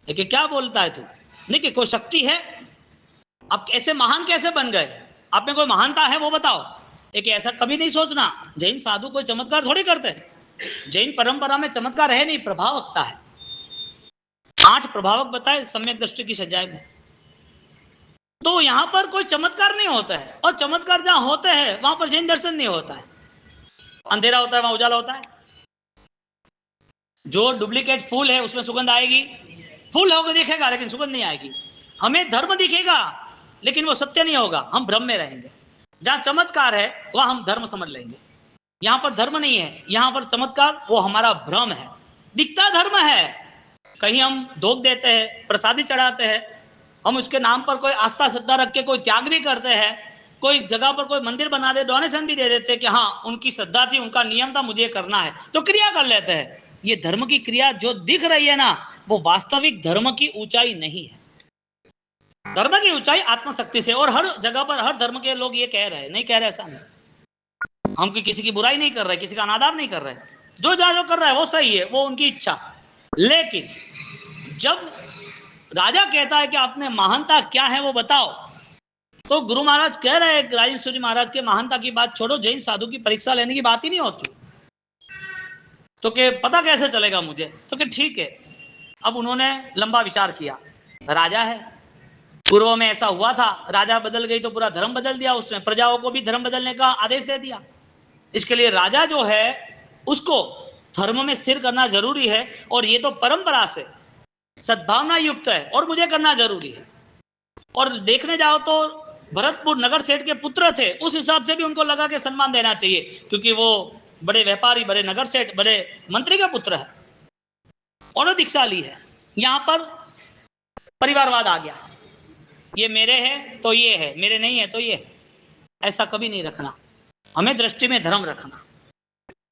देखिए क्या बोलता है तू, नहीं कि कोई शक्ति है? आप ऐसे महान कैसे बन गए? आप में कोई महानता है वो बताओ। एक ऐसा कभी नहीं सोचना। जैन साधु कोई चमत्कार थोड़ी करते हैं, जैन परंपरा में चमत्कार है नहीं, प्रभावकता है। 8 प्रभावक बताए सम्यक दृष्टि की सजाए में। तो यहां पर कोई चमत्कार नहीं होता है, और चमत्कार जहां होते हैं वहां पर जैन दर्शन नहीं होता है। अंधेरा होता है वहां उजाला होता है। जो डुप्लीकेट फूल है उसमें सुगंध आएगी, फूल होकर दिखेगा लेकिन सुगंध नहीं आएगी। हमें धर्म दिखेगा लेकिन वो सत्य नहीं होगा, हम भ्रम में रहेंगे। जहां चमत्कार है वहां हम धर्म समझ लेंगे। यहां पर धर्म नहीं है, यहां पर चमत्कार वो हमारा भ्रम है। दिखता धर्म है, कहीं हम धोख देते हैं, प्रसादी चढ़ाते हैं, हम उसके नाम पर कोई आस्था श्रद्धा रख के कोई त्याग भी करते हैं, कोई जगह पर कोई मंदिर बना दे, डोनेशन भी दे देते हैं कि हाँ उनकी श्रद्धा थी, उनका नियम था, मुझे करना है, तो क्रिया कर लेते हैं। ये धर्म की क्रिया जो दिख रही है ना, वो वास्तविक धर्म की ऊंचाई नहीं है। धर्म की ऊंचाई आत्मशक्ति से, और हर जगह पर हर धर्म के लोग ये कह रहे हैं, नहीं कह रहे ऐसा नहीं। हम किसी की बुराई नहीं कर रहे, किसी का अनादर नहीं कर रहे, जो जो कर रहा है वो सही है, वो उनकी इच्छा। लेकिन जब राजा कहता है कि आप में महानता क्या है वो बताओ, तो गुरु महाराज कह रहे हैं, राजेश्वरी महाराज के महानता की बात छोड़ो, जैन साधु की परीक्षा लेने की बात ही नहीं होती। तो कि पता कैसे चलेगा मुझे? तो कि ठीक है। अब उन्होंने लंबा विचार किया, राजा है, पूर्व में ऐसा हुआ था, राजा बदल गई तो पूरा धर्म बदल दिया उसने, प्रजाओं को भी धर्म बदलने का आदेश दे दिया। इसके लिए राजा जो है उसको धर्म में स्थिर करना जरूरी है, और ये तो परंपरा से सद्भावना युक्त है और मुझे करना जरूरी है। और देखने जाओ तो भरतपुर नगर सेठ के पुत्र थे, उस हिसाब से भी उनको लगा कि सम्मान देना चाहिए, क्योंकि वो बड़े व्यापारी, बड़े नगर सेठ, बड़े मंत्री का पुत्र है और दीक्षा ली है। यहां पर परिवारवाद आ गया, ये मेरे है तो ये है, मेरे नहीं है तो ये है। ऐसा कभी नहीं रखना, हमें दृष्टि में धर्म रखना,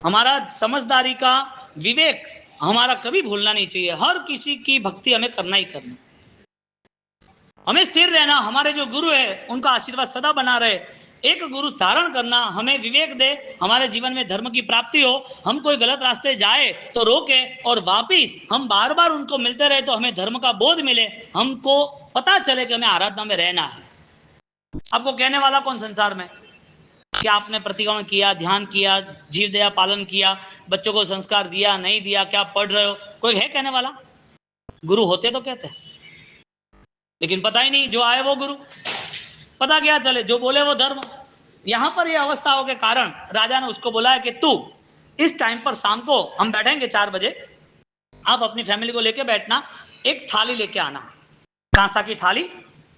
हमारा समझदारी का विवेक हमारा कभी भूलना नहीं चाहिए। हर किसी की भक्ति हमें करना ही करना, हमें स्थिर रहना, हमारे जो गुरु है उनका आशीर्वाद सदा बना रहे, एक गुरु धारण करना, हमें विवेक दे, हमारे जीवन में धर्म की प्राप्ति हो, हम कोई गलत रास्ते जाए तो रोके, और वापिस हम बार बार उनको मिलते रहे तो हमें धर्म का बोध मिले, हमको पता चले कि हमें आराधना में रहना है। आपको कहने वाला कौन संसार में? क्या आपने प्रतिक्रमण किया, ध्यान किया, जीव दया पालन किया, बच्चों को संस्कार दिया नहीं दिया, क्या पढ़ रहे हो, कोई है कहने वाला? गुरु होते तो कहते, लेकिन पता ही नहीं, जो आए वो गुरु, पता क्या चले, जो बोले वो धर्म। यहां पर ये अवस्थाओं के कारण राजा ने उसको बोला है कि तू इस टाइम पर शाम को हम बैठेंगे 4 बजे, आप अपनी फैमिली को लेके बैठना, एक थाली लेके आना, कांसा की थाली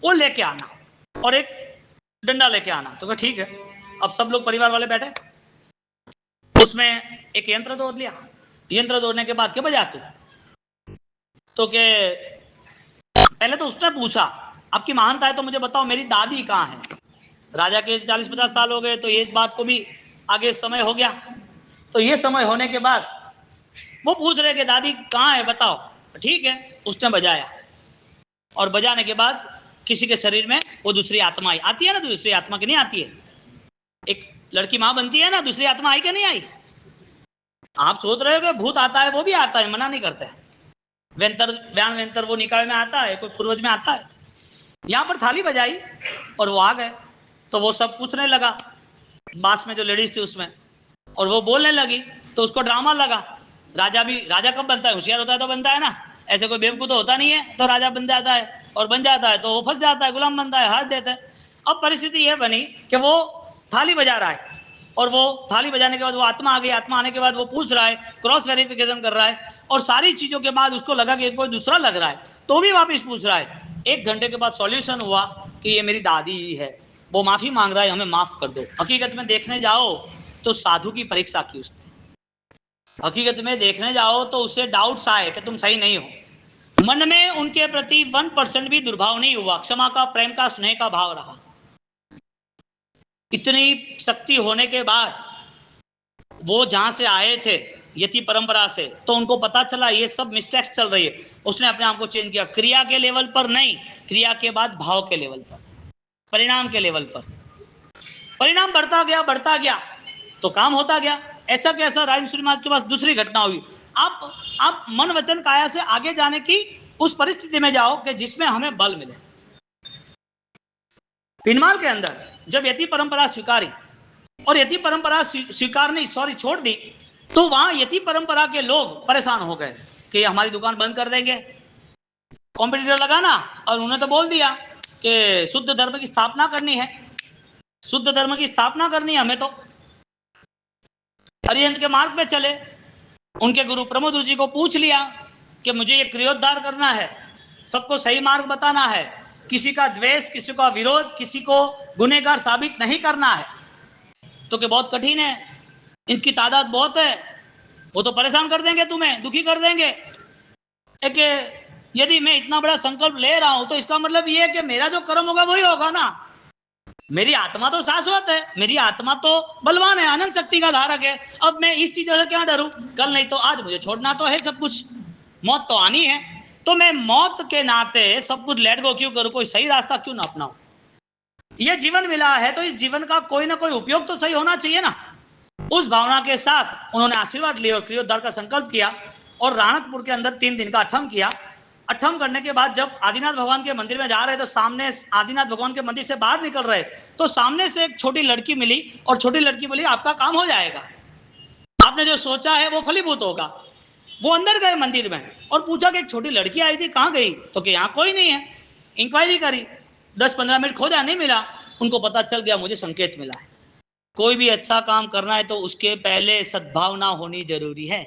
वो लेके आना, और एक डंडा लेके आना। तो ठीक है। अब सब लोग परिवार वाले बैठे, उसमें एक यंत्र दौड़ लिया, यंत्र दौड़ने के बाद क्या बजा तू? तो के पहले तो उसने पूछा आपकी महानता है तो मुझे बताओ मेरी दादी कहाँ है। राजा के 40-50 साल हो गए, तो ये बात को भी आगे समय हो गया। तो ये समय होने के बाद वो पूछ रहे कि दादी कहाँ है बताओ। ठीक है, उसने बजाया, और बजाने के बाद किसी के शरीर में वो दूसरी आत्मा आई, आती है ना, दूसरी आत्मा की नहीं आती है, एक लड़की माँ बनती है ना, दूसरी आत्मा आई क्या नहीं आई? आप सोच रहे हो कि भूत आता है, वो भी आता है, मना नहीं करते। व्यान वेंतर वो निकाय में आता है, कोई पूर्वज में आता है। यहाँ पर थाली बजाई और वो आ गए, तो वो सब पूछने लगा बास में जो लेडीज थी उसमें, और वो बोलने लगी, तो उसको ड्रामा लगा। राजा कब बनता है? होशियार होता है तो बनता है ना, ऐसे कोई बेवकूफ तो होता नहीं है। तो राजा बन जाता है, और बन जाता है तो वो फंस जाता है, गुलाम बनता है, हाथ देता है। अब परिस्थिति यह बनी कि वो थाली बजा रहा है, और वो थाली बजाने के बाद वो आत्मा आ गई। आत्मा आने के बाद वो पूछ रहा है, क्रॉस वेरिफिकेशन कर रहा है, और सारी चीजों के बाद उसको लगा कि कोई दूसरा लग रहा है, तो भी वापस पूछ रहा है। 1 घंटे के बाद सॉल्यूशन हुआ कि ये मेरी दादी ही है, वो माफी मांग रहा है, हमें माफ कर दो। हकीकत में देखने जाओ तो साधु की परीक्षा की उसने। हकीकत में देखने जाओ तो उससे डाउट्स आए कि तुम सही नहीं हो। मन में उनके प्रति 1% भी दुर्भाव नहीं हुआ, क्षमा का, प्रेम का, स्नेह का भाव रहा। इतनी शक्ति होने के बाद वो जहां से आए थे यति परंपरा से, तो उनको पता चला ये सब मिस्टेक्स चल रही है। उसने अपने आप को चेंज किया, क्रिया के लेवल पर नहीं, क्रिया के बाद भाव के लेवल पर, परिणाम के लेवल पर। परिणाम बढ़ता गया तो काम होता गया। ऐसा कैसा राजेंद्र महाराज के पास दूसरी घटना हुई। आप मन वचन काया से आगे जाने की उस परिस्थिति में जाओ कि जिसमें हमें बल मिले। पिनमाल के अंदर जब यति परंपरा स्वीकारी और यति परंपरा स्वीकारनी छोड़ दी, तो वहां यति परंपरा के लोग परेशान हो गए कि हमारी दुकान बंद कर देंगे, कॉम्पिटिटर लगाना। और उन्होंने तो बोल दिया कि शुद्ध धर्म की स्थापना करनी है, शुद्ध धर्म की स्थापना करनी है हमें। तो अरिहंत के मार्ग पे चले, उनके गुरु प्रमोद जी को पूछ लिया कि मुझे ये क्रियोद्धार करना है, सबको सही मार्ग बताना है, किसी का द्वेष, किसी का विरोध, किसी को गुनहगार साबित नहीं करना है। तो कि बहुत कठिन है, इनकी तादाद बहुत है, वो तो परेशान कर देंगे, तुम्हें दुखी कर देंगे। कि यदि मैं इतना बड़ा संकल्प ले रहा हूं तो इसका मतलब ये है कि मेरा जो कर्म होगा वही होगा ना। मेरी आत्मा तो शाश्वत है, मेरी आत्मा तो बलवान है, आनंद शक्ति का धारक है। अब मैं इस चीजों से क्या डरूं? कल नहीं तो आज मुझे छोड़ना तो है सब कुछ, मौत तो आनी है। तो मैं मौत के नाते सब कुछ लेट गो क्यों करूं? कोई सही रास्ता क्यों ना अपनाऊं? यह जीवन मिला है तो इस जीवन का कोई ना कोई उपयोग तो सही होना चाहिए ना। उस भावना के साथ उन्होंने आशीर्वाद लिया और क्रियोद्धार का संकल्प किया, और राणकपुर के अंदर 3 दिन का अठम किया। अठम करने के बाद जब आदिनाथ भगवान के मंदिर में जा रहे, तो सामने आदिनाथ भगवान के मंदिर से बाहर निकल रहे, तो सामने से एक छोटी लड़की मिली, और छोटी लड़की बोली आपका काम हो जाएगा, आपने जो सोचा है वो फलीभूत होगा। वो अंदर गए मंदिर में और पूछा कि एक छोटी लड़की आई थी, कहाँ गई? तो कि यहाँ कोई नहीं है। इंक्वायरी करी, 10-15 मिनट खोजा, नहीं मिला। उनको पता चल गया मुझे संकेत मिला है। कोई भी अच्छा काम करना है तो उसके पहले सद्भावना होनी जरूरी है,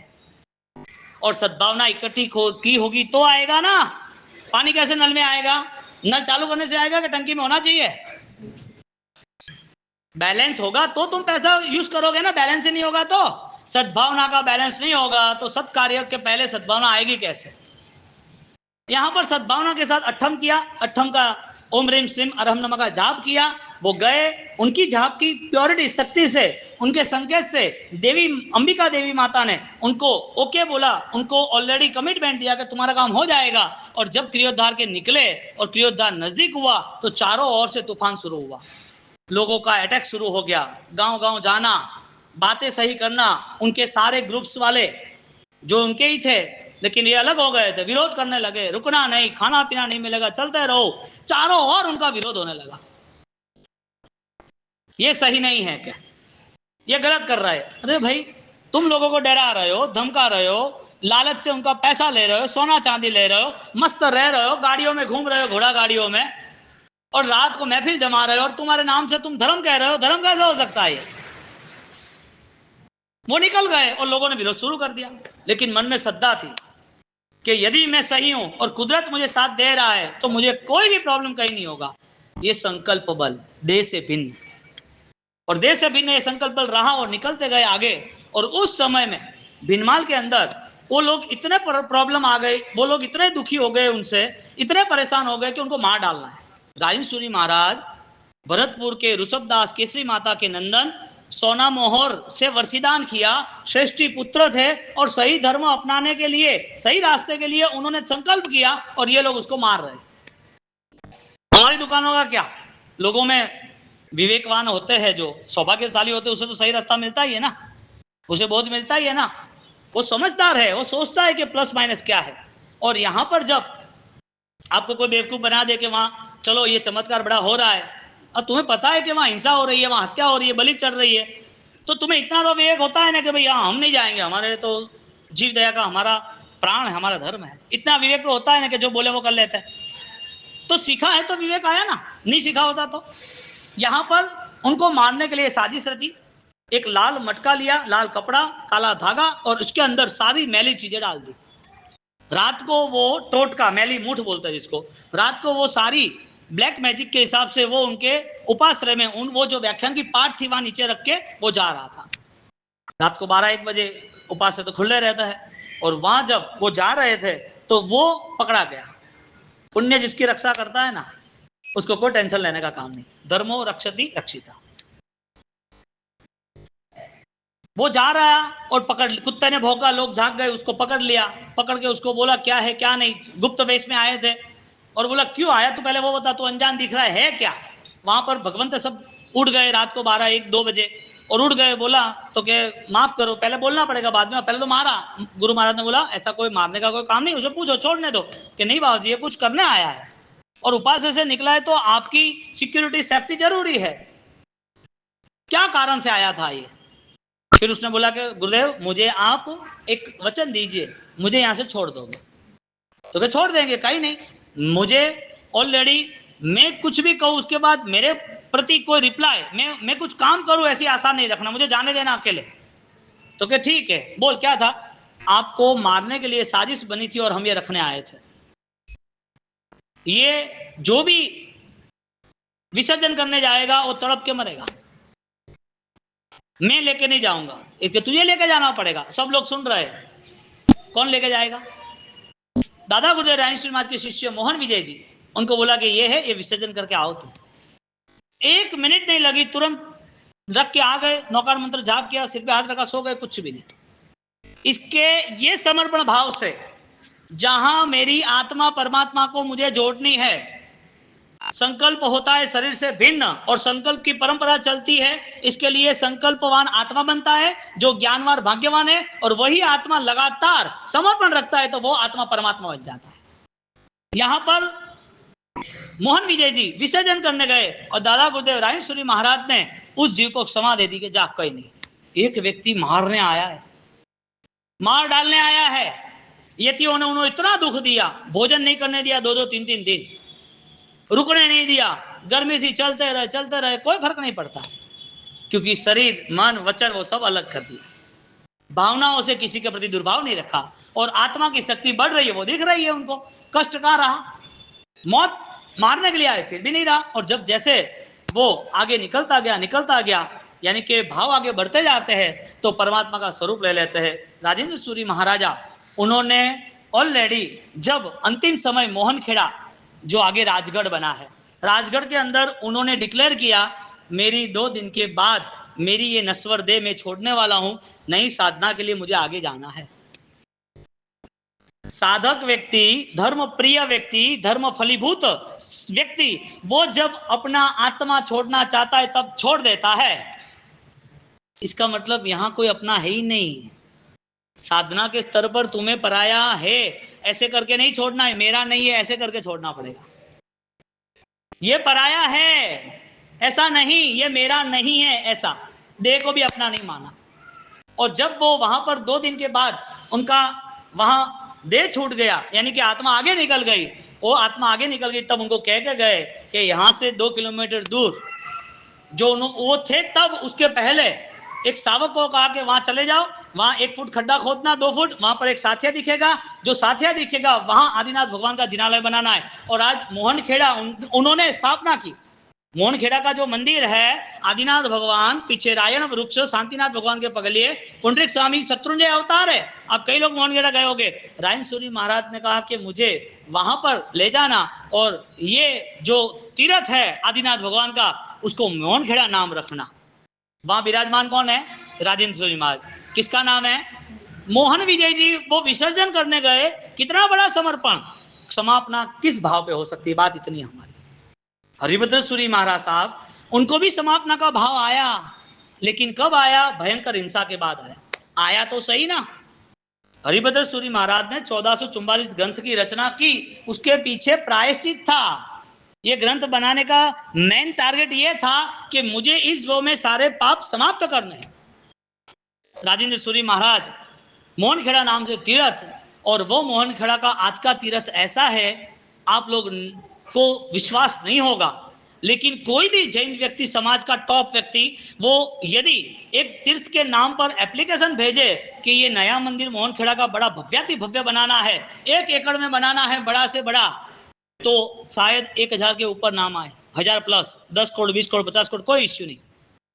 और सद्भावना इकट्ठी की होगी तो आएगा ना। पानी कैसे नल में आएगा? नल चालू करने से आएगा कि टंकी में होना चाहिए? बैलेंस होगा तो तुम पैसा यूज करोगे ना, बैलेंस ही नहीं होगा तो, सद्भावना का बैलेंस नहीं होगा तो सत्कार्य के पहले सद्भावना आएगी कैसे? यहां पर सद्भावना के साथ अठम किया। अठम का ओम ह्रीम श्रीम अरहम नमः का जाप किया। वो गए, उनकी जाप की प्योरिटी, शक्ति से, उनके संकेत से देवी अंबिका देवी माता ने उनको ओके बोला, उनको ऑलरेडी कमिटमेंट दिया कि तुम्हारा काम हो जाएगा। और जब क्रियोद्धार के निकले और क्रियोद्धार नजदीक हुआ तो चारों ओर से तूफान शुरू हुआ, लोगों का अटैक शुरू हो गया। गांव गांव जाना, बातें सही करना, उनके सारे ग्रुप्स वाले जो उनके ही थे लेकिन ये अलग हो गए थे, विरोध करने लगे, रुकना नहीं, खाना पीना नहीं मिलेगा, चलते रहो। चारों ओर उनका विरोध होने लगा। ये सही नहीं है क्या? ये गलत कर रहा है। अरे भाई, तुम लोगों को डरा रहे हो, धमका रहे हो, लालच से उनका पैसा ले रहे हो, सोना चांदी ले रहे हो, मस्त रह रहे हो, गाड़ियों में घूम रहे हो, घोड़ा गाड़ियों में, और रात को महफिल जमा रहे हो, और तुम्हारे नाम से तुम धर्म कह रहे हो। धर्म कैसे हो सकता है? वो निकल गए और लोगों ने विरोध शुरू कर दिया। लेकिन मन में श्रद्धा थी कि यदि मैं सही हूं और कुदरत मुझे साथ दे रहा है तो मुझे कोई भी प्रॉब्लम कहीं नहीं होगा। ये संकल्प बल देह से भिन्न, और देह से भिन्न ये संकल्प बल रहा, और निकलते गए आगे। और उस समय में भिनमाल के अंदर वो लोग इतने प्रॉब्लम आ गए, वो लोग इतने दुखी हो गए, उनसे इतने परेशान हो गए कि उनको मार डालना है। राजेंद्र सूरी महाराज भरतपुर के ऋषभदास केसरी माता के नंदन सोना मोहर से वर्षिदान किया, श्रेष्ठी पुत्र थे, और सही धर्म अपनाने के लिए, सही रास्ते के लिए उन्होंने संकल्प किया, और ये लोग उसको मार रहे। हमारी दुकानों का क्या? लोगों में विवेकवान होते हैं, जो सौभाग्यशाली होते हैं, उसे तो सही रास्ता मिलता ही है ना, उसे बहुत मिलता ही है ना। वो समझदार है, वो सोचता है कि प्लस माइनस क्या है। और यहां पर जब आपको कोई बेवकूफ बना दे कि वहां चलो ये चमत्कार बड़ा हो रहा है, और तुम्हें पता है कि वहां हिंसा हो रही है, वहां हत्या हो रही है, बलि चढ़ रही है, तो तुम्हें इतना तो विवेक होता है ना कि भाई हाँ हम नहीं जाएंगे, हमारे तो जीव दया का हमारा प्राण है, हमारा धर्म है। इतना विवेक तो होता है ना कि जो बोले वो कर लेते हैं। तो सीखा है तो विवेक आया ना, नहीं सीखा होता तो। यहां पर उनको मारने के लिए साजिश रची। एक लाल मटका लिया, लाल कपड़ा, काला धागा, और उसके अंदर सारी मैली चीजें डाल दी। रात को वो टोटका, मैली मूठ बोलते हैं जिसको, रात को वो सारी ब्लैक मैजिक के हिसाब से वो उनके उपाश्रय में वो जो व्याख्यान की पाठ थी वहां नीचे रख के वो जा रहा था। रात को 12-1 बजे उपाश्रय तो खुले रहता है, और वहां जब वो जा रहे थे तो वो पकड़ा गया। पुण्य जिसकी रक्षा करता है ना, उसको कोई टेंशन लेने का काम नहीं। धर्मो रक्षति रक्षिता। वो जा रहा और पकड़, कुत्ते ने भौंका, लोग झाग गए, उसको पकड़ लिया। पकड़ के उसको बोला क्या है क्या नहीं, गुप्त वेश में आए थे। और बोला क्यों आया तू, पहले वो बता, तू अनजान दिख रहा है क्या। वहां पर भगवंत सब उड़ गए रात को 12-1-2 बजे, और उड़ गए। बोला तो के माफ करो, पहले बोलना पड़ेगा, बाद में पहले तो मारा। गुरु महाराज ने बोला ऐसा कोई मारने का कोई काम नहीं, उसे पूछो, छोड़ने दो। कि नहीं बाबा जी ये कुछ करने आया है, और उपास्य से निकला है तो आपकी सिक्योरिटी सेफ्टी जरूरी है, क्या कारण से आया था ये। फिर उसने बोला कि गुरुदेव मुझे आप एक वचन दीजिए, मुझे यहां से छोड़ दोगे। तो क्या छोड़ देंगे, कहीं नहीं, मुझे ऑलरेडी मैं कुछ भी कहूं उसके बाद मेरे प्रति कोई रिप्लाई, मैं कुछ काम करूं ऐसी आशा नहीं रखना, मुझे जाने देना अकेले। तो क्या ठीक है, बोल क्या था। आपको मारने के लिए साजिश बनी थी और हम ये रखने आए थे। ये जो भी विसर्जन करने जाएगा वो तड़प के मरेगा, मैं लेके नहीं जाऊंगा। एक तुझे लेके जाना पड़ेगा, सब लोग सुन रहे हैं, कौन लेके जाएगा। दादा गुरुदेव रायश्री महाराज के शिष्य मोहन विजय जी, उनको बोला कि ये है, ये विसर्जन करके आओ तुम। 1 मिनट नहीं लगी, तुरंत रख के आ गए, नौकार मंत्र जाप किया, सिर पे हाथ रखा, सो गए, कुछ भी नहीं। इसके ये समर्पण भाव से, जहां मेरी आत्मा परमात्मा को मुझे जोड़नी है, संकल्प होता है शरीर से भिन्न, और संकल्प की परंपरा चलती है, इसके लिए संकल्पवान आत्मा बनता है, जो ज्ञानवान भाग्यवान है, और वही आत्मा लगातार समर्पण रखता है तो वो आत्मा परमात्मा बन जाता है। यहां पर मोहन विजय जी विसर्जन करने गए, और दादा गुरुदेव रायश्री महाराज ने उस जीव को क्षमा दे दी कि जा कोई नहीं। एक व्यक्ति मारने आया है, मार डालने आया है, यतियों ने उन्होंने इतना दुख दिया, भोजन नहीं करने दिया 2-2 3-3 दिन, रुकने नहीं दिया, गर्मी थी, चलते रहे, कोई फर्क नहीं पड़ता, क्योंकि शरीर मन वचन वो सब अलग कर दिया, भावनाओं से किसी के प्रति दुर्भाव नहीं रखा, और आत्मा की शक्ति बढ़ रही है, वो दिख रही है उनको। कष्ट कहां रहा, मौत मारने के लिए आए फिर भी नहीं रहा। और जब जैसे वो आगे निकलता गया, यानी कि भाव आगे बढ़ते जाते हैं, तो परमात्मा का स्वरूप ले लेते हैं। राजेंद्र सूरी महाराजा, उन्होंने ऑलरेडी जब अंतिम समय मोहनखेड़ा जो आगे राजगढ़ बना है, राजगढ़ के अंदर उन्होंने डिक्लेयर किया, मेरी 2 दिन के बाद मेरी ये नश्वर देह मैं छोड़ने वाला हूं, नई साधना के लिए मुझे आगे जाना है। साधक व्यक्ति, धर्म प्रिय व्यक्ति, धर्म फलीभूत व्यक्ति, वो जब अपना आत्मा छोड़ना चाहता है तब छोड़ देता है। इसका मतलब यहां कोई अपना है ही नहीं। साधना के स्तर पर तुम्हें पराया है ऐसे करके नहीं छोड़ना है, मेरा नहीं है ऐसे करके छोड़ना पड़ेगा। ये पराया है ऐसा नहीं, ये मेरा नहीं है ऐसा, देह को भी अपना नहीं माना। और जब वो वहां पर 2 दिन के बाद उनका वहां देह छूट गया, यानी कि आत्मा आगे निकल गई, वो आत्मा आगे निकल गई, तब उनको कह के गए कि यहां से 2 किलोमीटर दूर जो वो थे, तब उसके पहले एक सावक को कहा कि वहां चले जाओ, वहां 1 फुट खड्डा खोदना, 2 फुट, वहां पर एक साथिया दिखेगा, जो साथिया दिखेगा वहां आदिनाथ भगवान का जिनालय बनाना है। और आज मोहनखेड़ा उन्होंने स्थापना की। मोहनखेड़ा का जो मंदिर है, आदिनाथ भगवान, पीछे रायण वृक्ष, शांतिनाथ भगवान के पगलिए पुंडरीक स्वामी शत्रुंजय अवतार है। आप कई लोग मोहनखेड़ा गए होंगे। रायन सूरी महाराज ने कहा कि मुझे वहां पर ले जाना, और ये जो तीर्थ है आदिनाथ भगवान का, उसको मोहनखेड़ा नाम रखना। वहां विराजमान कौन है, राजेंद्र सूरी महाराज। किसका नाम है, मोहन विजय जी। वो विसर्जन करने गए, कितना बड़ा समर्पण, समापना किस भाव पे हो सकती है, बात इतनी हमारी। हरिभद्र सूरी महाराज साहब, उनको भी समापना का भाव आया, लेकिन कब आया, भयंकर हिंसा के बाद आया। आया तो सही ना, हरिभद्र सूरी महाराज ने 1444 ग्रंथ की रचना की। उसके पीछे प्रायश्चित था। ये ग्रंथ बनाने का मेन टारगेट ये था कि मुझे इस वो में सारे पाप समाप्त करने हैं। राजेंद्र सूरी महाराज मोहनखेड़ा नाम से तीर्थ, और वो मोहनखेड़ा का आज का तीर्थ ऐसा है, आप लोग को विश्वास नहीं होगा, लेकिन कोई भी जैन व्यक्ति, समाज का टॉप व्यक्ति, वो यदि एक तीर्थ के नाम पर एप्लीकेशन भेजे कि ये नया मंदिर मोहनखेड़ा का बड़ा भव्याति भव्य बनाना है, 1 एकड़ में बनाना है, बड़ा से बड़ा, तो शायद 1000 के ऊपर नाम आए, 1000 प्लस, 10 करोड़, 20 करोड़, 50 करोड़, कोई इश्यू नहीं।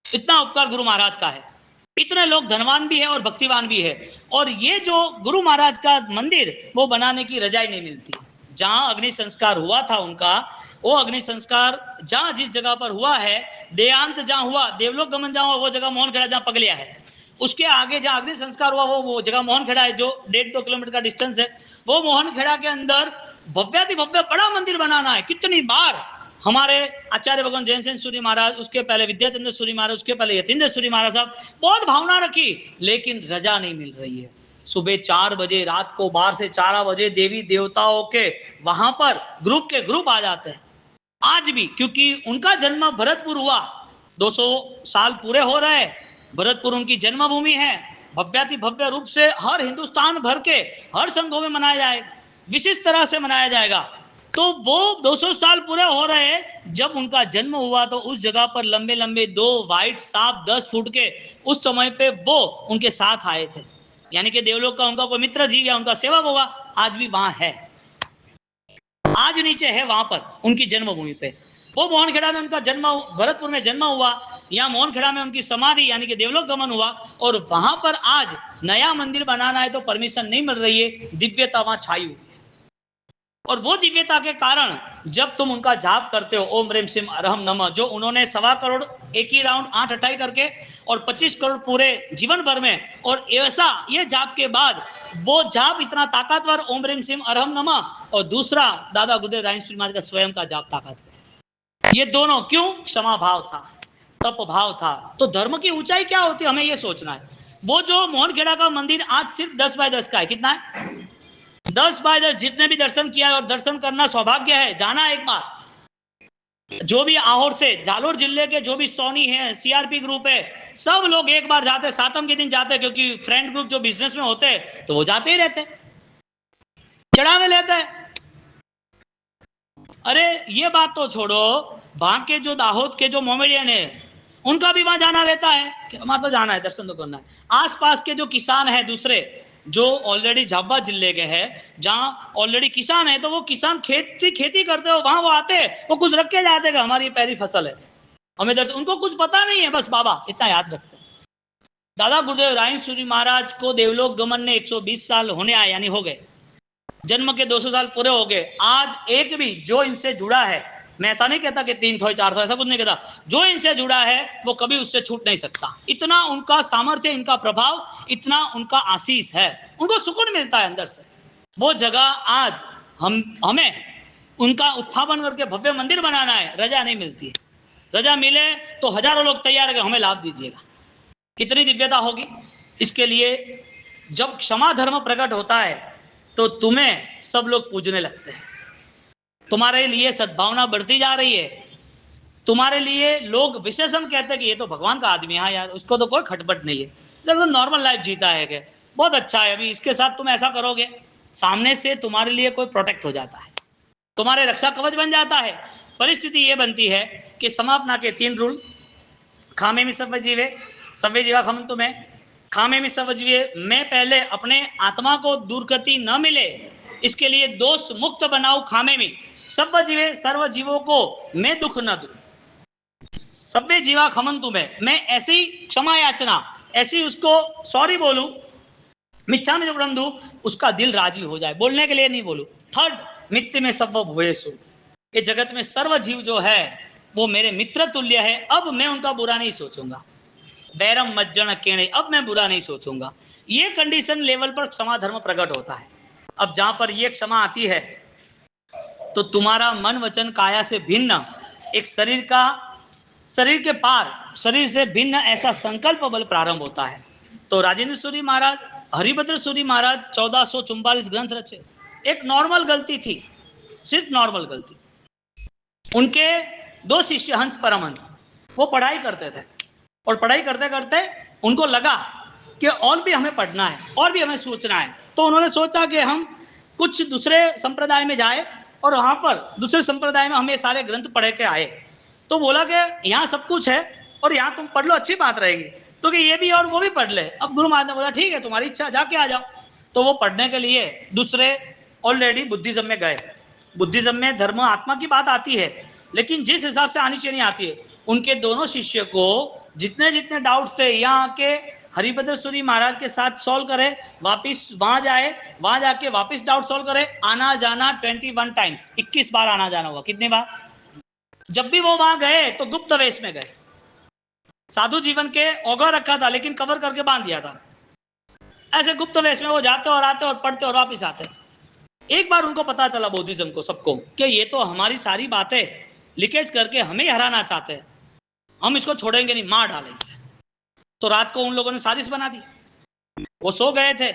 इतना उपकार गुरु महाराज का है। इतने लोग धनवान भी है और भक्तिवान भी है। और ये जो गुरु महाराज का मंदिर, वो बनाने की रजाई नहीं मिलती। जहां अग्नि संस्कार हुआ था उनका, वो अग्नि संस्कार जहां जिस जगह पर हुआ है, देहांत जहां हुआ, देवलोक गमन जहां हुआ, वो जगह मोहनखेड़ा जहां पगलिया है, उसके आगे जहां अग्नि संस्कार हुआ वो जगह मोहनखेड़ा है, जो 1.5-2 किलोमीटर का डिस्टेंस है। वो मोहनखेड़ा के अंदर भव्याति भव्य बड़ा मंदिर बनाना है। कितनी बार हमारे आचार्य भगवान जैन सेन सूरी महाराज, उसके पहले विद्याचंद्र सूरी महाराज, उसके पहले यतीन्द्र सूरी महाराज साहब बहुत भावना रखी, लेकिन रजा नहीं मिल रही है। सुबह 4 बजे, रात को 12 से 4 बजे देवी देवताओं के वहां पर ग्रुप के ग्रुप आ जाते हैं आज भी, क्योंकि उनका जन्म भरतपुर हुआ, 200 साल पूरे हो रहे। भरतपुर उनकी जन्मभूमि है। भव्याति भव्य रूप से हर हिंदुस्तान भर के हर संघों में मनाया जाएगा, विशिष्ट तरह से मनाया जाएगा। तो वो 200 साल पूरे हो रहे, जब उनका जन्म हुआ तो उस जगह पर लंबे लंबे 2 व्हाइट सांप 10 फुट के उस समय पे वो उनके साथ आए थे, यानी कि देवलोक का उनका कोई मित्र जीव या उनका सेवक होगा, आज भी वहां है, आज नीचे है वहां पर उनकी जन्मभूमि पे। वो मोहनखेड़ा में उनका जन्म, भरतपुर में जन्म हुआ, या मोहनखेड़ा में उनकी समाधि यानी कि देवलोक गमन हुआ, और वहां पर आज नया मंदिर बनाना है तो परमिशन नहीं मिल रही है, दिव्यता वहां छाई हुई। और वो दिव्यता के कारण जब तुम उनका जाप करते हो, ओम रेम सिम अरहम नमः, जो उन्होंने 1.25 करोड़ एक ही राउंड 8 अट्ठाई करके और 25 करोड़ पूरे जीवन भर में, और ऐसा ये जाप के बाद वो जाप इतना ताकतवर, ओम रेम सिम अरहम नमः, और दूसरा दादा गुरुदेव रायन महाराज का स्वयं का जाप ताकतवर। ये दोनों क्यों? क्षमा भाव था, तप भाव था। तो धर्म की ऊंचाई क्या होती है, हमें ये सोचना है। वो जो मोहनखेड़ा का मंदिर आज सिर्फ 10 बाय 10 का है, कितना है? 10 बाय 10। जितने भी दर्शन किया है, और दर्शन करना सौभाग्य है, जाना एक बार। जो भी आहोर से, जालोर जिले के जो भी सोनी है, सीआरपी ग्रुप है, सब लोग एक बार जाते, सातम के दिन जाते, क्योंकि फ्रेंड ग्रुप जो बिजनेस में होते हैं तो वो जाते ही रहते, चढ़ावे लेते हैं। अरे ये बात तो छोड़ो, वहां के जो दाहोद के जो मोमेडियन है, उनका भी वहां जाना रहता है कि हमारा तो जाना है, दर्शन तो करना है। आसपास के जो किसान है दूसरे, जो ऑलरेडी झाबुआ जिले के हैं, जहां ऑलरेडी किसान है, तो वो किसान खेती करते हो, वहां वो आते, वो कुछ रख के जाते हैं, हमारी पहली फसल है, हमें दर्शन, उनको कुछ पता नहीं है, बस बाबा इतना याद रखते हैं। दादा गुरुदेव रायन सूरी महाराज को देवलोक गमन ने 120 साल होने आए, यानी हो गए, जन्म के 200 साल पूरे हो गए। आज एक भी जो इनसे जुड़ा है, मैं ऐसा नहीं कहता कि 300 400, ऐसा कुछ नहीं कहता, जो इनसे जुड़ा है वो कभी उससे छूट नहीं सकता। इतना उनका सामर्थ्य, इनका प्रभाव, इतना उनका आशीष है, उनको सुकून मिलता है अंदर से। वो जगह आज हमें उनका उत्थापन करके भव्य मंदिर बनाना है, रजा नहीं मिलती है। रजा मिले तो हजारों लोग तैयार है, हमें लाभ दीजिएगा, कितनी दिव्यता होगी। इसके लिए जब क्षमा धर्म प्रकट होता है तो तुम्हें सब लोग पूजने लगते हैं, तुम्हारे लिए सद्भावना बढ़ती जा रही है, तुम्हारे लिए लोग विशेषण कहते हैं कि ये तो भगवान का आदमी है यार, उसको तो कोई खटपट नहीं है, एकदम नॉर्मल लाइफ जीता है, कि बहुत अच्छा है, अभी इसके साथ तुम ऐसा करोगे, सामने से तुम्हारे लिए कोई प्रोटेक्ट हो जाता है, तुम्हारे रक्षा कवच बन जाता है। परिस्थिति ये बनती है कि समापना के 3 रूल, खामे में सव्य जीवे, सव्य जीवा खमन तुम्हें, खामे में सव्य जीवे, मैं पहले अपने आत्मा को दुर्गति न मिले, इसके लिए दोष मुक्त बनाऊं खामे में, सव्य जीवे, सर्व जीवों को मैं दुख न दूं, सव्य जीवा खमन तुम्हें, मैं ऐसी क्षमा याचना, ऐसी उसको सॉरी बोलूं, मिच्छा में जब दूं, उसका दिल राजी हो जाए, बोलने के लिए नहीं बोलूं। 3rd, मित्य में सब भूयेषु, ये जगत में सर्व जीव जो है वो मेरे मित्र तुल्य है, अब मैं उनका बुरा नहीं सोचूंगा, बैरम मज्जन केणे, अब मैं बुरा नहीं सोचूंगा। ये कंडीशन लेवल पर क्षमा धर्म प्रकट होता है। अब जहां पर ये क्षमा आती है तो तुम्हारा मन वचन काया से भिन्न एक शरीर के पार, शरीर से भिन्न ऐसा संकल्प बल प्रारंभ होता है। तो राजेंद्र सूरी महाराज हरिभद्र सूरी महाराज 1444 ग्रंथ रचे। एक नॉर्मल गलती थी, सिर्फ नॉर्मल गलती। उनके दो शिष्य हंस परमहंस, वो पढ़ाई करते थे और पढ़ाई करते करते उनको लगा कि और भी हमें पढ़ना है, और भी हमें सोचना है। तो उन्होंने सोचा कि हम कुछ दूसरे संप्रदाय में जाए और वहां पर दूसरे संप्रदाय में हम ये सारे ग्रंथ पढ़ के आए। तो बोला कि यहाँ सब कुछ है और यहाँ तुम पढ़ लो, अच्छी बात रहेगी। तो कि ये भी और वो भी पढ़ ले। अब गुरु महाराज ने बोला ठीक है, तुम्हारी इच्छा, जाके आ जाओ। तो वो पढ़ने के लिए दूसरे ऑलरेडी बुद्धिज्म में गए। बुद्धिज्म में धर्म आत्मा की बात आती है, लेकिन जिस हिसाब से आनी चाहिए नहीं आती है। उनके दोनों शिष्य को जितने जितने डाउट्स थे यहाँ के हरिभद्र सूरी महाराज के साथ सॉल्व करे, वापिस वहां जाए, वहां जाके वापिस डाउट सॉल्व करे। आना जाना 21 टाइम्स, 21 बार आना जाना हुआ। कितनी बार? जब भी वो वहां गए तो गुप्त वेश में गए। साधु जीवन के औगा रखा था लेकिन कवर करके बांध दिया था। ऐसे गुप्त वेश में वो जाते और आते और पढ़ते और वापिस आते। एक बार उनको पता चला बौद्धिज्म को, सबको, कि ये तो हमारी सारी बातें लीकेज करके हमें हराना चाहते हैं, हम इसको छोड़ेंगे नहीं, मार डालेंगे। तो रात को उन लोगों ने साजिश बना दी। वो सो गए थे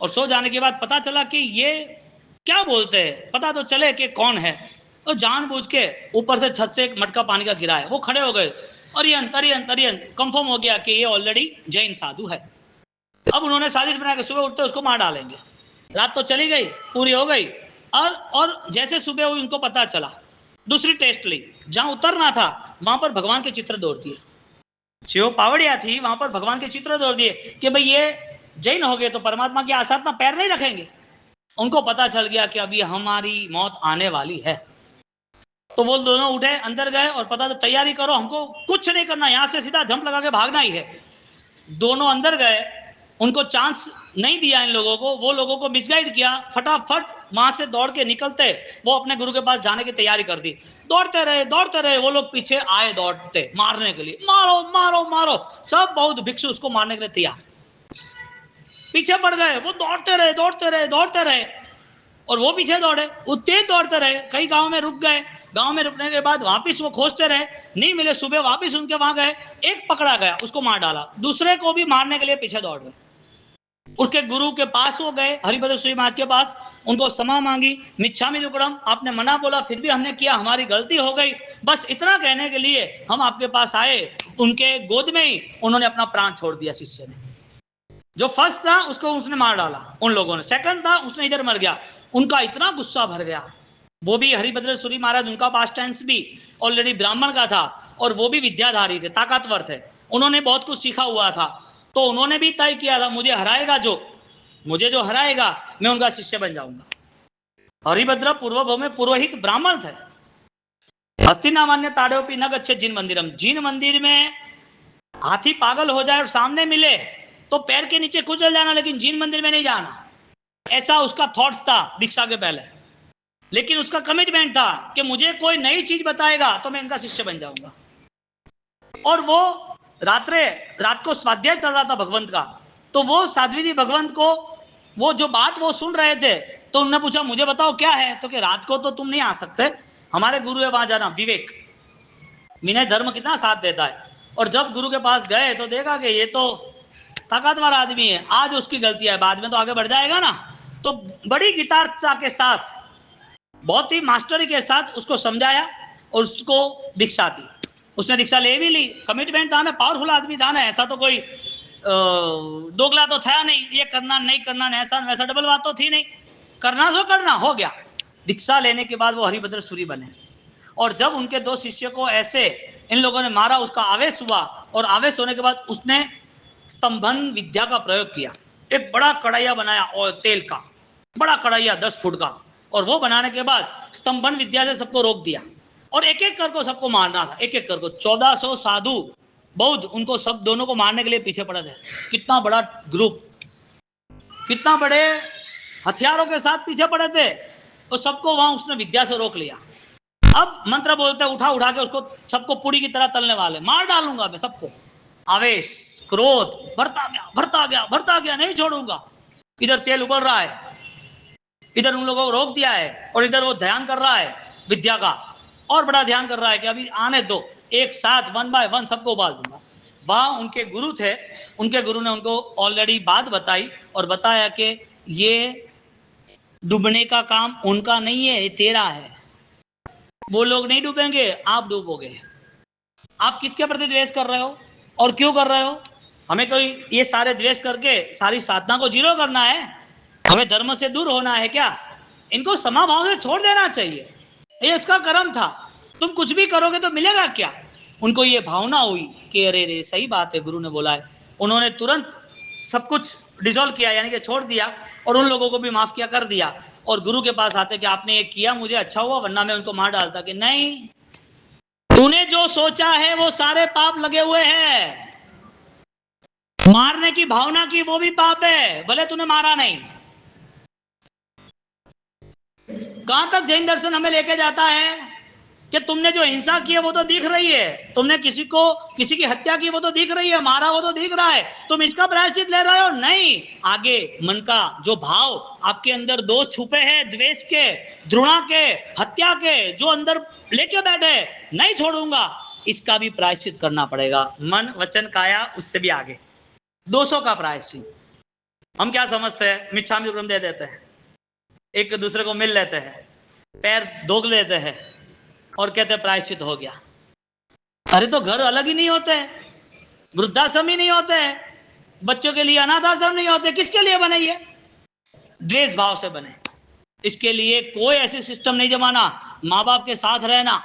और सो जाने के बाद पता चला कि ये क्या बोलते हैं, पता तो चले कि कौन है। तो जानबूझ के ऊपर से छत से एक मटका पानी का गिरा है। वो खड़े हो गए, अरियंत अरियंत अरियंत, कंफर्म हो गया कि ये ऑलरेडी जैन साधु है। अब उन्होंने साजिश बना के सुबह उठते उसको मार डालेंगे। रात तो चली गई, पूरी हो गई। और जैसे सुबह हुई उनको पता चला, दूसरी टेस्ट ली, जहां उतरना था वहां पर भगवान के चित्र दौड़ दिए। जो पावड़िया थी वहां पर भगवान के चित्र दौड़ दिए कि भाई ये जैन हो गए तो परमात्मा के आसाथ में पैर नहीं रखेंगे। उनको पता चल गया कि अभी हमारी मौत आने वाली है। तो वो दोनों उठे, अंदर गए और पता तो तैयारी करो, हमको कुछ नहीं करना, यहां से सीधा जंप लगा के भागना ही है। दोनों अंदर गए, उनको चांस नहीं दिया इन लोगों को, वो लोगों को मिसगाइड किया। फटाफट वहां से दौड़ के निकलते वो अपने गुरु के पास जाने की तैयारी कर दी। दौड़ते रहे वो लोग पीछे आए दौड़ते मारने के लिए, मारो मारो मारो। सब बौद्ध भिक्षु उसको मारने के लिए तैयार, पीछे पड़ गए। वो दौड़ते रहे और वो पीछे दौड़े, वो तेज दौड़ते रहे। कई गांव में रुक गए, गांव में रुकने के बाद वापिस वो खोजते रहे, नहीं मिले। सुबह वापिस उनके वहां गए, एक पकड़ा गया, उसको मार डाला। दूसरे को भी मारने के लिए पीछे दौड़ रहे। उसके गुरु के पास वो गए, हरिभद्र सूरी महाराज के पास, उनको क्षमा मांगी। मिच्छामि दुक्कडम, आपने मना बोला फिर भी हमने किया, हमारी गलती हो गई, बस इतना कहने के लिए हम आपके पास आए। उनके गोद में ही उन्होंने अपना प्राण छोड़ दिया। शिष्य ने, जो फर्स्ट था उसको उसने मार डाला उन लोगों ने, सेकंड था उसने इधर मर गया। उनका इतना गुस्सा भर गया। वो भी हरिभद्र सूरी महाराज, उनका पास्ट टेंस भी ऑलरेडी ब्राह्मण का था और वो भी विद्याधारी थे, ताकतवर थे, उन्होंने बहुत कुछ सीखा हुआ था। तो उन्होंने भी तय किया था, मुझे जो हराएगा मैं उनका शिष्य बन जाऊंगा। हरिभद्र पूर्वभव में पुरोहित ब्राह्मण थे। हस्तिनामान्य ताड़ोपी न गच्छेत् जिन मंदिरम, जिन मंदिर में हाथी पागल हो जाए और सामने मिले तो पैर के नीचे कुचल जाना, लेकिन जिन मंदिर में नहीं जाना। ऐसा उसका थॉट्स था दीक्षा के पहले। लेकिन उसका कमिटमेंट था कि मुझे कोई नई चीज बताएगा तो मैं इनका शिष्य बन जाऊंगा। और वो रात को स्वाध्याय चल रहा था भगवंत का, तो वो साध्वी जी भगवंत को वो जो बात वो सुन रहे थे, तो उन्होंने पूछा मुझे बताओ क्या है। तो कि रात को तो तुम नहीं आ सकते, हमारे गुरु है वहां जाना, विवेक विनय धर्म कितना साथ देता है। और जब गुरु के पास गए तो देखा कि ये तो ताकतवर आदमी है, आज उसकी गलती है, बाद में तो आगे बढ़ जाएगा ना। तो बड़ी गिटारता के साथ, बहुत ही मास्टरी के साथ उसको समझाया और उसको दीक्षा दी। उसने दीक्षा ले भी ली, कमिटमेंट था ना, पावरफुल आदमी था ना, ऐसा तो कोई दोगला तो था नहीं, ये करना नहीं करना, ऐसा वैसा डबल बात तो थी नहीं, करना सो करना, हो गया। दीक्षा लेने के बाद वो हरिभद्र सूरी बने। और जब उनके दो शिष्य को ऐसे इन लोगों ने मारा, उसका आवेश हुआ और आवेश होने के बाद उसने स्तंभन विद्या का प्रयोग किया। एक बड़ा कढ़ाइया बनाया और तेल का, बड़ा कढ़ाइया 10 फुट का, और वो बनाने के बाद स्तंभन विद्या से सबको रोक दिया और एक एक करके सबको मारना था, एक एक करके। 1400 साधु बौद्ध उनको सब दोनों को मारने के लिए पीछे पड़े थे। कितना बड़ा ग्रुप, कितना बड़े हथियारों के साथ पीछे पड़े थे, तो सबको वहां उसने विद्या से रोक लिया। अब मंत्र बोलते उठा के उसको सबको पूरी की तरह तलने वाले, मार डालूंगा मैं सबको। आवेश क्रोध बढ़ता गया, नहीं छोड़ूंगा। इधर तेल उबल रहा है, इधर उन लोगों को रोक दिया है, और इधर वो ध्यान कर रहा है विद्या का, और बड़ा ध्यान कर रहा है कि अभी आने दो, एक साथ 1 बाय 1 सबको उबाल दूंगा। वहां उनके गुरु थे, उनके गुरु ने उनको ऑलरेडी बात बताई और बताया कि ये डूबने का काम उनका नहीं है, ये तेरा है। वो लोग नहीं डूबेंगे, आप डूबोगे। आप किसके प्रति द्वेष कर रहे हो और क्यों कर रहे हो? हमें कोई ये सारे द्वेष करके सारी साधना को जीरो करना है? हमें धर्म से दूर होना है क्या? इनको समाभाव से छोड़ देना चाहिए। ये इसका कर्म था, तुम कुछ भी करोगे तो मिलेगा क्या? उनको ये भावना हुई कि अरे रे सही बात है, गुरु ने बोला है। उन्होंने तुरंत सब कुछ डिसॉल्व किया, यानी कि छोड़ दिया, और उन लोगों को भी माफ किया, कर दिया। और गुरु के पास आते कि आपने ये किया, मुझे अच्छा हुआ, वरना मैं उनको मार डालता। कि नहीं, तूने जो सोचा है वो सारे पाप लगे हुए हैं। मारने की भावना की वो भी पाप है, भले तूने मारा नहीं। कहां तक जैन दर्शन हमें लेके जाता है कि तुमने जो हिंसा की है वो तो दिख रही है, तुमने किसी की हत्या की वो तो दिख रही है, मारा वो तो दिख रहा है, तुम इसका प्रायश्चित ले रहे हो? नहीं, आगे मन का जो भाव आपके अंदर दोष छुपे हैं, द्वेष के, घृणा के, हत्या के, जो अंदर लेके बैठे, नहीं छोड़ूंगा, इसका भी प्रायश्चित करना पड़ेगा। मन वचन काया, उससे भी आगे दोषों का प्रायश्चित। हम क्या समझते हैं, मिच्छामि दुक्कडम दे देते हैं, एक दूसरे को मिल लेते हैं, पैर धोक लेते हैं और कहते हैं प्रायश्चित हो गया। अरे तो घर अलग ही नहीं होते, वृद्धाश्रम ही नहीं होते, बच्चों के लिए अनाथाश्रम नहीं होते, किसके लिए बने? ये द्वेष भाव से बने। इसके लिए कोई ऐसी सिस्टम नहीं जमाना। माँ बाप के साथ रहना,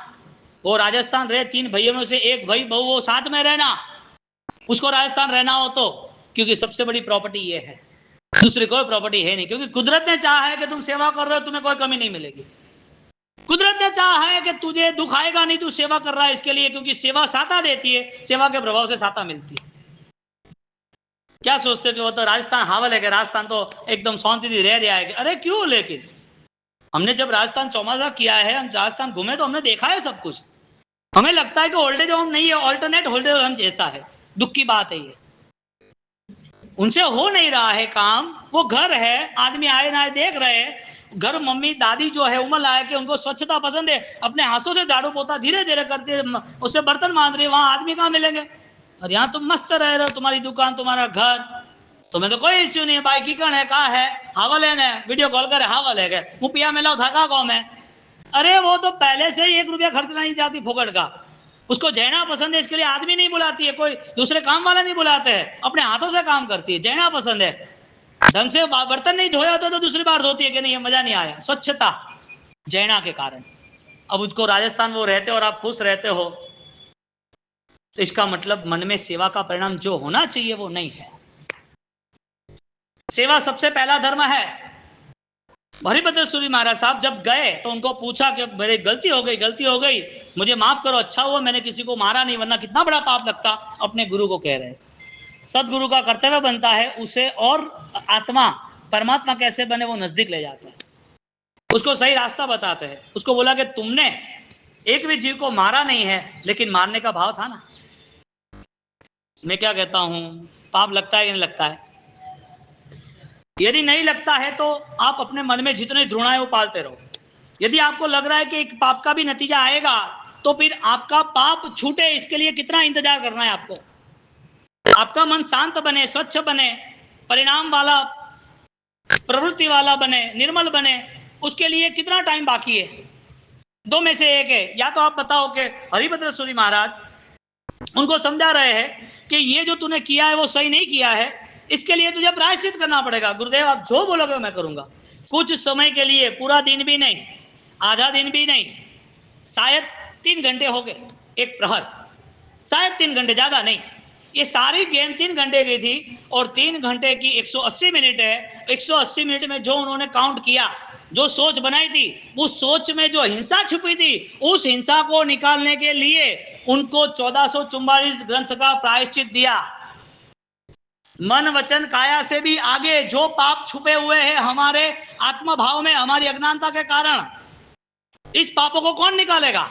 वो राजस्थान रहे, 3 भाइयों में से एक भाई बहू वो साथ में रहना, उसको राजस्थान रहना हो तो, क्योंकि सबसे बड़ी प्रॉपर्टी ये है, दूसरी कोई प्रॉपर्टी है नहीं। क्योंकि कुदरत ने चाहा है कि तुम सेवा कर रहे हो, तुम्हें कोई कमी नहीं मिलेगी। कुदरत ने चाहा है कि तुझे दुख आएगा नहीं, तू सेवा कर रहा है इसके लिए, क्योंकि सेवा साता देती है, सेवा के प्रभाव से साता मिलती है। क्या सोचते हो कि वो तो राजस्थान हावल है कि राजस्थान तो एकदम शांति रह रहा है? अरे क्यों? लेकिन हमने जब राजस्थान चौमासा किया है, हम राजस्थान घूमे तो हमने देखा है सब कुछ। हमें लगता है कि ओल्ड एज होम नहीं है, ऑल्टरनेट ओल्ड एज होम जैसा है। दुख की बात है ये, उनसे हो नहीं रहा है काम। वो घर है, आदमी आए ना आए देख रहे हैं। घर मम्मी दादी जो है उम्र लायक है, उनको स्वच्छता पसंद है, अपने हाथों से झाड़ू पोता धीरे धीरे करते है, उससे बर्तन मांज रही है। वहां आदमी कहाँ मिलेंगे? और यहाँ तुम मस्त रह रहे हो, तुम्हारी दुकान, तुम्हारा घर, तुम्हें तो कोई इश्यू नहीं है। भाई की कण है, कहा है हावल है ना, वीडियो कॉल करे हावल है, मुपिया मिला था का गाँव में। अरे वो तो पहले से ही 1 रुपया खर्च नहीं जाती फोकट का, उसको जैना पसंद है, इसके लिए आदमी नहीं बुलाती है, कोई दूसरे काम वाला नहीं बुलाते हैं, अपने हाथों से काम करती है। जैना पसंद है, ढंग से बर्तन नहीं धोया होता तो दूसरी बार धोती है कि नहीं, ये मजा नहीं आया। स्वच्छता जैना के कारण। अब उसको राजस्थान वो रहते हो और आप खुश रहते हो, तो इसका मतलब मन में सेवा का परिणाम जो होना चाहिए वो नहीं है। सेवा सबसे पहला धर्म है। हरिभद्र सूरी महाराज साहब जब गए तो उनको पूछा कि मेरी गलती हो गई, मुझे माफ करो, अच्छा हुआ मैंने किसी को मारा नहीं, वरना कितना बड़ा पाप लगता। अपने गुरु को कह रहे, सदगुरु का कर्तव्य बनता है उसे और आत्मा परमात्मा कैसे बने वो नजदीक ले जाते हैं, उसको सही रास्ता बताते हैं। उसको बोला कि तुमने एक भी जीव को मारा नहीं है, लेकिन मारने का भाव था ना। मैं क्या कहता हूं, पाप लगता है या नहीं लगता है? यदि नहीं लगता है तो आप अपने मन में जितने घृणा है वो पालते रहो। यदि आपको लग रहा है कि एक पाप का भी नतीजा आएगा, तो फिर आपका पाप छूटे इसके लिए कितना इंतजार करना है आपको? आपका मन शांत बने, स्वच्छ बने, परिणाम वाला, प्रवृत्ति वाला बने, निर्मल बने, उसके लिए कितना टाइम बाकी है? 2 में से एक है। या तो आप बताओ कि हरिभद्र सूरी महाराज उनको समझा रहे हैं कि ये जो तूने किया है वो सही नहीं किया है, इसके लिए तुझे प्रायश्चित करना पड़ेगा। गुरुदेव आप जो बोलोगे मैं करूंगा। कुछ समय के लिए, पूरा दिन भी नहीं, आधा दिन भी नहीं, शायद 3 घंटे हो गए, एक प्रहर, शायद 3 घंटे, ज्यादा नहीं। ये सारी गेम 3 घंटे की थी और 3 घंटे की 180 मिनट है। 180 मिनट में जो उन्होंने काउंट किया, जो सोच बनाई थी, उस सोच में जो हिंसा छुपी थी, उस हिंसा को निकालने के लिए उनको 1444 ग्रंथ का प्रायश्चित दिया। मन वचन काया से भी आगे जो पाप छुपे हुए हैं हमारे आत्मा भाव में, हमारी अज्ञानता के कारण, इस पापों को कौन निकालेगा?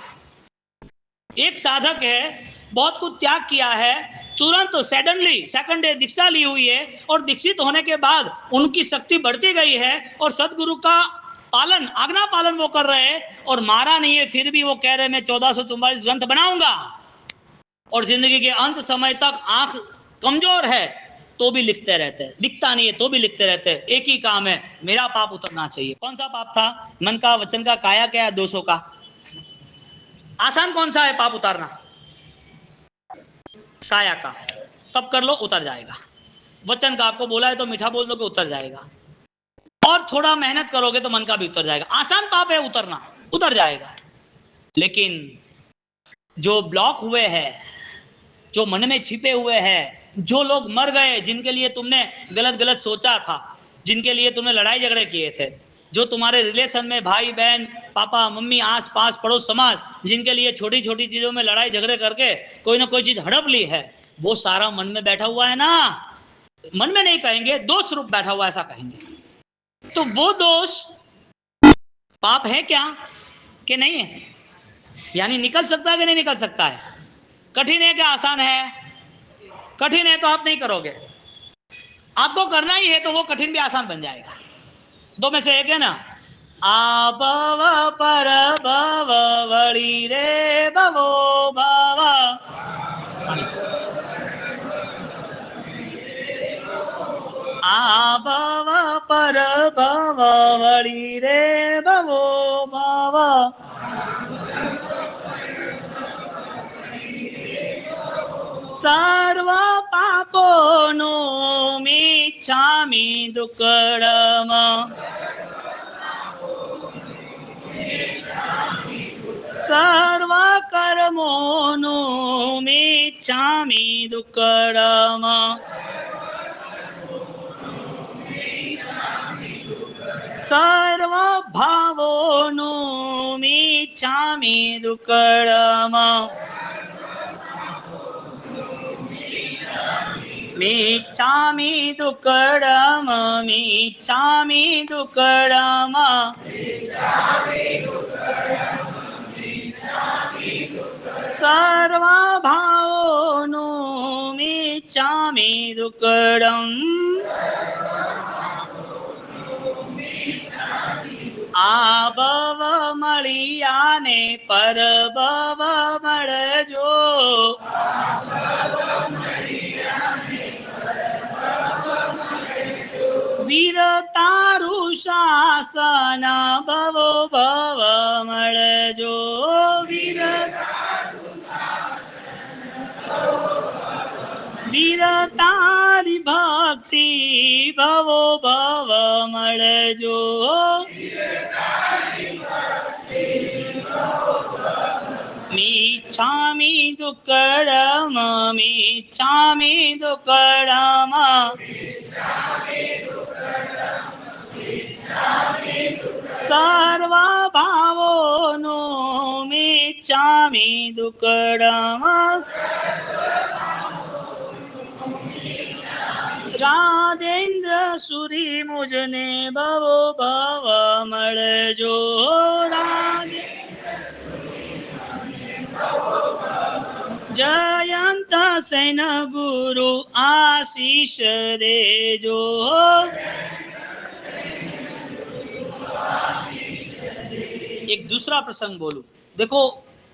एक साधक है, बहुत कुछ त्याग किया है, तुरंत सडनली सेकंड डे दीक्षा ली हुई है, और दीक्षित होने के बाद उनकी शक्ति बढ़ती गई है और सदगुरु का पालन, आज्ञा पालन वो कर रहे हैं, और मारा नहीं है, फिर भी वो कह रहे मैं 1444 ग्रंथ बनाऊंगा। और जिंदगी के अंत समय तक आंख कमजोर है, तो भी लिखते रहते हैं, दिखता नहीं है तो भी लिखते रहते हैं। एक ही काम है, मेरा पाप उतरना चाहिए। कौन सा पाप था? मन का, वचन का, काया क्या, दोषों का। आसान कौन सा है पाप उतारना? काया का। तब कर लो, उतर जाएगा। वचन का आपको बोला है तो मीठा बोल दो कि उतर जाएगा, और थोड़ा मेहनत करोगे तो मन का भी उतर जाएगा। आसान पाप है उतरना, उतर जाएगा। लेकिन जो ब्लॉक हुए हैं, जो मन में छिपे हुए हैं, जो लोग मर गए, जिनके लिए तुमने गलत गलत सोचा था, जिनके लिए तुमने लड़ाई झगड़े किए थे, जो तुम्हारे रिलेशन में भाई बहन, पापा मम्मी, आस पास पड़ोस समाज, जिनके लिए छोटी छोटी चीजों में लड़ाई झगड़े करके कोई ना कोई चीज हड़प ली है, वो सारा मन में बैठा हुआ है ना। मन में नहीं कहेंगे, दोष रूप बैठा हुआ ऐसा कहेंगे। तो वो दोष पाप है क्या कि नहीं है? यानी निकल सकता है कि नहीं निकल सकता है? कठिन है क्या आसान है? कठिन है तो आप नहीं करोगे, आपको करना ही है तो वो कठिन भी आसान बन जाएगा। दो में से एक है ना। आ भव पर भव वળી रे भवो भव। आ भव पर भव वળી रे भवो भव। सर्व पापोनो मिच्छामि दुक्कडम। सर्व कर्मोनो मिच्छामि दुक्कडम। सर्व भावोनो मिच्छामि दुक्कडम। मिच्छामि दुक्कडम, मिच्छामि दुक्कडम। सर्व भावोनो मिच्छामि दुक्कडम। आ भव મળિયાને પર ભવ મળજો। વીર તારું શાસન ભવો ભવ મળજો। વીર વીર તારી ભક્તિ ભવો ભવ મળજો। मिच्छामि दुक्कडम, मिच्छामि दुक्कडम। सर्व भावोनो मिच्छामि दुक्कडम। राधेन्द्र सुरी मुझने भवो भव મળજો। राधे जयंत सेन गुरु आशीष देजो। एक दूसरा प्रसंग बोलूं, देखो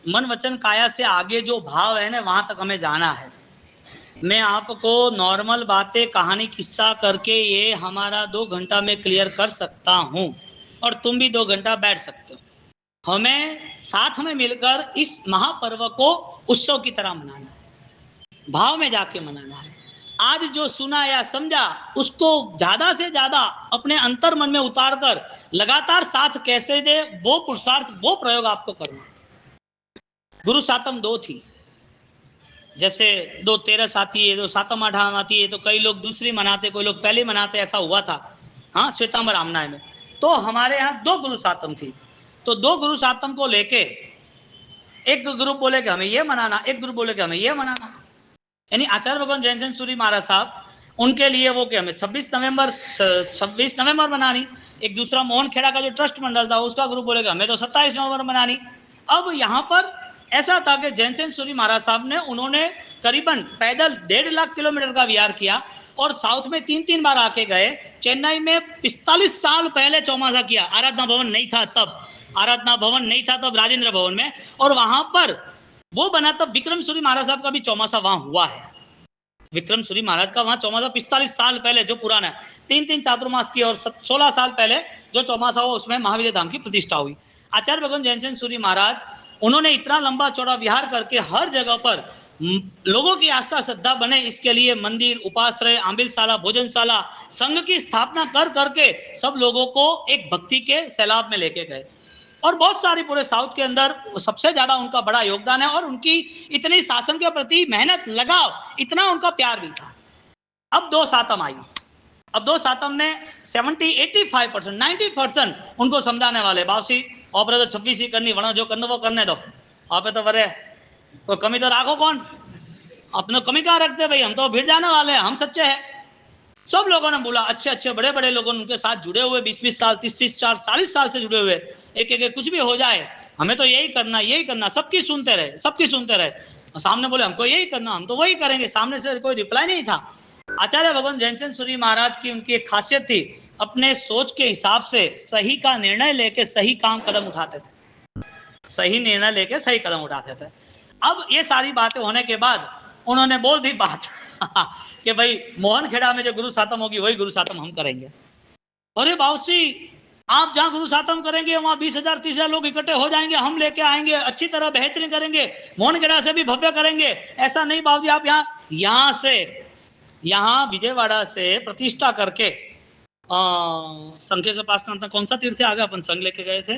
मन वचन काया से आगे जो भाव है ना, वहां तक हमें जाना है। मैं आपको नॉर्मल बातें, कहानी, किस्सा करके ये हमारा 2 घंटा में क्लियर कर सकता हूं, और तुम भी 2 घंटा बैठ सकते हो। हमें साथ में मिलकर इस महापर्व को उत्सव की तरह मनाना है, भाव में जाके मनाना है। आज जो सुना या समझा उसको ज्यादा से ज्यादा अपने अंतर मन में उतार कर लगातार साथ कैसे दे, वो पुरुषार्थ, वो प्रयोग आपको करना। गुरु सातम 2 थी, जैसे 2 13 साथी है, 2 सातम आठम आती है, तो कई लोग दूसरी मनाते, कोई लोग पहली मनाते, ऐसा हुआ था। हाँ, श्वेतांबर आमनाय में तो हमारे यहाँ 2 गुरु सातम थी। तो 2 गुरु सातम को लेके एक ग्रुप बोले कि हमें ये मनाना, एक ग्रुप बोले कि हमें ये मनाना। यानी आचार्य भगवान जयंत सूरी महाराज साहब, उनके लिए वो कि हमें 26 नवंबर मनानी। एक दूसरा मोहन खेड़ा का जो ट्रस्ट मंडल था, उसका ग्रुप बोले कि हमें तो 27 नवंबर मनानी। अब यहाँ पर ऐसा था कि जयंत सूरी महाराज साहब ने, उन्होंने करीबन पैदल 1.5 लाख किलोमीटर का विहार किया, और साउथ में 3 बार आके गए। चेन्नई में 45 साल पहले चौमासा किया, आराधना भवन नहीं था तब, आराधना भवन नहीं था तब, राजेंद्र भवन में, और वहां पर वो बना तब विक्रम सूरी महाराज साहब का भी चौमासा वहां हुआ है। विक्रम सूरी महाराज का वहां चौमासा 45 साल पहले जो पुराना है, 3 चातुर्मास की, और 16 साल पहले जो चौमासा हुआ उसमें महाविद्या धाम की प्रतिष्ठा हुई। आचार्य भगवान जैनसेन सूरी महाराज, उन्होंने इतना लंबा चौड़ा विहार करके हर जगह पर लोगों की आस्था श्रद्धा बने इसके लिए मंदिर, उपाश्रय, आंबिलशाला, भोजनशाला, संघ की स्थापना कर करके सब लोगों को एक भक्ति के सैलाब में लेके गए। और बहुत सारी पूरे साउथ के अंदर सबसे ज्यादा उनका बड़ा योगदान है, और उनकी इतनी शासन के प्रति मेहनत, लगाव, इतना उनका प्यार भी था। अब 2 सातम आई। अब 2 सातम में 70, 85%, 90% उनको समझाने वाले, बावसी आपने तो 26 ही करनी, वरना जो करना वो करने दो, आप तो बड़े कोई कमी तो राखो, कौन अपने कमी कहाँ रखते भाई, हम तो भिड़ जाने वाले हैं, हम सच्चे हैं। सब लोगों ने बोला, अच्छे अच्छे बड़े बड़े लोगों उनके साथ जुड़े हुए, 20-20 साल, 30-30, 40 साल से जुड़े हुए, एक कुछ भी हो जाए हमें तो यही करना, यही करना, सबकी सुनते रहे, सबकी सुनते रहे। सामने बोले हमको यही करना, हम तो वही करेंगे, सामने से कोई रिप्लाई नहीं था। आचार्य भगवान जैनसेन सूरी महाराज की उनकी एक खासियत थी, अपने सोच के हिसाब से सही का निर्णय लेके सही काम कदम उठाते थे, सही निर्णय लेके सही कदम उठाते थे। अब ये सारी बातें होने के बाद उन्होंने बोल दी बात कि भाई मोहन खेड़ा में जो गुरु सातम होगी वही गुरु सातम हम करेंगे। अरे बाबूजी, आप जहां गुरु सातम करेंगे वहां 20,000 30,000 लोग इकट्ठे हो जाएंगे, हम लेके आएंगे, अच्छी तरह बेहतरीन करेंगे, मोहन खेड़ा से भी भव्य करेंगे। ऐसा नहीं बाबूजी, आप यहाँ विजयवाड़ा से प्रतिष्ठा करके संघ से पास कौन सा तीर्थ आगे अपन संघ लेके गए थे,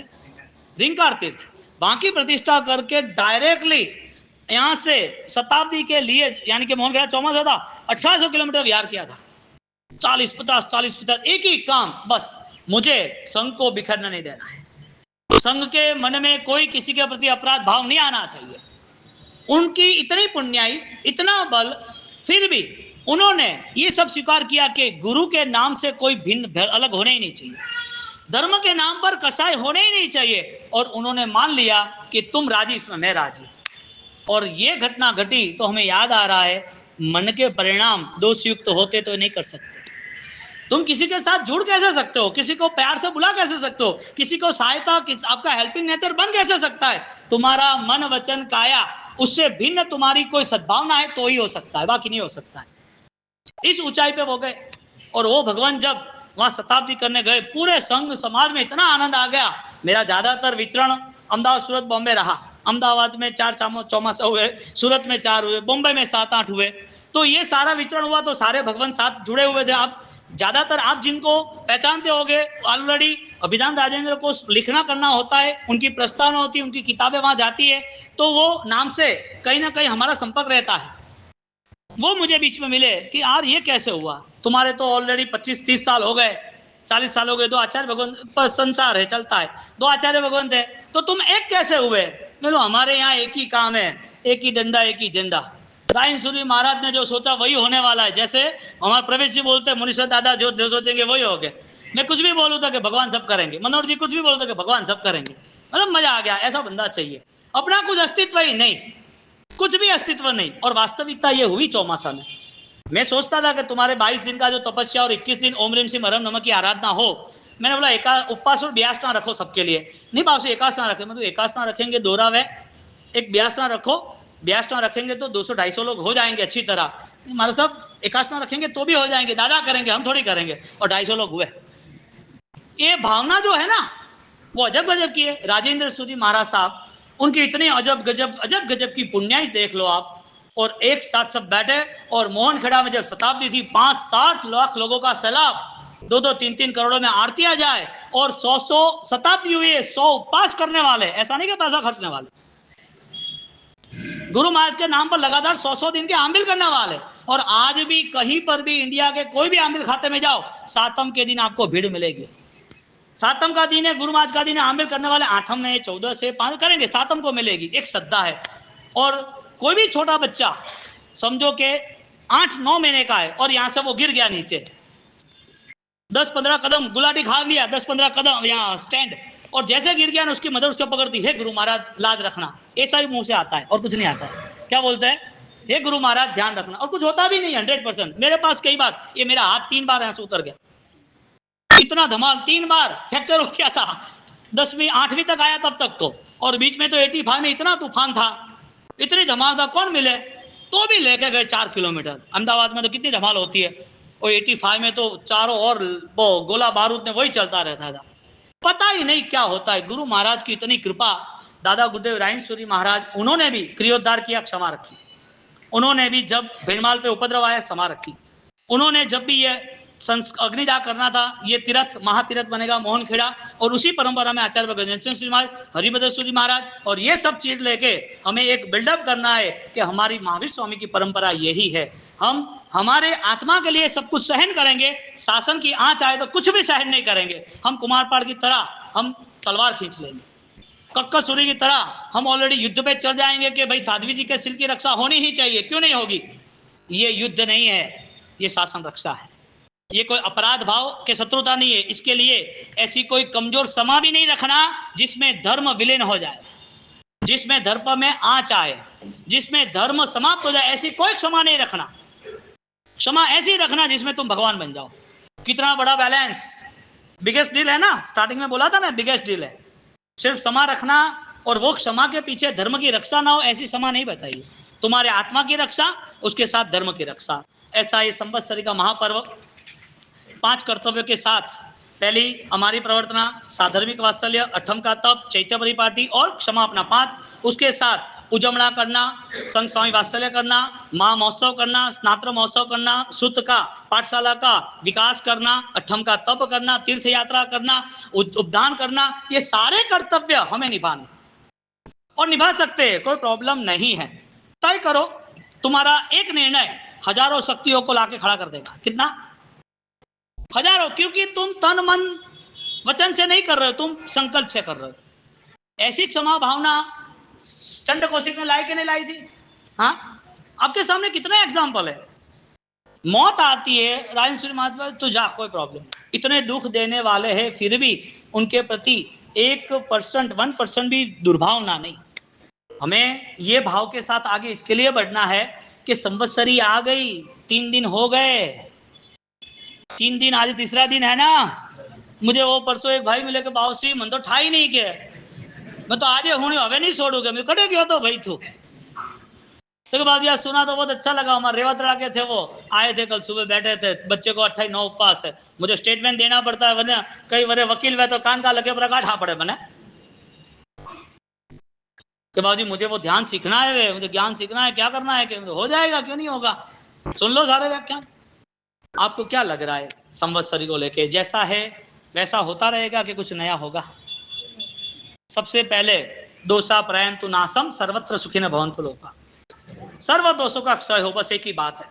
रिंकार तीर्थ, वहां की प्रतिष्ठा करके डायरेक्टली यहाँ से शताब्दी के लिए, यानी कि मोहनखेड़ा चौमासा था, 1800 किलोमीटर विहार किया था। 40-50 एक ही काम, बस मुझे संघ को बिखरने नहीं देना है, संघ के मन में कोई किसी के प्रति अपराध भाव नहीं आना चाहिए। उनकी इतनी पुण्याई, इतना बल, फिर भी उन्होंने ये सब स्वीकार किया कि गुरु के नाम से कोई भिन्न अलग होने ही नहीं चाहिए, धर्म के नाम पर कसाई होने ही नहीं चाहिए। और उन्होंने मान लिया कि तुम राजी, इसमें मैं राजी। और ये घटना घटी तो हमें याद आ रहा है, मन के परिणाम दोषयुक्त होते तो नहीं कर सकते। तुम किसी के साथ जुड़ कैसे सकते हो, किसी को प्यार से बुला कैसे सकते हो, किसी को सहायता, आपका हेल्पिंग नेचर बन कैसे सकता है। तुम्हारा मन, वचन, काया, उससे भिन्न तुम्हारी कोई सद्भावना है तो ही हो सकता है, बाकी नहीं हो सकता है। इस ऊंचाई पे वो गए, और वो भगवान जब वहां शताब्दी करने गए, पूरे संघ समाज में इतना आनंद आ गया। मेरा ज्यादातर विचरण अहमदाबाद, सूरत, बॉम्बे रहा। अहमदाबाद में 4 चौमासा हुए, सूरत में 4 हुए, बॉम्बे में 7-8 हुए। तो ये सारा विचरण हुआ तो सारे भगवान साथ जुड़े हुए थे। आप ज्यादातर आप जिनको पहचानते होंगे ऑलरेडी, अभिधान राजेंद्र को लिखना करना होता है, उनकी प्रस्तावना होती है, उनकी किताबें वहां जाती है, तो वो नाम से कहीं ना कहीं हमारा संपर्क रहता है। वो मुझे बीच में मिले कि यार ये कैसे हुआ, तुम्हारे तो ऑलरेडी 25-30 साल हो गए, 40 साल हो गए, 2 आचार्य भगवान पर संसार है, चलता है, 2 आचार्य भगवान थे, तो तुम एक कैसे हुए। बोलो हमारे यहाँ एक ही काम है, एक ही डंडा, एक ही झंडा। रायन सूरी महाराज ने जो सोचा वही होने वाला है। जैसे हमारे प्रवेश जी बोलते हैं, मुनीश्वर दादा जो सोचेंगे वही हो गए। मैं कुछ भी बोलूँ था कि भगवान सब करेंगे, मनोहर जी कुछ भी बोलते कि भगवान सब करेंगे, मतलब मजा आ गया। ऐसा बंदा चाहिए, अपना कुछ अस्तित्व ही नहीं, कुछ भी अस्तित्व नहीं। और वास्तविकता ये हुई चौमासा में। मैं सोचता था कि तुम्हारे 22 दिन का जो तपस्या और 21 दिन ओम रीम सिंह हरम नमः की आराधना हो, मैंने बोला उपवास और ब्यासना रखो सबके लिए। नहीं बाबू एकासना रखे, मतलब एकासना रखेंगे दोहरा वे, एक ब्यासना रखो, ब्यासना रखेंगे तो 200-250 लोग हो जाएंगे अच्छी तरह। हमारे सब एकासना रखेंगे तो भी हो जाएंगे, दादा करेंगे, हम थोड़ी करेंगे। और 250 लोग हुए। ये भावना जो है ना, वो अजब गजब की है। राजेंद्र सूरी महाराज साहब, उनकी इतनी अजब गजब की पुण्याई देख लो आप। और एक साथ सब बैठे, और मोहन खेड़ा में जब शताब्दी थी, 5-7 लाख लोगों का सैलाब, 2-2, 3-3 करोड़ों में आरतियां जाए, और 100 शताब्दी हुई है, 100 उपवास करने वाले, ऐसा नहीं कि पैसा खर्चने वाले, गुरु महाराज के नाम पर लगातार 100 दिन के आमिल करने वाले। और आज भी कहीं पर भी इंडिया के कोई भी आमिल खाते में जाओ, सातम के दिन आपको भीड़ मिलेगी। सातम का दिन है, गुरु महाराज का दिन है, आमिल करने वाले 8 में 14 से 5 करेंगे, सातम को मिलेगी। एक श्रद्धा है। और कोई भी छोटा बच्चा समझो कि 8-9 महीने का है, और यहां से वो गिर गया नीचे, 10-15 कदम गुलाटी खा लिया, 10-15 कदम यहाँ स्टैंड, और जैसे गिर गया ना, उसकी मदर उसको पकड़ती है, गुरु महाराज लाज रखना, ऐसा ही मुंह से आता है और कुछ नहीं आता है। क्या बोलते हैं, हे गुरु महाराज ध्यान रखना, और कुछ होता भी नहीं। 100%। मेरे पास कई बार ये मेरा हाथ 3 बार यहां से उतर गया, इतना धमाल, 3 बार फ्रैक्चर हो गया था। 10वीं 8वीं तक आया तब तक तो, और बीच में तो 85 में इतना तूफान था, इतनी धमाल था, कौन मिले। तो भी लेके गए 4 किलोमीटर। अहमदाबाद में तो कितनी धमाल होती है, और 85 में तो चारों ओर वो गोला बारूद में वही चलता रहता था, पता ही नहीं क्या होता है। गुरु महाराज की इतनी कृपा, दादा गुरुदेव रायसूरी महाराज, उन्होंने भी क्रियोद्धार किया, क्षमा रखी। उन्होंने भी जब भीड़माल पे उपद्रव आया, क्षमा रखी। उन्होंने जब भी ये अग्निदाह करना था, ये तीर्थ महातीर्थ बनेगा मोहनखेड़ा, और उसी परंपरा में आचार्य गजेंद्र सिंह महाराज, हरिभद्र सूरी महाराज, और ये सब चीज लेके हमें एक बिल्डअप करना है कि हमारी महावीर स्वामी की परंपरा यही है। हम हमारे आत्मा के लिए सब कुछ सहन करेंगे, शासन की आंच आए तो कुछ भी सहन नहीं करेंगे। हम कुमारपाड़ की तरह हम तलवार खींच लेंगे, कक्कसूरी की तरह हम ऑलरेडी युद्ध पे चढ़ जाएंगे कि भाई साध्वी जी के सिल की रक्षा होनी ही चाहिए, क्यों नहीं होगी। ये युद्ध नहीं है, ये शासन रक्षा है। ये कोई अपराध भाव के शत्रुता नहीं है। इसके लिए ऐसी कोई कमजोर समा भी नहीं रखना जिसमें धर्म विलीन हो जाए, जिसमें धर्म में आंच आए, जिसमें धर्म समाप्त हो जाए, ऐसी कोई क्षमा नहीं रखना। क्षमा ऐसी रखना जिसमें तुम भगवान बन जाओ। कितना बड़ा बैलेंस, बिगेस्ट डील है ना, स्टार्टिंग में बोला था ना, बिगेस्ट डील है। सिर्फ क्षमा रखना और वो क्षमा के पीछे धर्म की रक्षा ना हो, ऐसी क्षमा नहीं बताई। तुम्हारे आत्मा की रक्षा, उसके साथ धर्म की रक्षा। ऐसा ये संवत्सरी का महापर्व 5 कर्तव्यों के साथ, पहली हमारी प्रवर्तना साधर्मिक वात्सल्य, 8वीं का तप, चैत्य परिपाटी और क्षमा अपना 5, उसके साथ उजमड़ा करना, संघ स्वामी वात्सल्य करना, महा महोत्सव करना, स्नात्र महोत्सव करना, सुत का पाठशाला का विकास करना, 8वीं का तप करना, तीर्थ यात्रा करना, उपदान करना, ये सारे कर्तव्य हमें निभाने और निभा सकते हैं, कोई प्रॉब्लम नहीं है। तय करो, तुम्हारा एक निर्णय हजारों शक्तियों को लाके खड़ा कर देगा। कितना? हजारों, क्योंकि तुम तन मन वचन से नहीं कर रहे हो, तुम संकल्प से कर रहे हो। ऐसी क्षमा भावना चंड कौशिक ने लाई कि नहीं लाई थी? हाँ, आपके सामने कितने एग्जाम्पल है। मौत आती है, रायसूरी महात्मा तो जा, कोई प्रॉब्लम, इतने दुख देने वाले हैं, फिर भी उनके प्रति 1%, 1% भी दुर्भावना नहीं। हमें ये भाव के साथ आगे इसके लिए बढ़ना है कि संवत्सरी आ गई, 3 दिन हो गए, 3 दिन, आज तीसरा दिन है ना। मुझे वो परसों एक भाई मिले के बावसी मन तो ठा ही नहीं के, मैं तो आज हूँ हवे नहीं छोड़ूंगा, मैं कटे गया तो भाई तू बाद यार सुना तो बहुत अच्छा लगा। हमारे रेवतड़ा के थे, वो आए थे कल सुबह, बैठे थे, बच्चे को 28/9 उपवास है, मुझे स्टेटमेंट देना पड़ता है, वरना कई बड़े वकील वे तो कान का लगे प्रकाश आ पड़े बने कि बाबूजी मुझे वो ध्यान सीखना है, वे मुझे ज्ञान सीखना है, क्या करना है? कि हो जाएगा, क्यों नहीं होगा, सुन लो सारे व्याख्यान। आपको क्या लग रहा है संवत्सरी को लेके? जैसा है वैसा होता रहेगा कि कुछ नया होगा? सबसे पहले दोषा प्रयंतु नासम सर्वत्र सुखिनः भवन्तु लोका, सर्व दोषों का क्षय हो, बस एक ही बात है।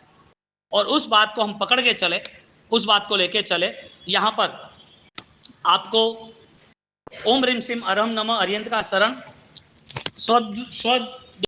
और उस बात को हम पकड़ के चले, उस बात को लेके चले। यहां पर आपको ओम ह्रीम श्रीम अरहम नमः अर्यंत का शरण, स्व